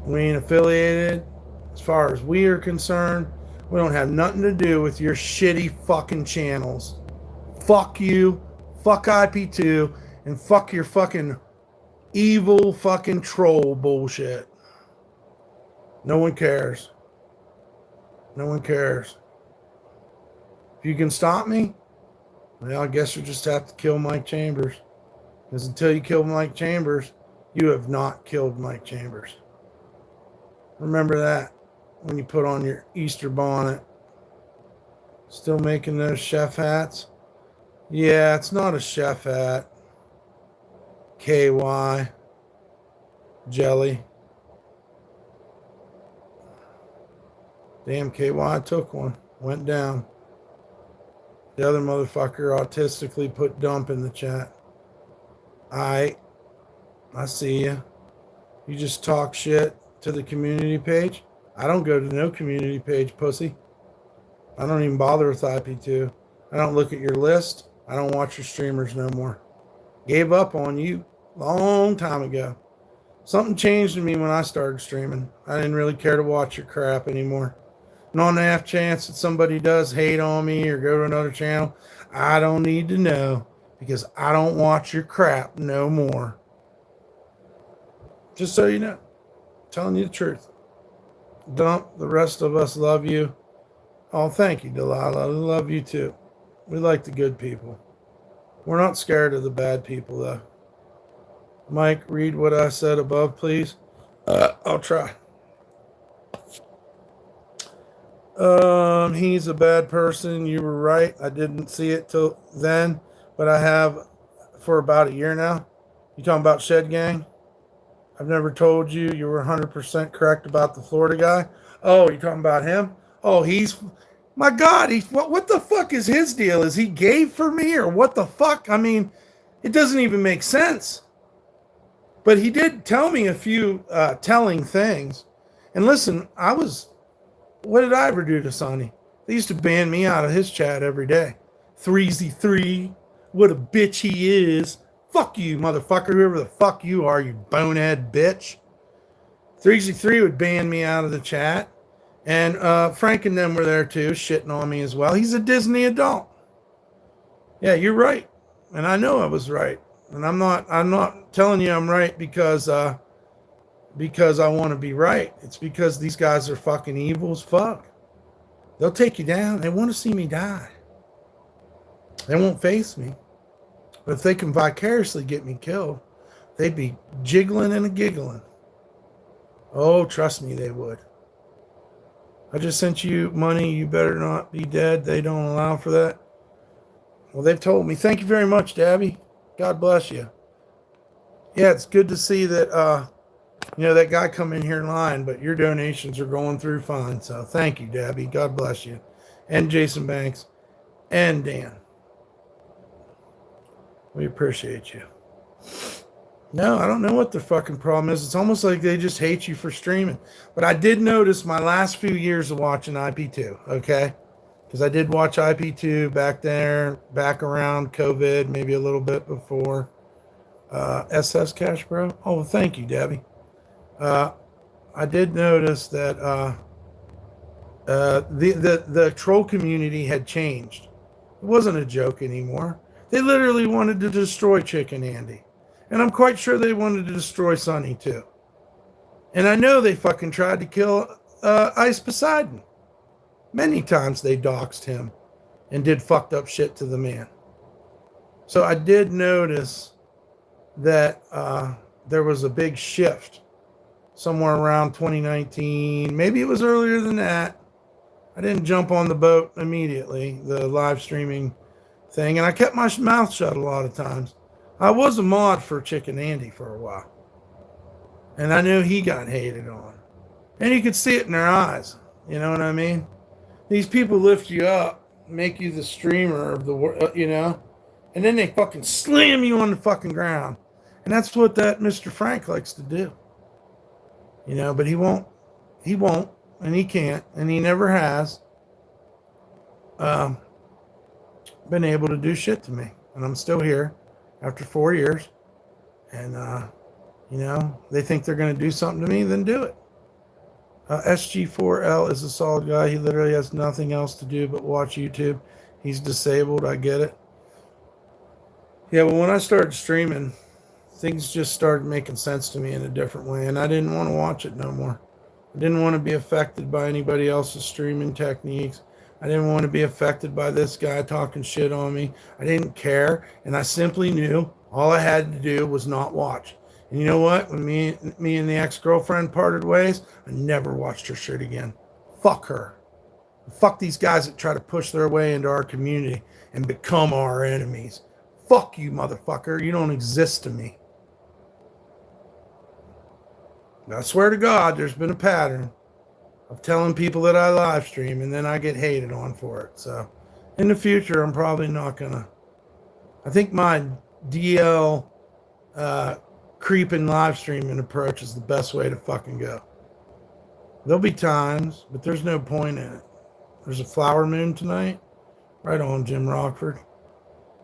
We ain't affiliated. As far as we are concerned, we don't have nothing to do with your shitty fucking channels. Fuck you. Fuck IP2. And fuck your fucking evil fucking troll bullshit. No one cares. No one cares. If you can stop me, well, I guess you just have to kill Mike Chambers. Because until you kill Mike Chambers, you have not killed Mike Chambers. Remember that when you put on your Easter bonnet. Still making those chef hats? Yeah, it's not a chef hat. KY. Jelly. Damn, KY took one. Went down. The other motherfucker autistically put dump in the chat. I see you. You just talk shit to the community page. I don't go to no community page, pussy. I don't even bother with IP2. I don't look at your list. I don't watch your streamers no more. Gave up on you long time ago. Something changed in me when I started streaming. I didn't really care to watch your crap anymore. And on the half chance that somebody does hate on me or go to another channel, I don't need to know, because I don't watch your crap no more. Just so you know, I'm telling you the truth. Dump, the rest of us love you. Oh, thank you, Delilah. We love you too. We like the good people. We're not scared of the bad people, though. Mike, read what I said above, please. I'll try. He's a bad person. You were right. I didn't see it till then, but I have for about a year now. You talking about Shed Gang? I've never told you. You were 100% correct about the Florida guy. Oh, you talking about him? Oh, he's, my God, what the fuck is his deal? Is he gay for me or what the fuck? I mean, it doesn't even make sense. But he did tell me a few telling things. And listen, what did I ever do to Sonny? They used to ban me out of his chat every day. 3Z3, what a bitch he is. Fuck you, motherfucker, whoever the fuck you are, you bonehead bitch. 363 would ban me out of the chat. And Frank and them were there too, shitting on me as well. He's a Disney adult. Yeah, you're right. And I know I was right. And I'm not telling you I'm right because I want to be right. It's because these guys are fucking evil as fuck. They'll take you down. They want to see me die. They won't face me. But if they can vicariously get me killed, they'd be jiggling and giggling. Oh, trust me, they would. I just sent you money. You better not be dead. They don't allow for that. Well, they've told me. Thank you very much, Dabby. God bless you. Yeah, it's good to see that, that guy come in here lying, but your donations are going through fine. So thank you, Dabby. God bless you. And Jason Banks and Dan. We appreciate you. No, I don't know what the fucking problem is. It's almost like they just hate you for streaming. But I did notice my last few years of watching IP2, okay? Because I did watch IP2 back there, back around COVID, maybe a little bit before. SS Cash Bro. Oh, thank you, Debbie. I did notice that the troll community had changed. It wasn't a joke anymore. They literally wanted to destroy Chicken Andy. And I'm quite sure they wanted to destroy Sonny too. And I know they fucking tried to kill Ice Poseidon. Many times they doxed him and did fucked up shit to the man. So I did notice that there was a big shift somewhere around 2019. Maybe it was earlier than that. I didn't jump on the boat immediately, the live streaming thing. And I kept my mouth shut a lot of times. I was a mod for Chicken Andy for a while. And I knew he got hated on. And you could see it in their eyes. You know what I mean? These people lift you up, make you the streamer of the world, and then they fucking slam you on the fucking ground. And that's what that Mr. Frank likes to do. But he won't, and he can't, and he never has been able to do shit to me. And I'm still here after 4 years. And, they think they're going to do something to me, then do it. SG4L is a solid guy. He literally has nothing else to do but watch YouTube. He's disabled. I get it. Yeah, but when I started streaming, things just started making sense to me in a different way, and I didn't want to watch it no more. I didn't want to be affected by anybody else's streaming techniques. I didn't want to be affected by this guy talking shit on me. I didn't care, and I simply knew all I had to do was not watch. And you know what? When me and the ex-girlfriend parted ways, I never watched her shit again. Fuck her. Fuck these guys that try to push their way into our community and become our enemies. Fuck you, motherfucker. You don't exist to me. I swear to God, there's been a pattern of telling people that I live stream and then I get hated on for it. So in the future, I'm probably not going to. I think my DL creeping live streaming approach is the best way to fucking go. There'll be times, but there's no point in it. There's a flower moon tonight. Right on, Jim Rockford.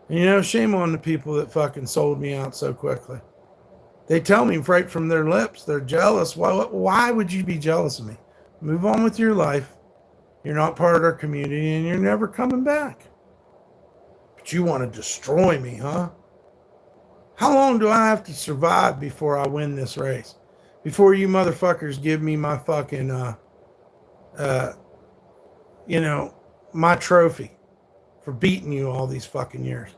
And shame on the people that fucking sold me out so quickly. They tell me right from their lips, they're jealous. Why would you be jealous of me? Move on with your life. You're not part of our community and you're never coming back. But you want to destroy me, huh? How long do I have to survive before I win this race? Before you motherfuckers give me my fucking, my trophy for beating you all these fucking years?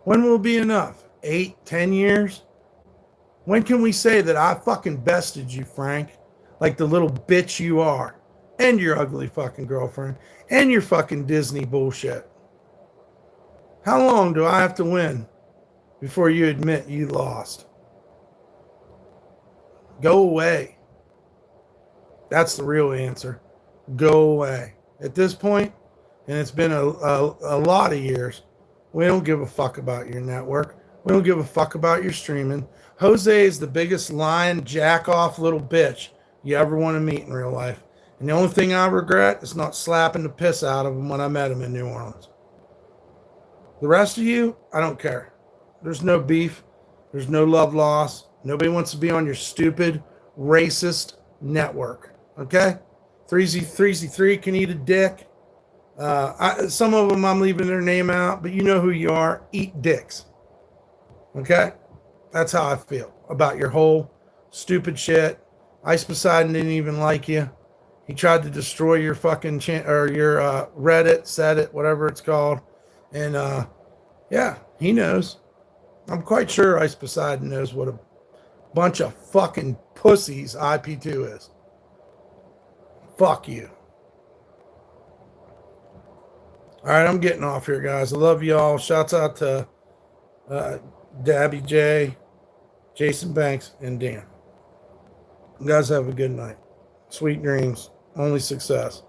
When will it be enough? 8, 10 years? When can we say that I fucking bested you, Frank? Like the little bitch you are. And your ugly fucking girlfriend. And your fucking Disney bullshit. How long do I have to win before you admit you lost? Go away. That's the real answer. Go away. At this point, and it's been a lot of years, we don't give a fuck about your network. We don't give a fuck about your streaming. Jose is the biggest lying, jack-off little bitch you ever want to meet in real life. And the only thing I regret is not slapping the piss out of him when I met him in New Orleans. The rest of you, I don't care. There's no beef. There's no love loss. Nobody wants to be on your stupid, racist network. Okay? 3Z3 can eat a dick. Some of them I'm leaving their name out, but you know who you are. Eat dicks. Okay? That's how I feel about your whole stupid shit. Ice Poseidon didn't even like you. He tried to destroy your fucking your Reddit, set it, whatever it's called. And yeah, he knows. I'm quite sure Ice Poseidon knows what a bunch of fucking pussies IP2 is. Fuck you. All right, I'm getting off here, guys. I love y'all. Shouts out to Dabby J, Jason Banks, and Dan. You guys have a good night. Sweet dreams. Only success.